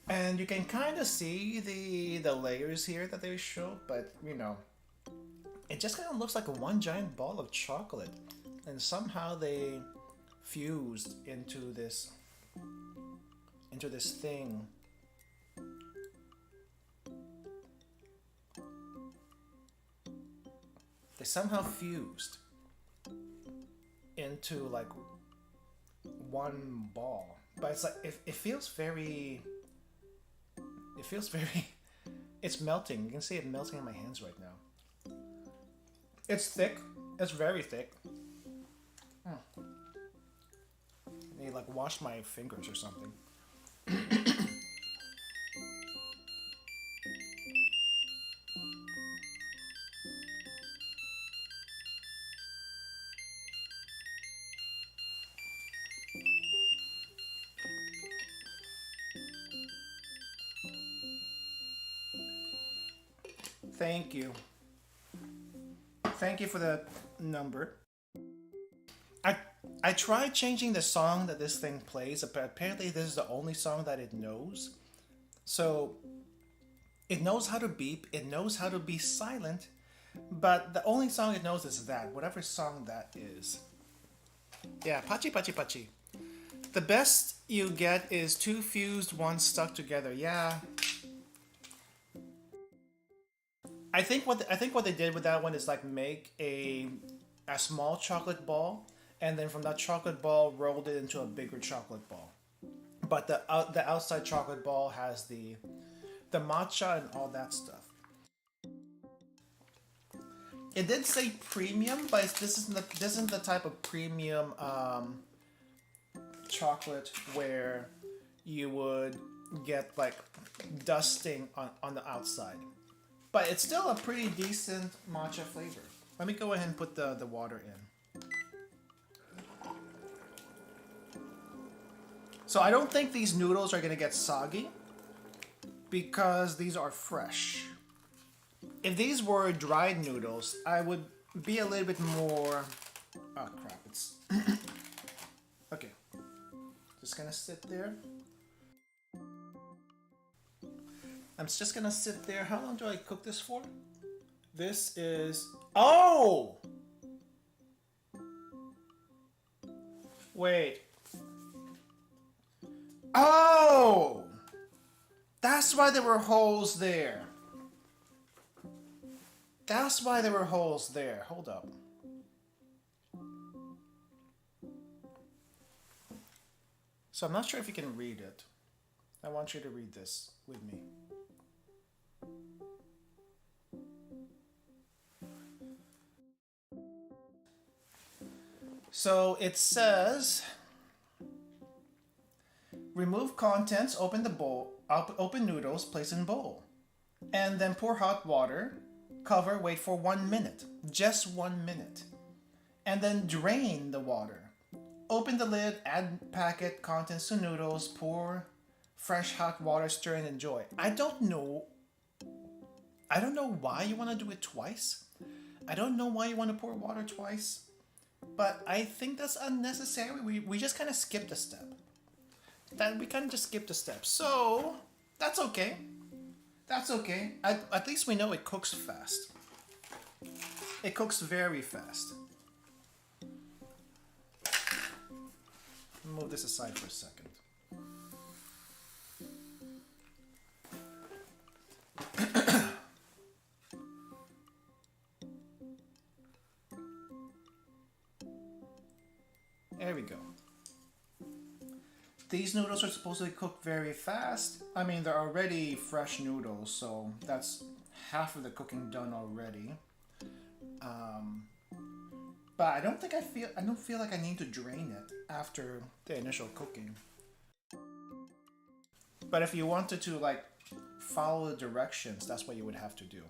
And you can kind of see the layers here that they show, but you know, it just kind of looks like one giant ball of chocolate, and somehow they fused into this thing. They somehow fused into like one ball, but it's like it feels very. It's melting. You can see it melting in my hands right now. It's thick. It's very thick. I need to like wash my fingers or something. Thank you. Thank you for the number. I tried changing the song that this thing plays, but apparently this is the only song that it knows. So it knows how to beep, it knows how to be silent, but the only song it knows is that, whatever song that is. Yeah, pachi pachi pachi. The best you get is 2 fused, 1 stuck together. Yeah. I think what they did with that one is like make a small chocolate ball, and then from that chocolate ball rolled it into a bigger chocolate ball. But the outside chocolate ball has the matcha and all that stuff. It did say premium, but this isn't the type of premium chocolate where you would get like dusting on the outside. But it's still a pretty decent matcha flavor. Let me go ahead and put the water in. So I don't think these noodles are gonna get soggy because these are fresh. If these were dried noodles, I would be a little bit more... Oh crap, it's... Okay. Just gonna sit there. I'm just gonna sit there. How long do I cook this for? This is... Oh! Wait. Oh! That's why there were holes there. That's why there were holes there. Hold up. So I'm not sure if you can read it. I want you to read this with me. So it says, remove contents, open the bowl, open noodles, place in bowl. And then pour hot water, cover, wait for 1 minute. Just 1 minute. And then drain the water. Open the lid, add packet contents to noodles, pour fresh hot water, stir and enjoy. I don't know why you want to do it twice. I don't know why you want to pour water twice. But I think that's unnecessary. We just kind of skipped a step. We kind of just skipped a step. So, that's okay. That's okay. At least we know it cooks fast. It cooks very fast. Move this aside for a second. There we go. These noodles are supposed to cook very fast. I mean, they're already fresh noodles, so that's half of the cooking done already. But I don't feel like I need to drain it after the initial cooking. But if you wanted to like follow the directions, that's what you would have to do.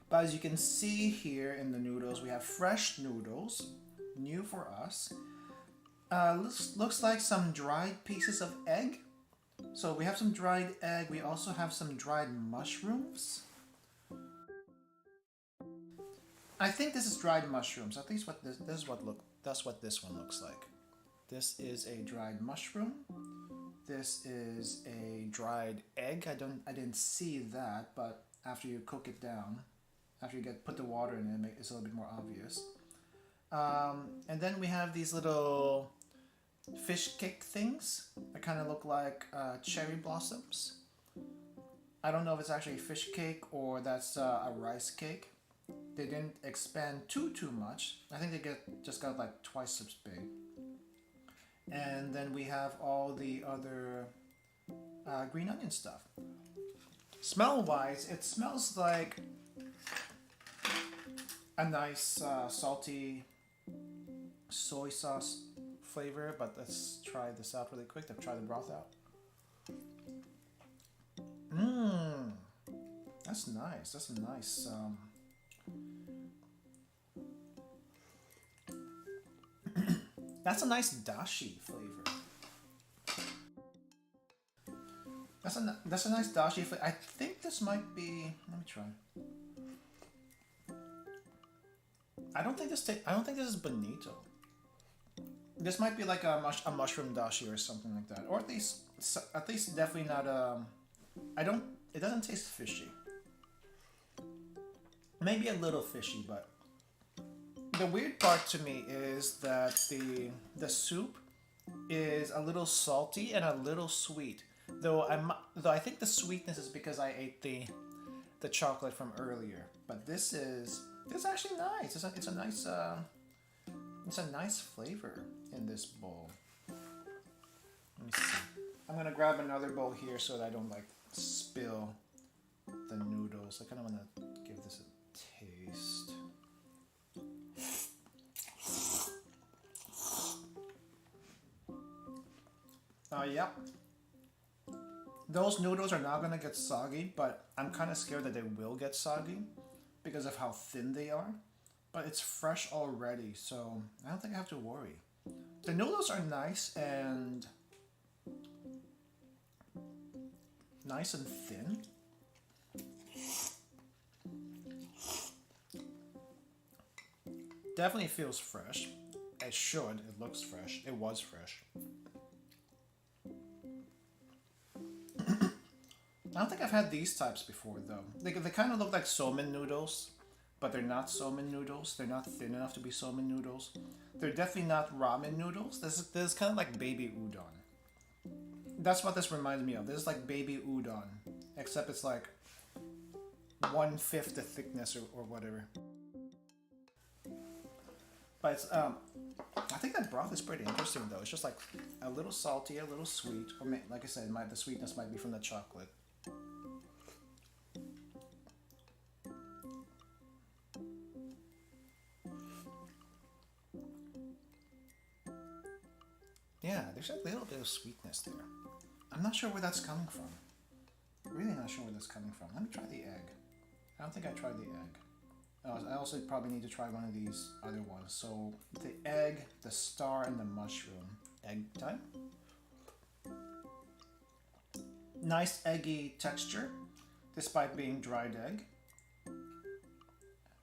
But as you can see here in the noodles, we have fresh noodles, new for us. Looks like some dried pieces of egg. So we have some dried egg. We also have some dried mushrooms. I think this is dried mushrooms. At least that's what this one looks like. This is a dried mushroom. This is a dried egg. I didn't see that, but after you cook it down, after you put the water in it, it's a little bit more obvious. And then we have these little fish cake things that kind of look like cherry blossoms. I don't know if it's actually fish cake or that's a rice cake. They didn't expand too much. I think they just got like twice as big. And then we have all the other green onion stuff. Smell-wise, it smells like a nice salty soy sauce flavor, but let's try this out really quick. Try the broth out. That's nice. That's a nice that's a nice dashi flavor. That's a nice dashi flavor. I think this might be. Let me try. I don't think this is bonito. This might be like a mushroom dashi or something like that, or at least definitely not. It doesn't taste fishy. Maybe a little fishy, but the weird part to me is that the soup is a little salty and a little sweet. Though I think the sweetness is because I ate the chocolate from earlier. But this is actually nice. It's a nice flavor in this bowl. Let me see. I'm gonna grab another bowl here so that I don't like spill the noodles. I kind of want to give this a taste. Yeah. Those noodles are not gonna get soggy, but I'm kind of scared that they will get soggy because of how thin they are. But it's fresh already, so I don't think I have to worry. The noodles are nice and thin. Definitely feels fresh. It should. It looks fresh. It was fresh. I don't think I've had these types before, though. They kind of look like somen noodles, but they're not somen noodles. They're not thin enough to be somen noodles. They're definitely not ramen noodles. This is kind of like baby udon. That's what this reminds me of. This is like baby udon, except it's like 1/5 the thickness or whatever. But it's, I think that broth is pretty interesting, though. It's just like a little salty, a little sweet. Or like I said, the sweetness might be from the chocolate. Yeah, there's a little bit of sweetness there. I'm not sure where that's coming from. Really not sure where that's coming from. Let me try the egg. I don't think I tried the egg. I also probably need to try one of these other ones. So the egg, the star, and the mushroom. Egg time. Nice eggy texture, despite being dried egg.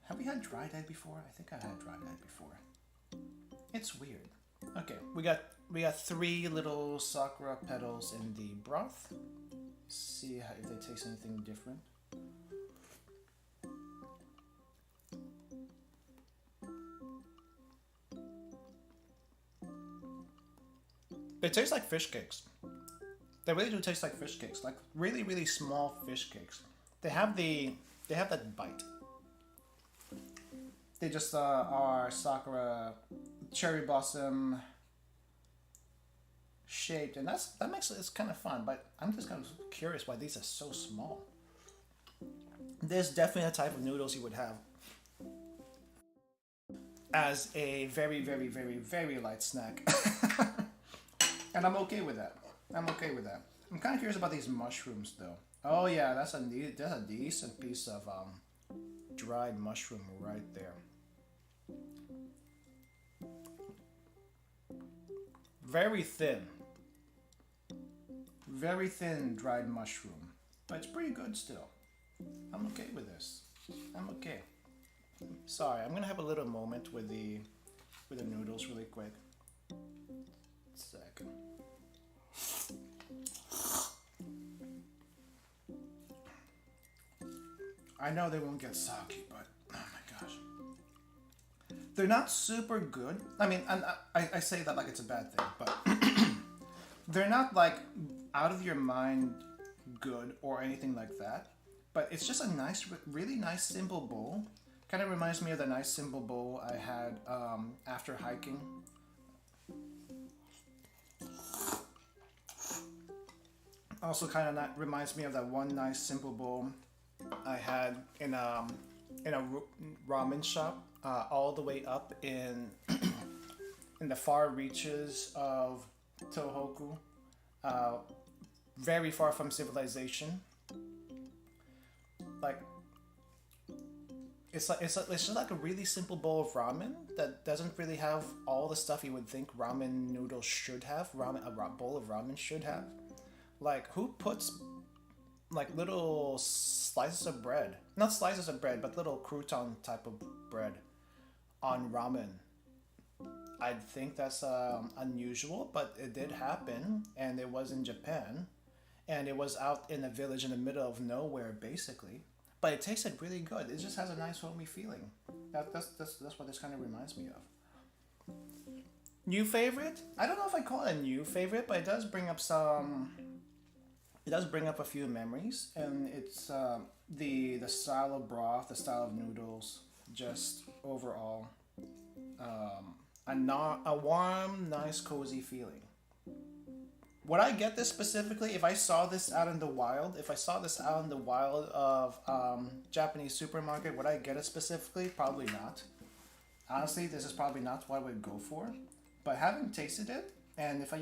Have we had dried egg before? I think I had dried egg before. It's weird. Okay, we got 3 little Sakura petals in the broth. See if they taste anything different. They taste like fish cakes. They really do taste like fish cakes, like really, really small fish cakes. They have that bite. They just are Sakura cherry blossom shaped, and that makes it kind of fun. But I'm just kind of curious why these are so small. There's definitely a type of noodles you would have as a very, very, very, very light snack. And I'm okay with that. I'm kind of curious about these mushrooms, though. Oh yeah, that's a decent piece of dried mushroom right there. Very thin dried mushroom, but it's pretty good still. I'm okay with this. I'm okay. Sorry, I'm gonna have a little moment with the noodles really quick. Second. I know they won't get soggy, but oh my gosh. They're not super good. I mean, I say that like it's a bad thing, but they're not like out of your mind good or anything like that. But it's just a nice, really nice simple bowl. Kind of reminds me of the nice simple bowl I had after hiking. Also kind of reminds me of that one nice simple bowl I had in a ramen shop all the way up in in the far reaches of Tohoku, very far from civilization. Like it's just like a really simple bowl of ramen that doesn't really have all the stuff you would think ramen noodles should have. A bowl of ramen should have. Like, who puts like little slices of bread, not slices of bread, but little crouton type of bread on ramen? I think that's unusual, but it did happen, and it was in Japan, and it was out in a village in the middle of nowhere, basically. But it tasted really good. It just has a nice homey feeling. That's what this kind of reminds me of. New favorite? I don't know if I call it a new favorite, but it does bring up some. It does bring up a few memories, and it's the style of broth, the style of noodles, just overall, a warm, nice, cozy feeling. Would I get this specifically if I saw this out in the wild? If I saw this out in the wild of Japanese supermarket, would I get it specifically? Probably not. Honestly, this is probably not what I would go for. But having tasted it, and if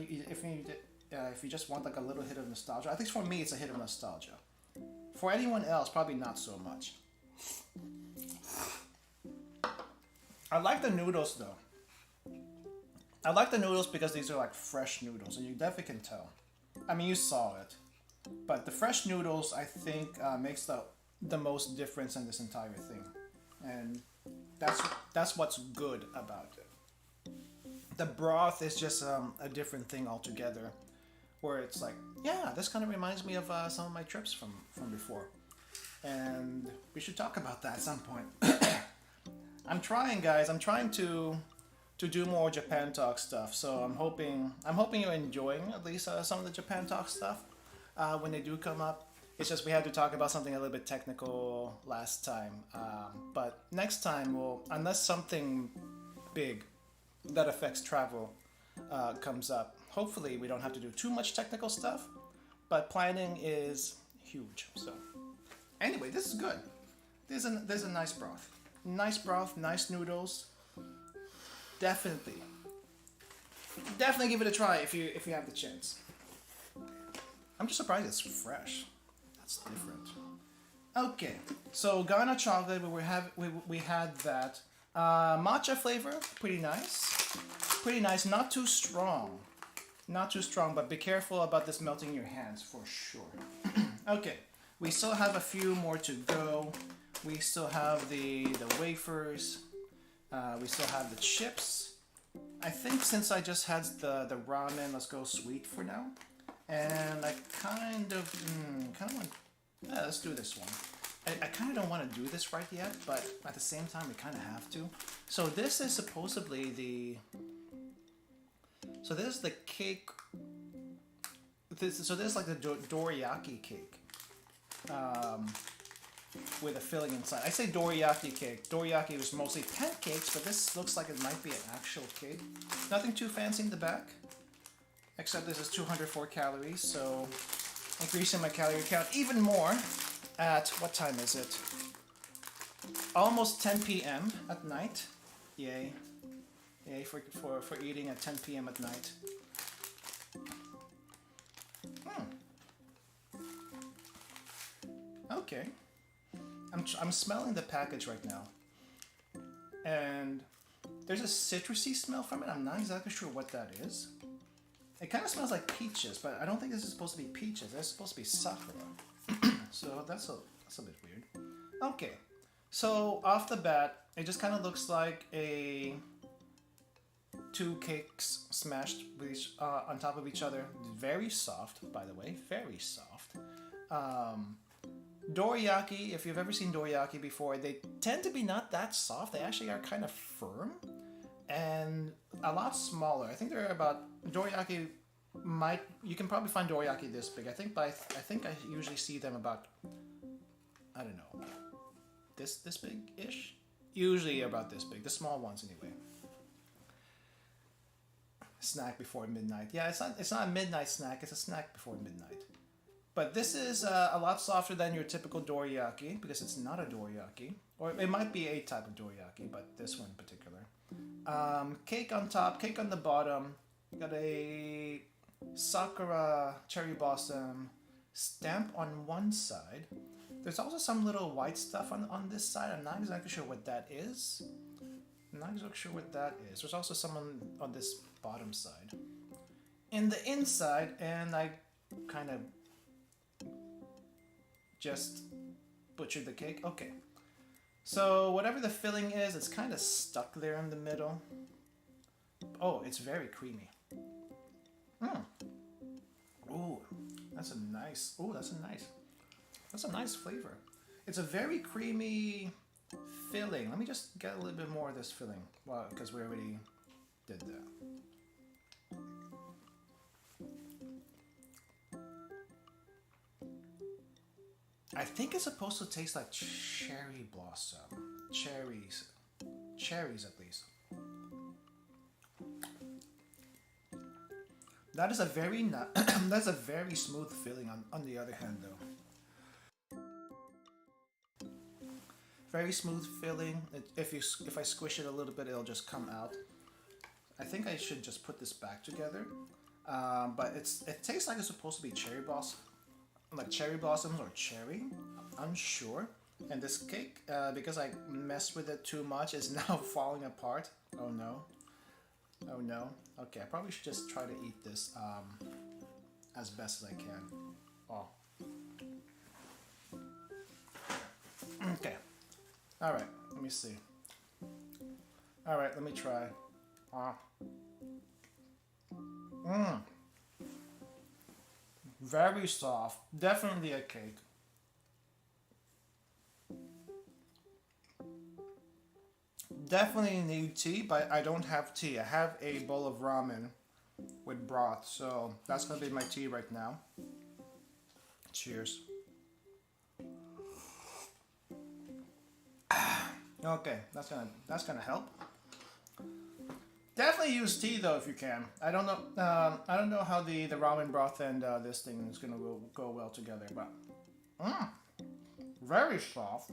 you just want like a little hit of nostalgia, I think for me it's a hit of nostalgia. For anyone else, probably not so much. I like the noodles though. I like the noodles because these are like fresh noodles, and you definitely can tell. I mean, you saw it, but the fresh noodles I think makes the most difference in this entire thing, and that's what's good about it. The broth is just a different thing altogether, where it's like, yeah, this kind of reminds me of some of my trips from before, and we should talk about that at some point. I'm trying, guys. I'm trying to do more Japan Talk stuff. So I'm hoping you're enjoying at least some of the Japan Talk stuff when they do come up. It's just we had to talk about something a little bit technical last time, but next time unless something big that affects travel comes up, hopefully we don't have to do too much technical stuff. But planning is huge. So anyway, this is good. There's a nice broth, nice noodles. Definitely give it a try if you have the chance. I'm just surprised it's fresh. That's different. Okay, so Ghana chocolate, we had that matcha flavor, pretty nice. Not too strong, but be careful about this melting in your hands for sure. Okay, we still have a few more to go. We still have the wafers. We still have the chips. I think since I just had the ramen, let's go sweet for now. And I kind of want. Yeah, let's do this one. I kind of don't want to do this right yet, but at the same time, we kind of have to. So this is supposedly the. So this is the cake. So this is like the dorayaki cake. With a filling inside. I say dorayaki cake. Dorayaki was mostly pancakes, but this looks like it might be an actual cake. Nothing too fancy in the back, except this is 204 calories, so increasing my calorie count even more at, what time is it? Almost 10 p.m. at night. Yay. Yay for eating at 10 p.m. at night. Okay. I'm smelling the package right now, and there's a citrusy smell from it. I'm not exactly sure what that is. It kind of smells like peaches, but I don't think this is supposed to be peaches. It's supposed to be Sakura. So that's a bit weird. Okay, so off the bat, it just kind of looks like two cakes smashed on top of each other. Very soft, by the way, very soft. Dorayaki, if you've ever seen dorayaki before, they tend to be not that soft. They actually are kind of firm and a lot smaller. I think they're about dorayaki. You can probably find dorayaki this big. I think I usually see them about, I don't know, this big ish. Usually about this big. The small ones anyway. Snack before midnight. Yeah, it's not a midnight snack. It's a snack before midnight. But this is a lot softer than your typical dorayaki because it's not a dorayaki. Or it might be a type of dorayaki, but this one in particular. Cake on top, cake on the bottom. Got a Sakura cherry blossom stamp on one side. There's also some little white stuff on this side. I'm not exactly sure what that is. There's also some on this bottom side. In the inside, and I kind of just butchered the cake. Okay. So whatever the filling is, it's kind of stuck there in the middle. Oh, it's very creamy. Ooh, that's a nice. Ooh, that's a nice. That's a nice flavor. It's a very creamy filling. Let me just get a little bit more of this filling. Well, because we already did that. I think it's supposed to taste like cherry blossom. Cherries. Cherries, at least. That is a very that's a very smooth filling on the other hand though. Very smooth filling. If I squish it a little bit, it'll just come out. I think I should just put this back together. But it tastes like it's supposed to be cherry blossom, like cherry blossoms or cherry. I'm unsure. And this cake, because I messed with it too much, is now falling apart. Oh no. Oh no. Okay, I probably should just try to eat this as best as I can. Oh. Okay. Alright, let me see. Alright, let me try. Very soft. Definitely a cake. Definitely need tea, but I don't have tea. I have a bowl of ramen with broth, so that's gonna be my tea right now. Cheers. Okay, that's gonna help. Definitely use tea though if you can. I don't know. I don't know how the ramen broth and this thing is gonna go well together, but very soft,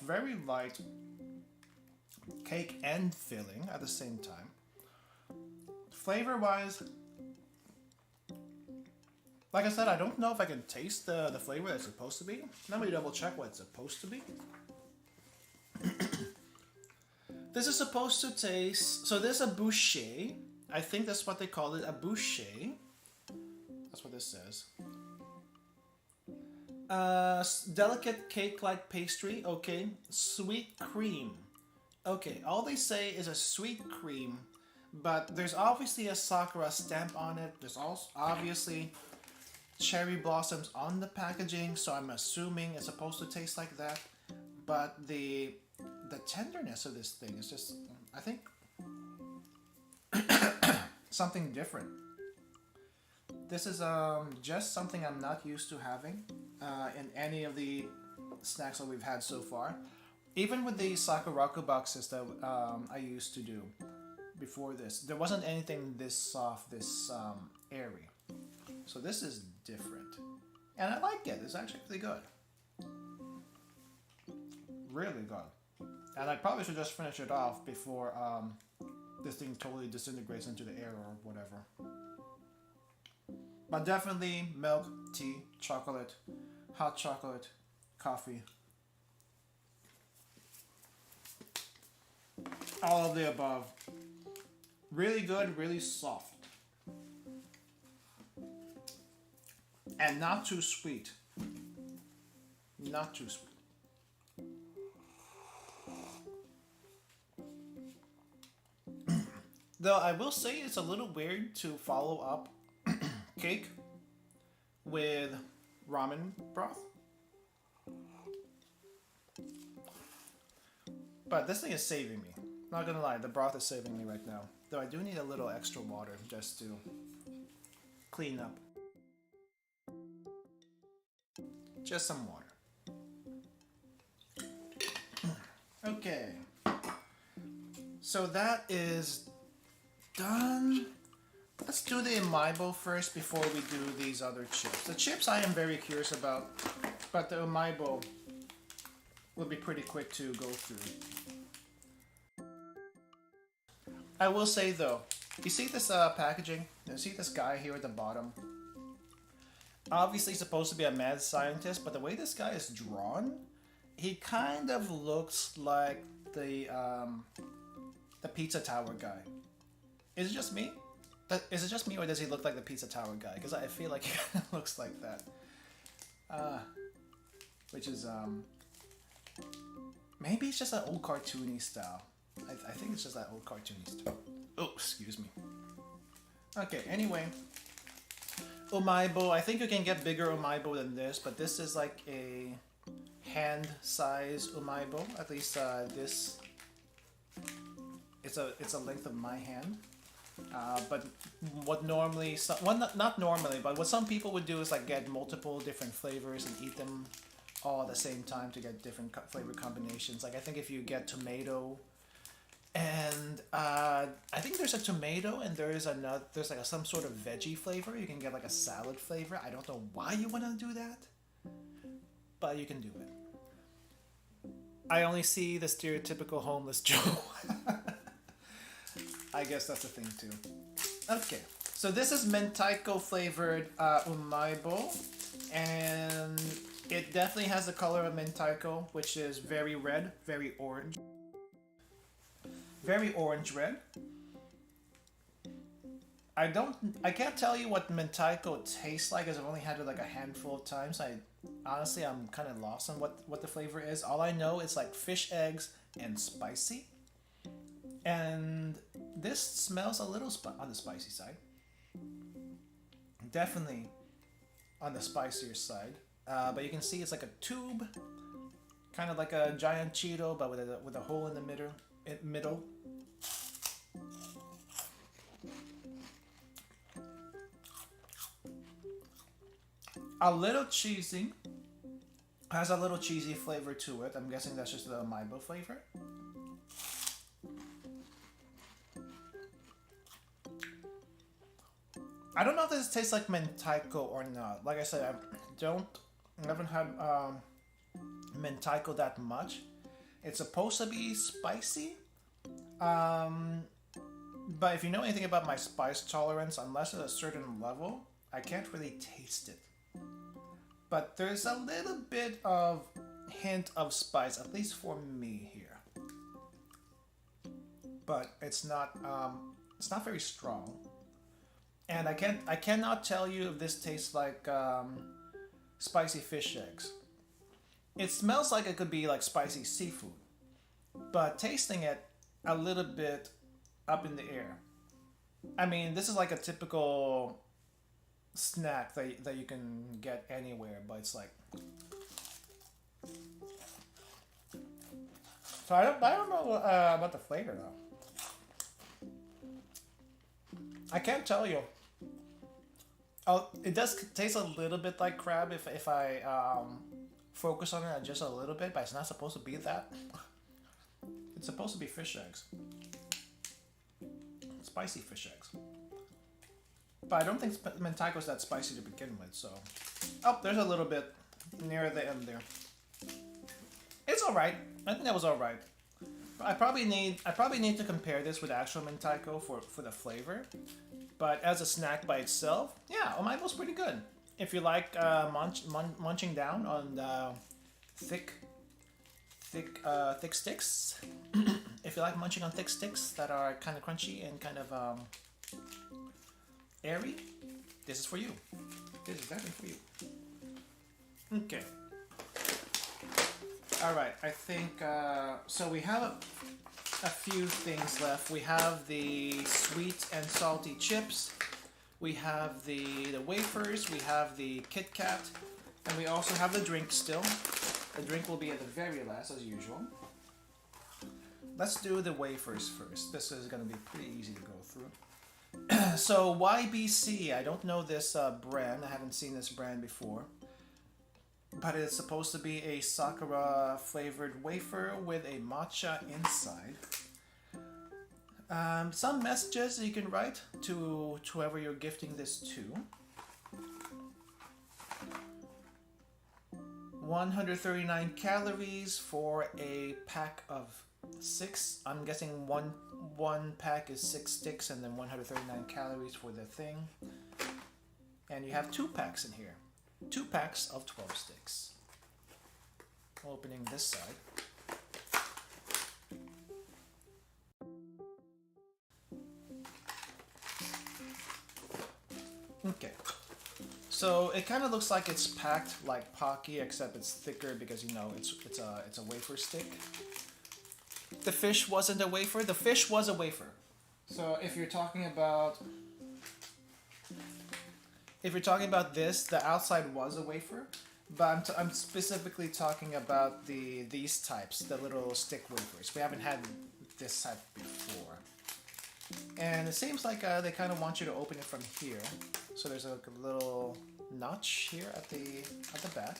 very light cake and filling at the same time. Flavor wise, like I said, I don't know if I can taste the flavor that's supposed to be. Let me double check what it's supposed to be. This is supposed to taste, so this is a boucher. I think that's what they call it, a boucher. That's what this says. Delicate cake-like pastry, okay. Sweet cream. Okay, all they say is a sweet cream, but there's obviously a Sakura stamp on it. There's also obviously cherry blossoms on the packaging, so I'm assuming it's supposed to taste like that. But the tenderness of this thing is just, I think, something different. This is just something I'm not used to having in any of the snacks that we've had so far. Even with the Sakura boxes that I used to do before this, there wasn't anything this soft, this airy. So this is different. And I like it. It's actually really good. Really good. And I probably should just finish it off before this thing totally disintegrates into the air or whatever. But definitely milk, tea, chocolate, hot chocolate, coffee. All of the above. Really good, really soft. And not too sweet. Not too sweet. Though I will say it's a little weird to follow up cake with ramen broth. But this thing is saving me. Not gonna lie, the broth is saving me right now. Though I do need a little extra water just to clean up. Just some water. Okay. So that is done. Let's do the Amiibo first before we do these other chips. The chips I am very curious about, but the Amiibo will be pretty quick to go through. I will say though, you see this packaging? You see this guy here at the bottom? Obviously he's supposed to be a mad scientist, but the way this guy is drawn, he kind of looks like the pizza tower guy. Is it just me? Is it just me or does he look like the pizza tower guy? Because I feel like he looks like that. Which is maybe it's just that old cartoony style. I think it's just that old cartoony style. Oh, excuse me. Okay, anyway. Umaibo, I think you can get bigger Umaibo than this, but this is like a hand size Umaibo. At least this, it's a length of my hand. But what normally, well, not normally, but what some people would do is like get multiple different flavors and eat them all at the same time to get different flavor combinations. Like I think if you get tomato, and I think there's a tomato and there's like some sort of veggie flavor. You can get like a salad flavor. I don't know why you want to do that, but you can do it. I only see the stereotypical homeless Joe. I guess that's the thing too. Okay, so this is mentaiko flavored umaibo, and it definitely has the color of mentaiko, which is very red, very orange. Very orange red. I can't tell you what mentaiko tastes like, as I've only had it like a handful of times. Honestly, I'm kind of lost on what the flavor is. All I know is like fish eggs and spicy. And this smells a little on the spicy side. Definitely on the spicier side. But you can see it's like a tube, kind of like a giant Cheeto, but with a hole in the middle. A little cheesy. Has a little cheesy flavor to it. I'm guessing that's just the umaibo flavor. I don't know if this tastes like mentaiko or not. Like I said, I haven't had mentaiko that much. It's supposed to be spicy. But if you know anything about my spice tolerance, unless at a certain level, I can't really taste it. But there's a little bit of hint of spice, at least for me here. But it's not very strong. And I cannot tell you if this tastes like spicy fish eggs. It smells like it could be like spicy seafood, but tasting it, a little bit up in the air. I mean, this is like a typical snack that you can get anywhere, but it's like. So I don't know about the flavor though. I can't tell you. Oh, it does taste a little bit like crab if I focus on it just a little bit, but it's not supposed to be that. It's supposed to be fish eggs. Spicy fish eggs. But I don't think mentaiko's that spicy to begin with, so. Oh, there's a little bit near the end there. It's alright. I think that was alright. I probably need to compare this with actual mentaiko for the flavor. But as a snack by itself, yeah, umaibo's pretty good. If you like munching down on thick sticks, if you like munching on thick sticks that are kind of crunchy and kind of airy, this is for you. This is definitely for you. Okay. All right. I think so. We have a few things left. We have the sweet and salty chips. We have the wafers. We have the Kit Kat, and we also have the drink still. The drink will be at the very last, as usual. Let's do the wafers first. This is going to be pretty easy to go through. So YBC, I don't know this brand. I haven't seen this brand before. But it's supposed to be a Sakura flavored wafer with a matcha inside. Some messages you can write to whoever you're gifting this to. 139 calories for a pack of 6. I'm guessing one pack is 6 sticks and then 139 calories for the thing. And you have 2 packs in here. 2 packs of 12 sticks. Opening this side. Okay. So it kind of looks like it's packed like Pocky, except it's thicker because you know it's a wafer stick. The fish wasn't a wafer. The fish was a wafer. So if you're talking about this, the outside was a wafer, but I'm specifically talking about these types, the little stick wafers. We haven't had this type before, and it seems like they kind of want you to open it from here. So there's a little notch here at the back,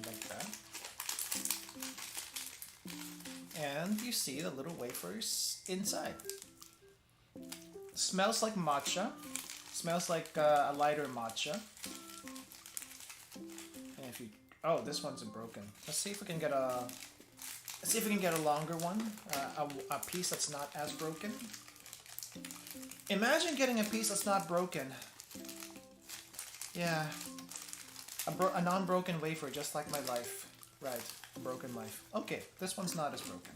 like that, and you see the little wafers inside. Smells like matcha. Smells like a lighter matcha. And if you, oh, this one's broken. Let's see if we can get a longer one, a piece that's not as broken. Imagine getting a piece that's not broken. Yeah, a non-broken wafer, just like my life. Right, broken life. Okay, this one's not as broken.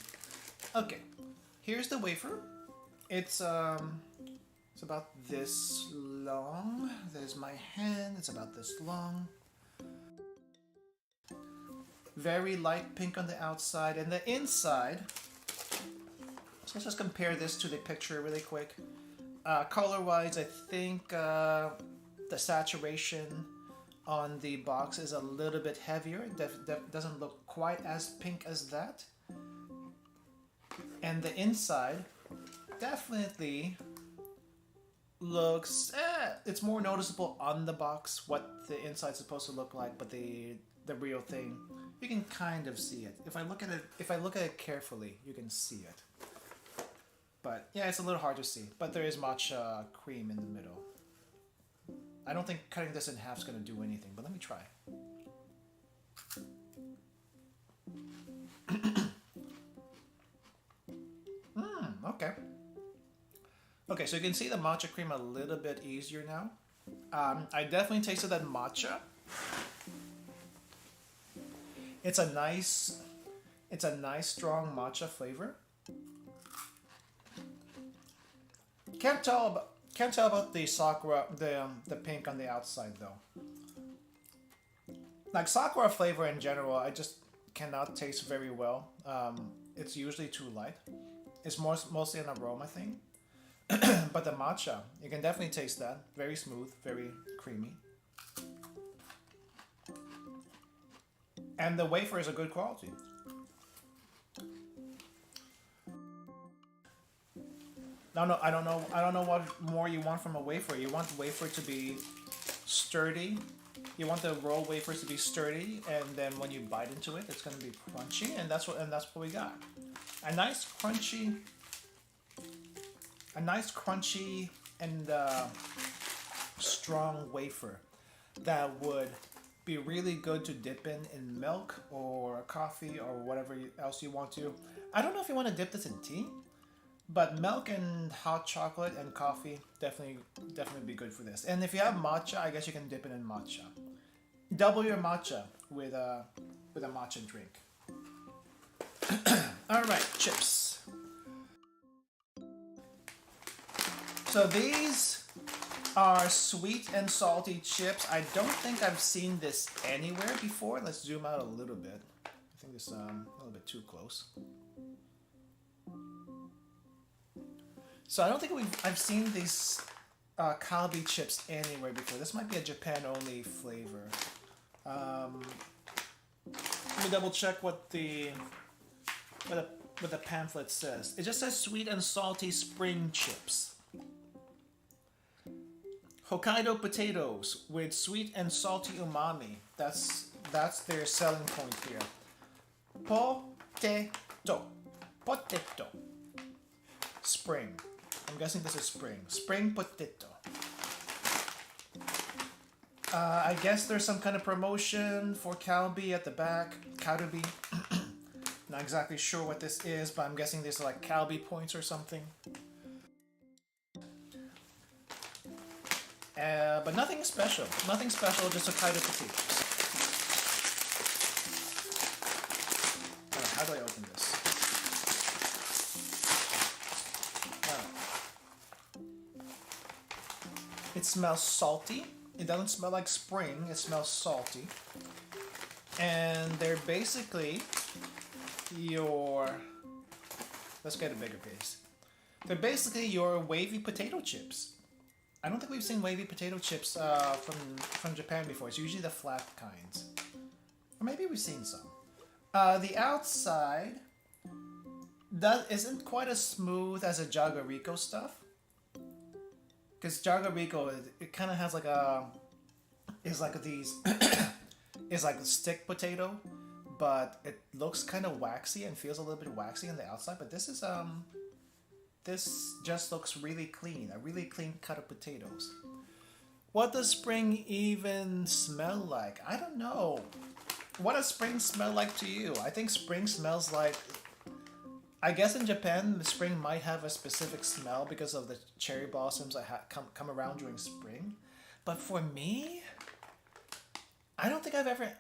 Okay, here's the wafer. It's about this long. There's my hand. It's about this long. Very light pink on the outside, and the inside. So let's just compare this to the picture really quick. Color-wise, I think the saturation on the box is a little bit heavier. It doesn't look quite as pink as that. And the inside definitely looks, it's more noticeable on the box what the inside's supposed to look like, but the real thing, you can kind of see it. If I look at it carefully, you can see it. But yeah, it's a little hard to see. But there is matcha cream in the middle. I don't think cutting this in half is going to do anything, but let me try. Okay. Okay, so you can see the matcha cream a little bit easier now. I definitely tasted that matcha. It's a nice strong matcha flavor. Can't tell about the Sakura, the pink on the outside though. Like Sakura flavor in general, I just cannot taste very well. It's usually too light. It's mostly an aroma thing. But the matcha, you can definitely taste that. Very smooth, very creamy. And the wafer is a good quality. No, I don't know what more you want from a wafer. You want the wafer to be sturdy. You want the roll wafers to be sturdy, and then when you bite into it, it's going to be crunchy, and that's what we got. A nice crunchy and strong wafer that would be really good to dip in milk or coffee or whatever else you want to. I don't know if you want to dip this in tea, but milk and hot chocolate and coffee definitely be good for this. And if you have matcha, I guess you can dip it in matcha. Double your matcha with a matcha drink. All right, chips. So these are sweet and salty chips. I don't think I've seen this anywhere before. Let's zoom out a little bit. I think this a little bit too close. So I don't think I've seen these kalbi chips anywhere before. This might be a Japan-only flavor. Let me double check what the pamphlet says. It just says sweet and salty spring chips. Hokkaido potatoes with sweet and salty umami. That's their selling point here. Potato. Spring. I'm guessing this is spring. Spring potato. I guess there's some kind of promotion for kalbi at the back. Karubi. Not exactly sure what this is, but I'm guessing these are like kalbi points or something. But nothing special. Nothing special, just Hokkaido potatoes. Alright, how do I open this? smells salty. It doesn't smell like spring, it smells salty. And they're basically your... Let's get a bigger piece. They're basically your wavy potato chips. I don't think we've seen wavy potato chips from Japan before. It's usually the flat kinds. Or maybe we've seen some. The outside isn't quite as smooth as a Jagarico stuff. Because Jagarico, it kind of has like a... Is like these... is like a stick potato. But it looks kind of waxy and feels a little bit waxy on the outside. But this is... This just looks really clean. A really clean cut of potatoes. What does spring even smell like? I don't know. What does spring smell like to you? I think spring smells like... I guess in Japan, the spring might have a specific smell because of the cherry blossoms that come around during spring. But for me, I don't think I've ever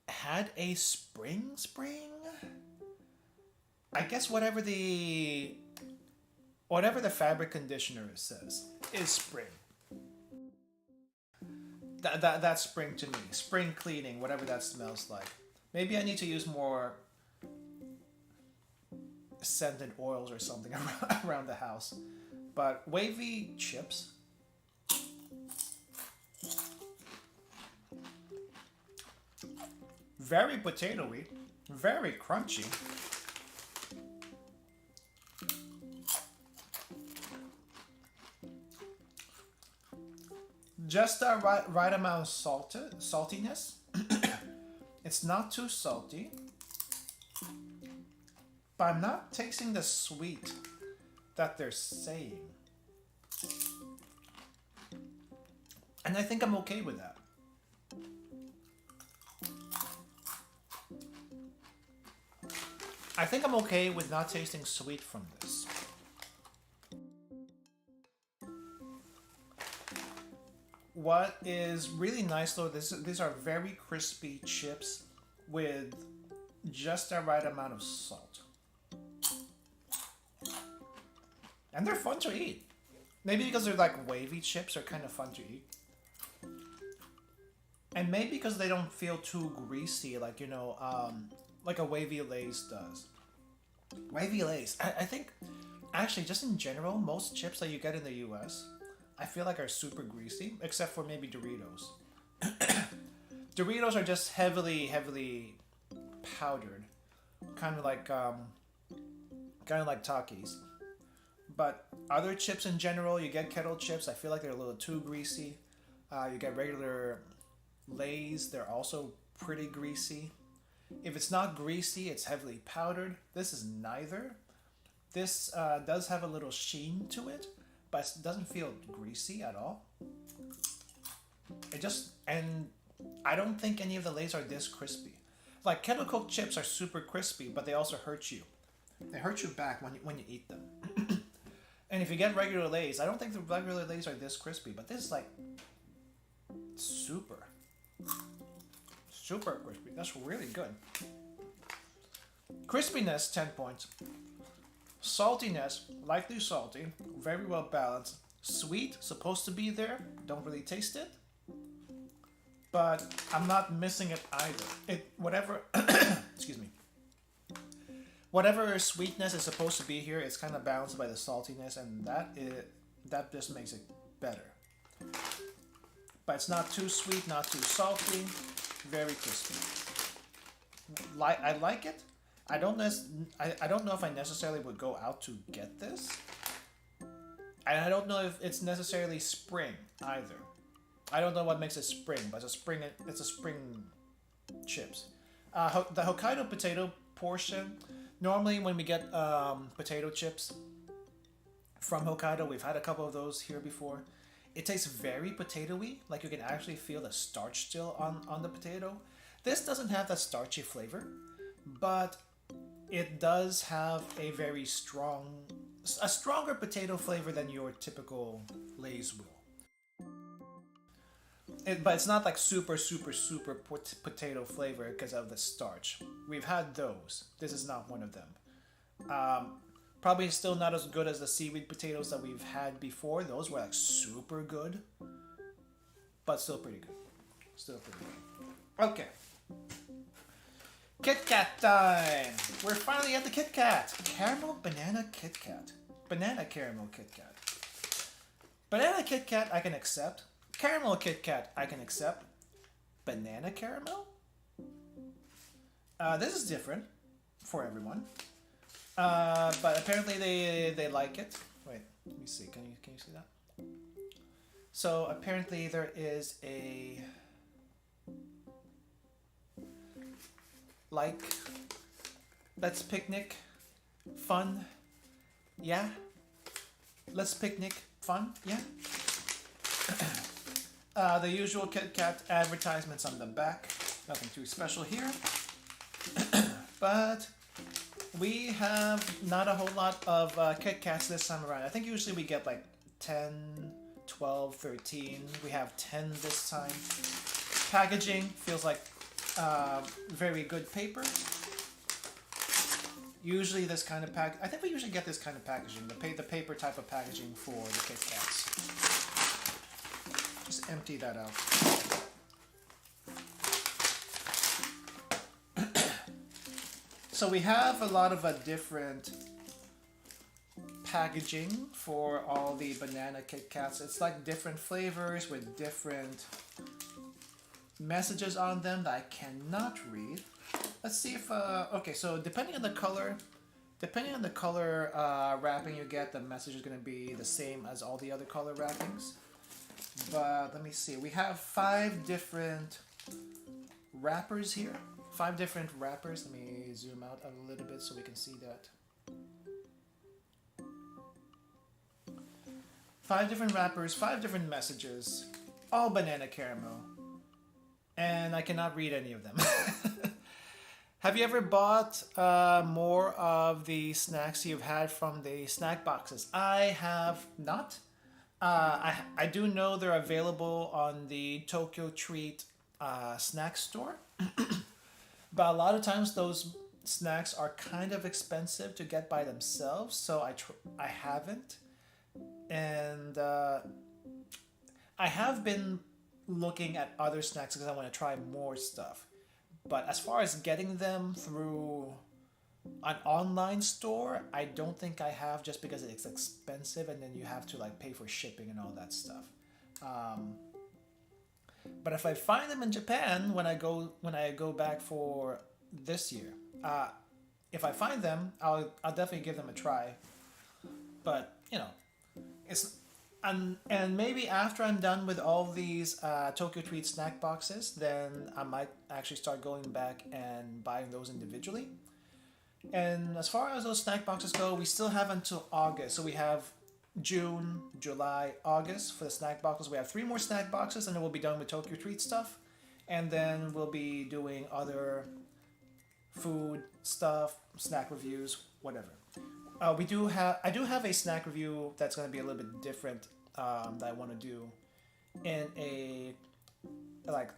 had a spring. I guess whatever the fabric conditioner says is spring. That's spring to me. Spring cleaning, whatever that smells like. Maybe I need to use more scented oils or something around the house. But wavy chips. Very potatoey. Very crunchy. Just the right amount of saltiness. It's not too salty. But I'm not tasting the sweet that they're saying. And I think I'm okay with that. I think I'm okay with not tasting sweet from this. What is really nice though, these are very crispy chips with just the right amount of salt. And they're fun to eat. Maybe because they're like wavy chips, they're kind of fun to eat. And maybe because they don't feel too greasy, like, you know, like a wavy Lay's does. Wavy Lay's, I think, actually, just in general, most chips that you get in the US, I feel like are super greasy, except for maybe Doritos. Doritos are just heavily powdered, kind of like Takis. But other chips in general, you get kettle chips, I feel like they're a little too greasy. You get regular Lay's, they're also pretty greasy. If it's not greasy, it's heavily powdered. This is neither. This does have a little sheen to it, but it doesn't feel greasy at all. And I don't think any of the Lay's are this crispy. Like kettle cooked chips are super crispy, but they also hurt you. They hurt you back when you eat them. And if you get regular Lay's, I don't think the regular Lay's are this crispy, but this is like super crispy. That's really good. Crispiness, 10 points. Saltiness, lightly salty, very well balanced. Sweet, supposed to be there, don't really taste it. But I'm not missing it either. Whatever, excuse me. Whatever sweetness is supposed to be here, it's kind of balanced by the saltiness, and that just makes it better. But it's not too sweet, not too salty, very crispy. I like it. I don't know if I necessarily would go out to get this. And I don't know if it's necessarily spring either. I don't know what makes it spring, but it's a spring chips. The Hokkaido potato portion, normally when we get potato chips from Hokkaido, we've had a couple of those here before. It tastes very potatoey, like you can actually feel the starch still on the potato. This doesn't have that starchy flavor, but it does have a very stronger potato flavor than your typical Lay's will. But it's not like super potato flavor because of the starch. We've had those. This is not one of them. Probably still not as good as the seaweed potatoes that we've had before. Those were like super good. but still pretty good. Still pretty good. Okay. Kit Kat time! We're finally at the Kit Kat. Caramel banana Kit Kat. Banana caramel Kit Kat. Banana Kit Kat I can accept. Caramel Kit Kat I can accept. Banana caramel? This is different for everyone. But apparently they like it. Wait, let me see. Can you see that? So apparently there is a like let's picnic fun. Yeah. Let's picnic fun. Yeah. The usual Kit Kat advertisements on the back. Nothing too special here. But we have not a whole lot of Kit Kats this time around. I think usually we get like 10, 12, 13. We have 10 this time. Packaging feels like very good paper. Usually this kind of I think we usually get this kind of packaging, the paper type of packaging for the Kit Kats. Just empty that out. So we have a lot of different packaging for all the banana Kit Kats. It's like different flavors with different messages on them that I cannot read. Let's see if okay, so depending on the color wrapping you get, the message is going to be the same as all the other color wrappings. But let me see, we have 5 different wrappers here. 5 different wrappers. Let me zoom out a little bit so we can see that. 5 different wrappers, 5 different messages, all banana caramel. And I cannot read any of them. Have you ever bought more of the snacks you've had from the snack boxes? I have not. I do know they're available on the TokyoTreat snack store. But a lot of times those snacks are kind of expensive to get by themselves, so I haven't. And I have been looking at other snacks because I want to try more stuff. But as far as getting them through an online store, I don't think I have, just because it's expensive and then you have to like pay for shipping and all that stuff. But if I find them in Japan when I go back for this year, if I find them, I'll definitely give them a try. But you know, it's and maybe after I'm done with all these TokyoTreat snack boxes, then I might actually start going back and buying those individually. And as far as those snack boxes go, we still have until August. So we have June, July, August for the snack boxes. We have 3 more snack boxes, and then we'll be done with TokyoTreat stuff. And then we'll be doing other food stuff, snack reviews, whatever. I do have a snack review that's going to be a little bit different that I want to do in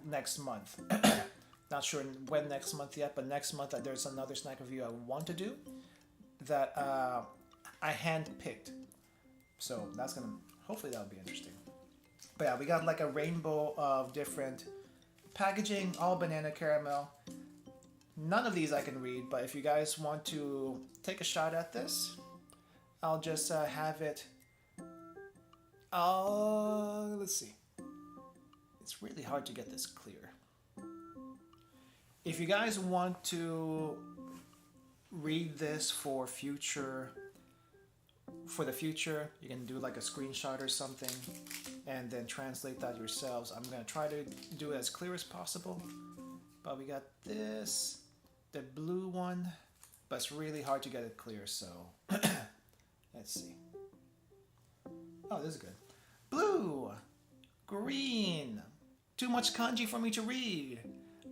next month. Not sure when next month yet, but next month there's another snack review I want to do that I hand-picked. So that's gonna, hopefully that'll be interesting. But yeah, we got like a rainbow of different packaging, all banana caramel. None of these I can read, but if you guys want to take a shot at this, I'll just have it. Let's see. It's really hard to get this clear. If you guys want to read this for the future, you can do like a screenshot or something and then translate that yourselves. I'm going to try to do it as clear as possible. But we got this, the blue one, but it's really hard to get it clear, so let's see. Oh, this is good. Blue, green, too much kanji for me to read.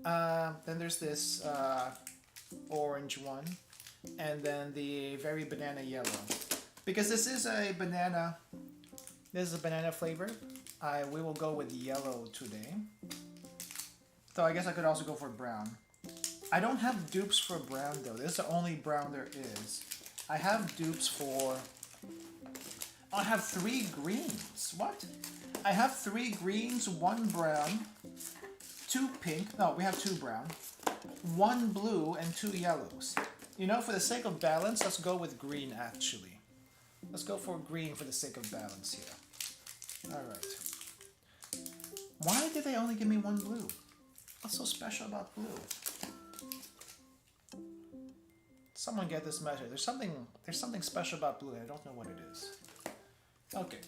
Then there's this orange one, and then the very banana yellow. Because this is a banana flavor, we will go with yellow today. So I guess I could also go for brown. I don't have dupes for brown though. This is the only brown there is. I have dupes for... I have 3 greens. What? I have 3 greens, 1 brown, 2 pink. No, we have 2 brown, 1 blue, and 2 yellows. You know, for the sake of balance, let's go with green actually. Let's go for green for the sake of balance here. Alright. Why did they only give me 1 blue? What's so special about blue? Someone get this message. There's something special about blue and I don't know what it is. Okay.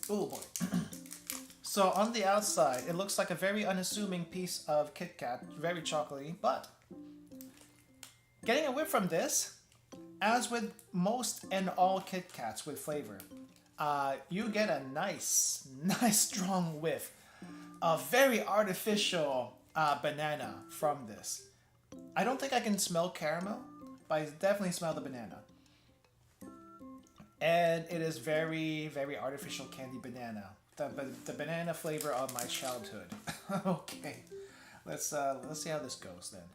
Oh boy. So on the outside, it looks like a very unassuming piece of Kit Kat, very chocolatey, but getting a whiff from this, as with most and all Kit Kats with flavor, you get a nice strong whiff of very artificial banana from this. I don't think I can smell caramel, but I definitely smell the banana. And it is very, very artificial candy banana. The banana flavor of my childhood. Okay, let's see how this goes then.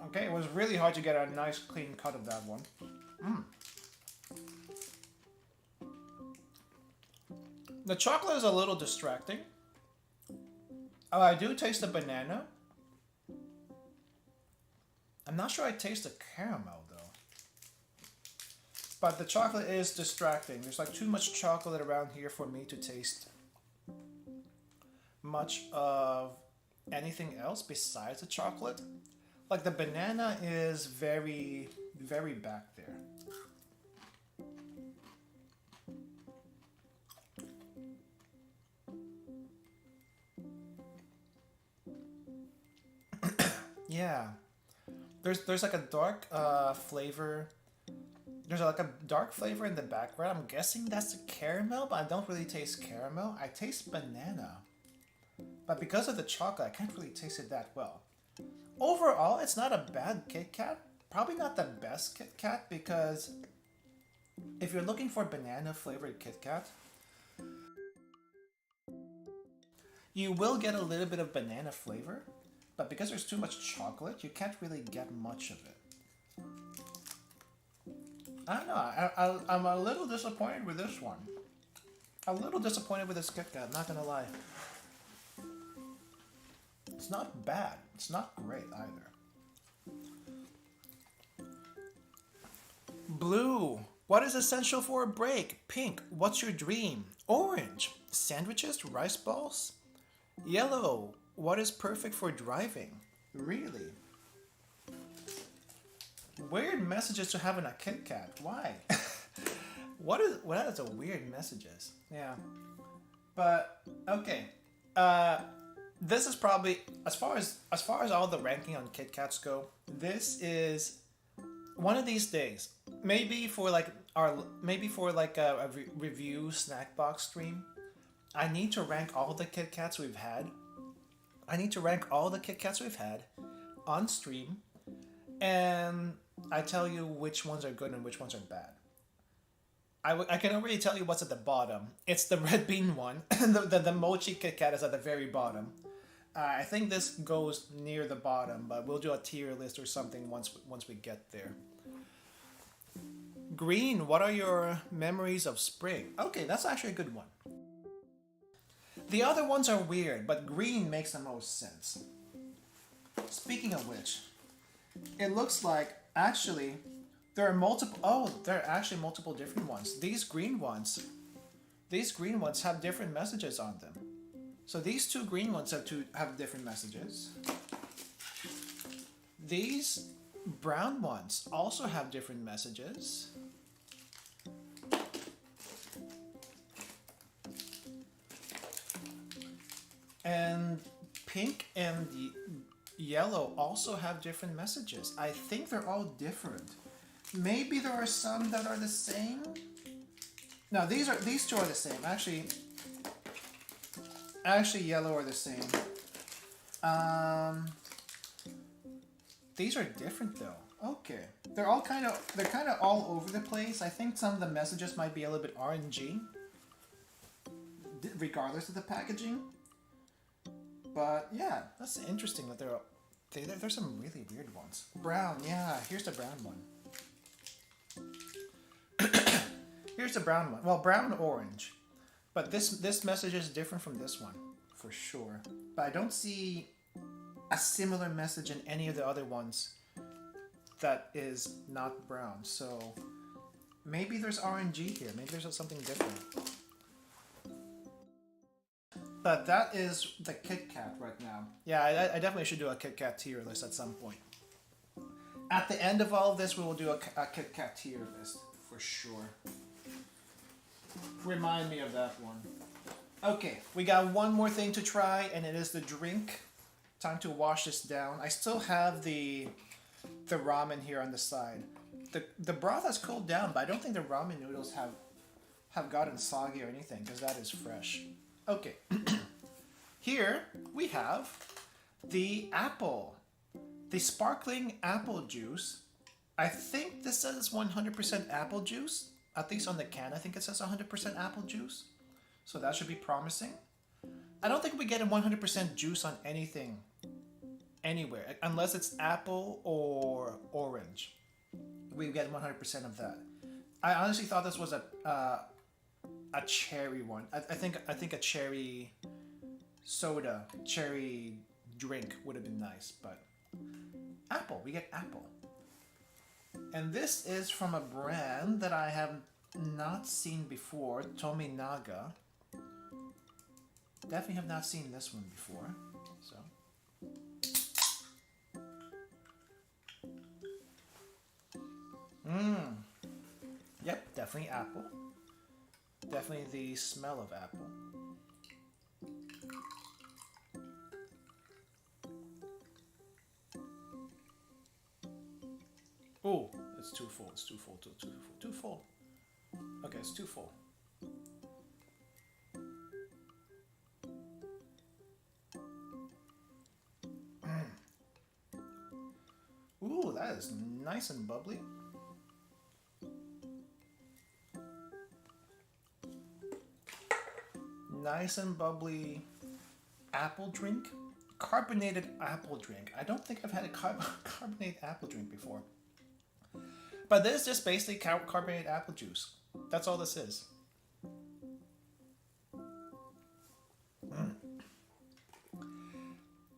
Okay, it was really hard to get a nice clean cut of that one. The chocolate is a little distracting. Oh, I do taste the banana. I'm not sure I taste the caramel though. But the chocolate is distracting. There's like too much chocolate around here for me to taste much of anything else besides the chocolate. Like the banana is very, very back there. Yeah. There's like a dark flavor. There's like a dark flavor in the background. I'm guessing that's the caramel, but I don't really taste caramel. I taste banana. But because of the chocolate, I can't really taste it that well. Overall, it's not a bad Kit Kat. Probably not the best Kit Kat because if you're looking for banana flavored Kit Kat, you will get a little bit of banana flavor, but because there's too much chocolate, you can't really get much of it. I don't know, I'm a little disappointed with this one. A little disappointed with this Kit Kat, not gonna lie. It's not bad. It's not great either. Blue. What is essential for a break? Pink. What's your dream? Orange. Sandwiches? Rice balls? Yellow. What is perfect for driving? Really? Weird messages to have in a Kit Kat. Why? What is a weird messages? Yeah. But okay. This is probably as far as all the ranking on Kit Kats go, this is one of these days. Maybe for like a review snack box stream, I need to rank all the Kit Kats we've had. I need to rank all the Kit Kats we've had on stream, and I tell you which ones are good and which ones are bad. I can already tell you what's at the bottom. It's the red bean one. the mochi Kit Kat is at the very bottom. I think this goes near the bottom, but we'll do a tier list or something once we get there. Green, what are your memories of spring? Okay, that's actually a good one. The other ones are weird, but green makes the most sense. Speaking of which, it looks like actually there are multiple. Oh, there are actually multiple different ones. These green ones have different messages on them. So these 2 green ones have different messages. These brown ones also have different messages. And pink and yellow also have different messages. I think they're all different. Maybe there are some that are the same. No, these 2 are the same. Actually, yellow are the same. These are different though. Okay, they're kind of all over the place. I think some of the messages might be a little bit RNG, regardless of the packaging. But yeah, that's interesting that there's some really weird ones. Brown, yeah. Here's the brown one. Here's the brown one. Well, brown and orange. But this message is different from this one, for sure. But I don't see a similar message in any of the other ones that is not brown. So maybe there's RNG here. Maybe there's something different. But that is the Kit Kat right now. Yeah, I definitely should do a Kit Kat tier list at some point. At the end of all of this, we will do a Kit Kat tier list, for sure. Remind me of that one. Okay, we got one more thing to try, and it is the drink. Time to wash this down. I still have the ramen here on the side. The broth has cooled down, but I don't think the ramen noodles have gotten soggy or anything, because that is fresh. Okay, here we have the apple. The sparkling apple juice. I think this says 100% apple juice. At least on the can, I think it says 100% apple juice. So that should be promising. I don't think we get a 100% juice on anything anywhere, unless it's apple or orange. We get 100% of that. I honestly thought this was a cherry one. I think a cherry soda, cherry drink would have been nice, but apple, we get apple. And this is from a brand that I have not seen before, Tominaga. Definitely have not seen this one before. So yep, definitely apple. Definitely the smell of apple. Oh, it's too full. It's too full. Too full. Okay, it's too full. Ooh, that is nice and bubbly. Nice and bubbly apple drink. Carbonated apple drink. I don't think I've had a carbonated apple drink before. But this is just basically carbonated apple juice. That's all this is.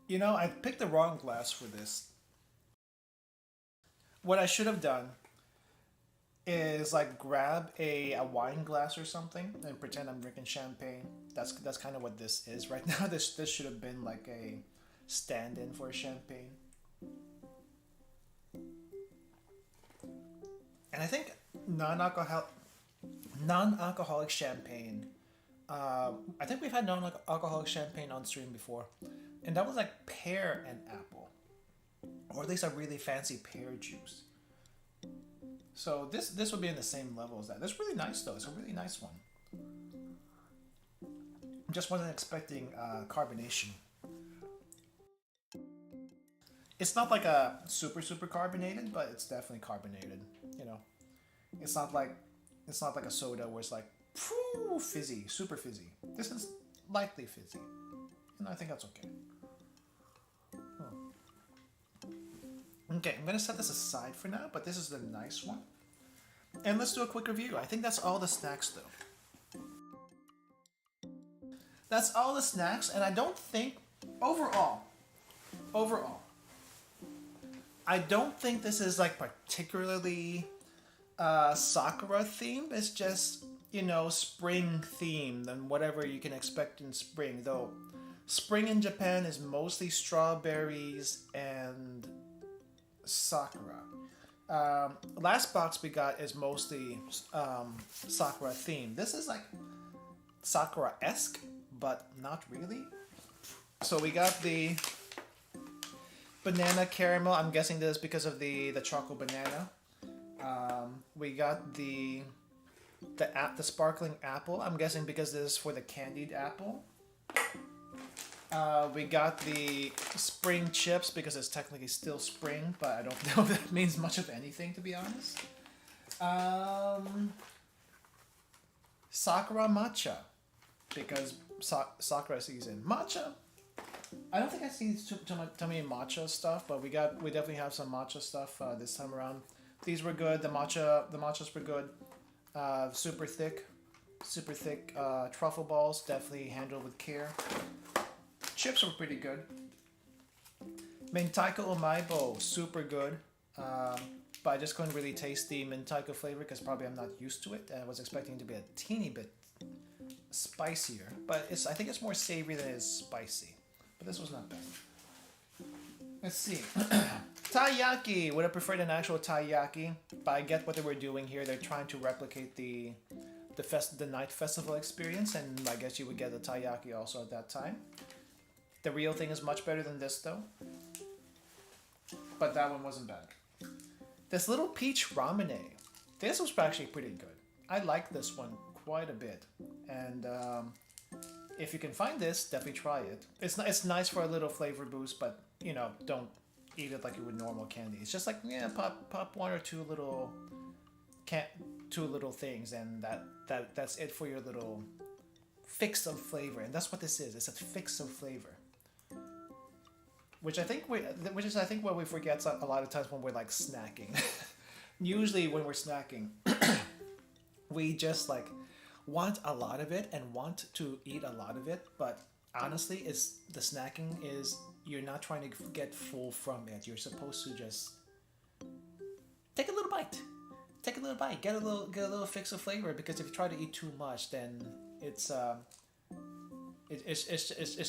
You know, I picked the wrong glass for this. What I should have done is like grab a wine glass or something and pretend I'm drinking champagne. That's kind of what this is right now. This should have been like a stand-in for champagne. And I think non-alcoholic champagne. I think we've had non-alcoholic champagne on stream before, and that was like pear and apple, or at least a really fancy pear juice. So this would be in the same level as that. That's really nice though. It's a really nice one. Just wasn't expecting carbonation. It's not like a super carbonated, but it's definitely carbonated. You know, it's not like a soda where it's like fizzy, super fizzy. This is lightly fizzy, and I think that's okay. Okay, I'm gonna set this aside for now, but this is the nice one. And let's do a quick review. I think that's all the snacks though. That's all the snacks, and I don't think, overall, I don't think this is like particularly Sakura themed. It's just, you know, spring themed and whatever you can expect in spring. Though spring in Japan is mostly strawberries and Sakura. Last box we got is mostly Sakura themed. This is like Sakura-esque, but not really. So we got the banana caramel. I'm guessing this is because of the chocolate banana. We got the sparkling apple. I'm guessing because this is for the candied apple. We got the spring chips because it's technically still spring, but I don't know if that means much of anything, to be honest. Sakura matcha because Sakura season. Matcha. I don't think I've seen too many matcha stuff, but we definitely have some matcha stuff this time around. These were good. The matchas were good. Super thick truffle balls, definitely handled with care. Chips were pretty good. Mentaiko Omaibo, super good. But I just couldn't really taste the mentaiko flavor because probably I'm not used to it, and I was expecting it to be a teeny bit spicier. But I think it's more savory than it is spicy. But this was not bad. Let's see. Taiyaki! Would have preferred an actual taiyaki, but I get what they were doing here. They're trying to replicate the night festival experience, and I guess you would get a taiyaki also at that time. The real thing is much better than this though. But that one wasn't bad. This little peach ramune. This was actually pretty good. I like this one quite a bit. And if you can find this, definitely try it. It's nice for a little flavor boost, but you know, don't eat it like you would normal candy. It's just like, yeah, pop one or two little things, and that's it for your little fix of flavor. And that's what this is. It's a fix of flavor. Which is I think what we forget a lot of times when we're like snacking. Usually when we're snacking, we just like want a lot of it and want to eat a lot of it, but honestly, the snacking is you're not trying to get full from it. You're supposed to just take a little bite. Take a little bite. Get a little fix of flavor, because if you try to eat too much, then it's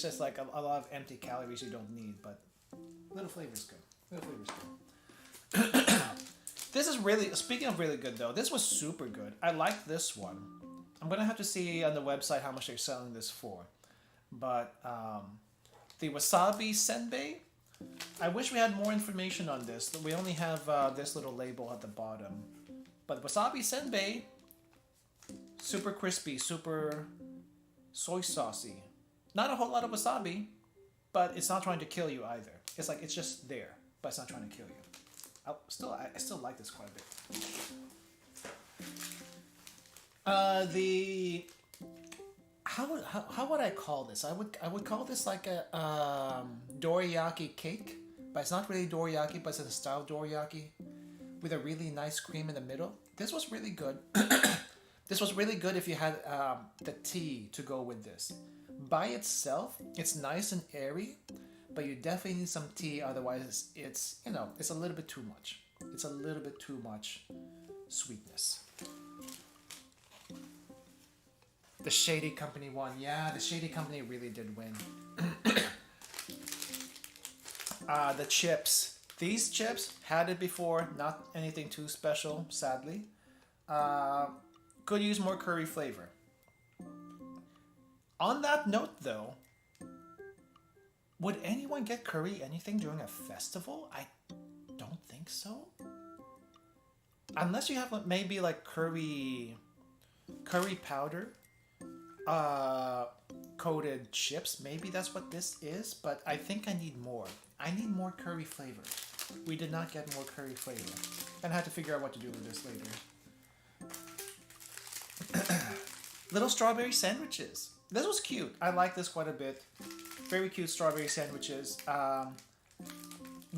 just like a lot of empty calories you don't need. But little flavor's good. Little flavor's good. This is really, speaking of really good though, this was super good. I like this one. I'm gonna have to see on the website how much they're selling this for. But the wasabi senbei, I wish we had more information on this. We only have this little label at the bottom. But wasabi senbei, super crispy, super soy saucy. Not a whole lot of wasabi, but it's not trying to kill you either. It's like, it's just there, but it's not trying to kill you. I still like this quite a bit. How would I call this? I would call this like a dorayaki cake, but it's not really dorayaki, but it's a style dorayaki with a really nice cream in the middle. This was really good. This was really good if you had the tea to go with this. By itself, it's nice and airy, but you definitely need some tea, otherwise it's, you know, it's a little bit too much. It's a little bit too much sweetness. The Shady Company won. Yeah, the Shady Company really did win. The chips. These chips, had it before, not anything too special, sadly. Could use more curry flavor. On that note though, would anyone get curry anything during a festival? I don't think so. Unless you have maybe like curry powder coated chips. Maybe that's what this is, but I think I need more. I need more curry flavor. We did not get more curry flavor. And I had to figure out what to do with this later. Little strawberry sandwiches. This was cute. I like this quite a bit. Very cute strawberry sandwiches.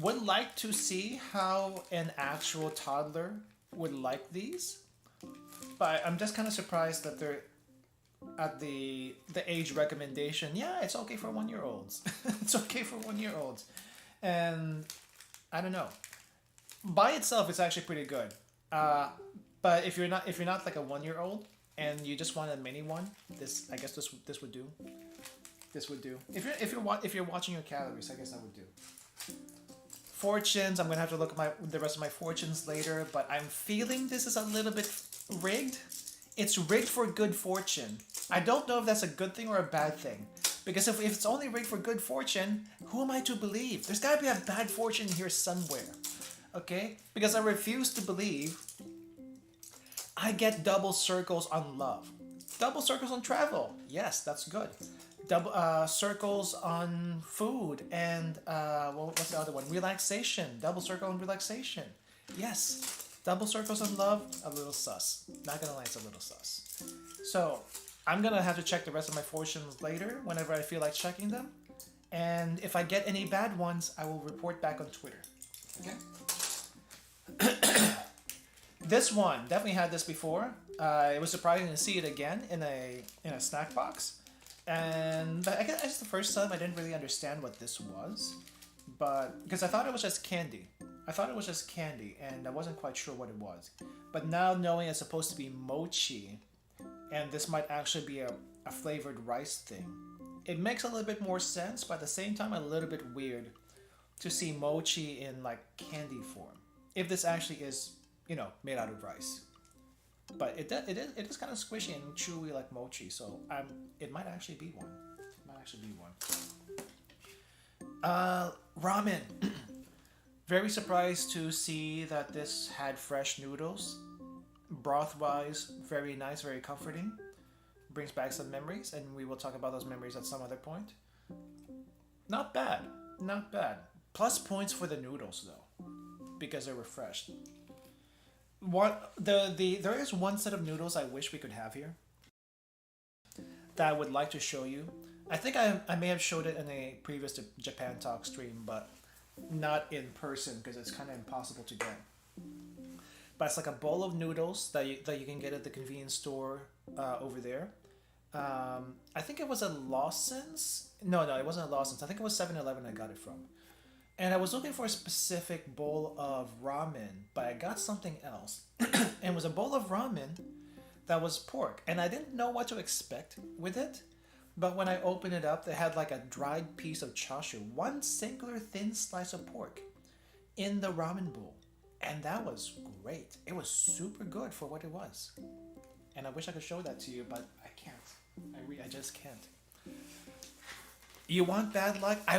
Would like to see how an actual toddler would like these. But I'm just kind of surprised that they're at the age recommendation. Yeah, it's okay for 1-year-olds. It's okay for 1-year-olds. And I don't know. By itself, it's actually pretty good. But if you're not like a 1-year-old and you just want a mini one, I guess this would do. This would do. If you're watching your calories, I guess that would do. Fortunes. I'm gonna have to look at the rest of my fortunes later, but I'm feeling this is a little bit rigged. It's rigged for good fortune. I don't know if that's a good thing or a bad thing. Because if it's only rigged for good fortune, who am I to believe? There's gotta be a bad fortune here somewhere. Okay? Because I refuse to believe I get double circles on love. Double circles on travel. Yes, that's good. Double circles on food and what's the other one? Relaxation. Double circle on relaxation. Yes. Double circles on love, a little sus. Not gonna lie, it's a little sus. So, I'm gonna have to check the rest of my fortunes later, whenever I feel like checking them. And if I get any bad ones, I will report back on Twitter. Okay? This one, definitely had this before. It was surprising to see it again in a snack box, and I guess it's the first time I didn't really understand what this was, but because I thought it was just candy. I thought it was just candy, and I wasn't quite sure what it was. But now knowing it's supposed to be mochi, and this might actually be a flavored rice thing, it makes a little bit more sense, but at the same time a little bit weird to see mochi in like candy form. If this actually is, you know, made out of rice. But it is kind of squishy and chewy like mochi, so it might actually be one. It might actually be one. Ramen. Very surprised to see that this had fresh noodles. Broth-wise, very nice, very comforting. Brings back some memories, and we will talk about those memories at some other point. Not bad, not bad. Plus points for the noodles though, because they're refreshed. There is one set of noodles I wish we could have here that I would like to show you. I think I may have showed it in a previous Japan Talk stream, but not in person because it's kind of impossible to get. But it's like a bowl of noodles that you can get at the convenience store over there. I think it was a Lawson's. No, it wasn't a Lawson's. I think it was 7-Eleven I got it from. And I was looking for a specific bowl of ramen, but I got something else. And it was a bowl of ramen that was pork. And I didn't know what to expect with it. But when I opened it up, they had like a dried piece of chashu, one singular thin slice of pork in the ramen bowl. And that was great. It was super good for what it was. And I wish I could show that to you, but I can't. I just can't. You want bad luck? I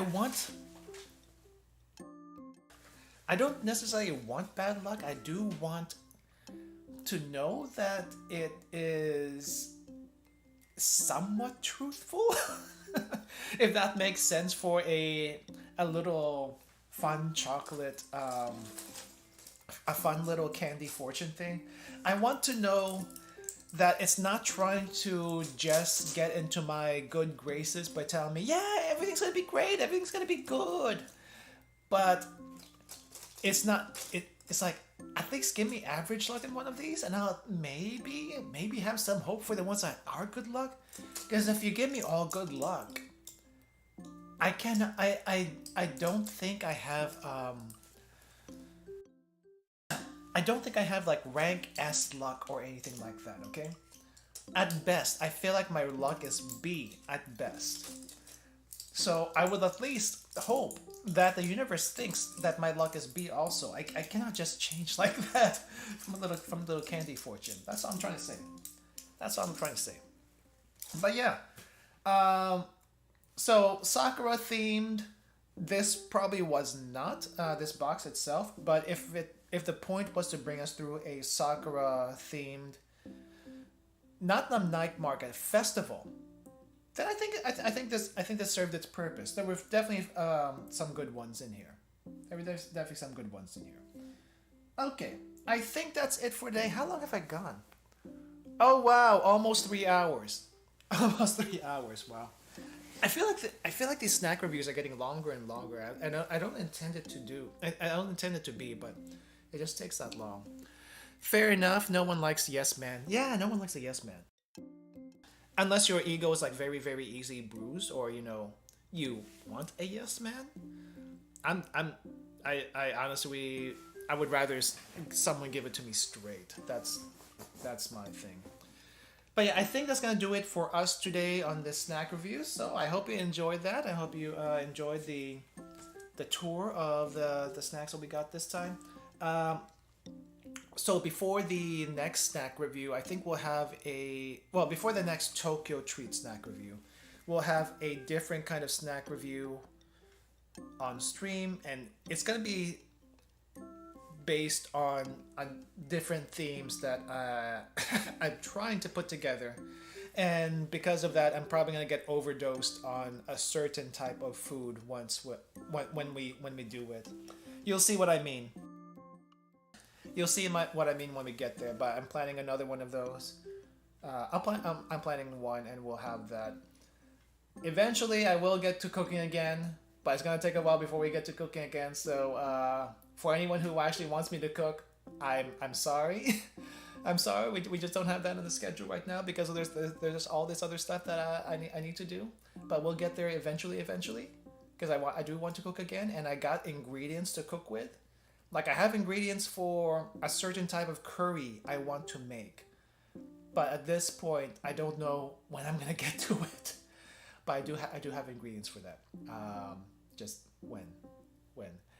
don't necessarily want bad luck. I do want to know that it is somewhat truthful. If that makes sense for a little fun chocolate, a fun little candy fortune thing. I want to know that it's not trying to just get into my good graces by telling me, yeah, everything's gonna be great, everything's gonna be good. But it's not, it's like, at least give me average luck in one of these, and I'll maybe have some hope for the ones that are good luck. Because if you give me all good luck, I don't think I have, I don't think I have like rank S luck or anything like that, okay? At best, I feel like my luck is B at best. So I would at least hope that the universe thinks that my luck is B also. I cannot just change like that from a little candy fortune. That's all I'm trying to say. That's all I'm trying to say. But yeah. So Sakura themed, this probably was not this box itself, but if the point was to bring us through a Sakura themed, not a night market, festival, then I think this served its purpose. There were definitely some good ones in here. There's definitely some good ones in here. Okay, I think that's it for today. How long have I gone? Oh wow, almost 3 hours. Almost 3 hours. Wow. I feel like these snack reviews are getting longer and longer. I don't intend it to do. I don't intend it to be, but it just takes that long. Fair enough. No one likes yes man. Yeah, no one likes a yes man. Unless your ego is like very, very easy bruised, or you know, you want a yes man. I honestly, I would rather someone give it to me straight. That's my thing. But yeah, I think that's gonna do it for us today on this snack review. So I hope you enjoyed that. I hope you enjoyed the tour of the snacks that we got this time. So before the next snack review, I think we'll have before the next TokyoTreat snack review, we'll have a different kind of snack review on stream, and it's gonna be based on different themes that I'm trying to put together. And because of that, I'm probably gonna get overdosed on a certain type of food when we do it. You'll see what I mean. You'll see what I mean when we get there. But I'm planning another one of those. I'm planning one, and we'll have that. Eventually, I will get to cooking again, but it's gonna take a while before we get to cooking again. So for anyone who actually wants me to cook, I'm sorry. I'm sorry, we just don't have that in the schedule right now because there's all this other stuff that I need to do. But we'll get there eventually, because I do want to cook again, and I got ingredients to cook with. Like I have ingredients for a certain type of curry I want to make. But at this point, I don't know when I'm gonna get to it. But I do have ingredients for that. Just when.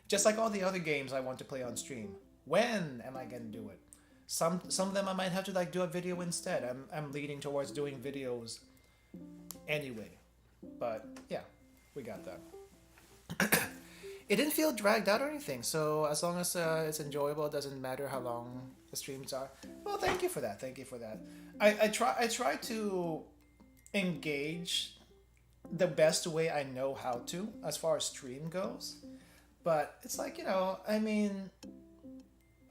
Just like all the other games I want to play on stream. When am I gonna do it? Some of them I might have to like do a video instead. I'm leaning towards doing videos anyway. But yeah, we got that. It didn't feel dragged out or anything, so as long as it's enjoyable, it doesn't matter how long the streams are. Well, thank you for that. Thank you for that. I try to engage the best way I know how to as far as stream goes, but it's like, you know, I mean,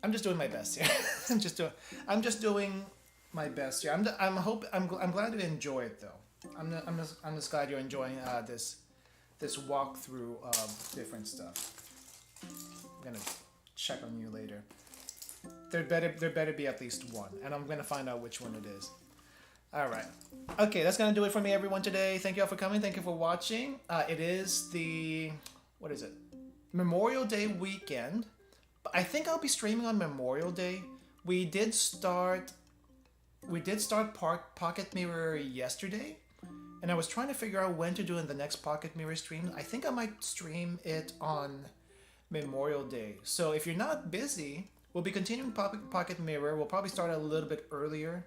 I'm just doing my best here. I'm just doing my best here. I'm glad you enjoy it though. I'm just glad you're enjoying this walkthrough of different stuff. I'm gonna check on you later. There better be at least one, and I'm gonna find out which one it is. All right. Okay, that's gonna do it for me, everyone, today. Thank you all for coming. Thank you for watching. It is the Memorial Day weekend. I think I'll be streaming on Memorial Day. We did start Pocket Mirror yesterday, and I was trying to figure out when to do in the next Pocket Mirror stream. I think I might stream it on Memorial Day. So if you're not busy, we'll be continuing Pocket Mirror. We'll probably start a little bit earlier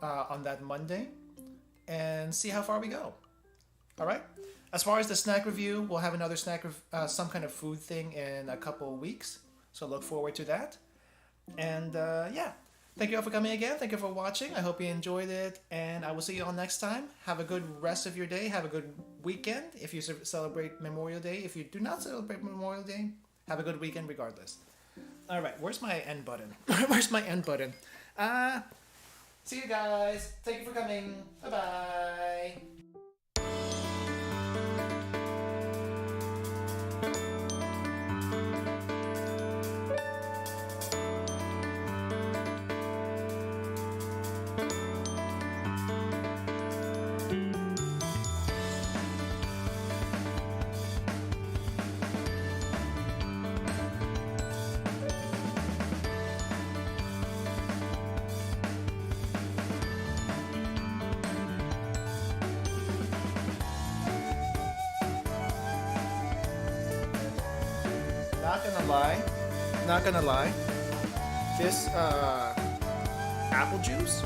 on that Monday and see how far we go. All right. As far as the snack review, we'll have another snack, some kind of food thing in a couple of weeks. So look forward to that. And yeah, thank you all for coming again. Thank you for watching. I hope you enjoyed it. And I will see you all next time. Have a good rest of your day. Have a good weekend if you celebrate Memorial Day. If you do not celebrate Memorial Day, have a good weekend regardless. All right, where's my end button? Where's my end button? See you guys. Thank you for coming. Bye-bye. Not gonna lie, this apple juice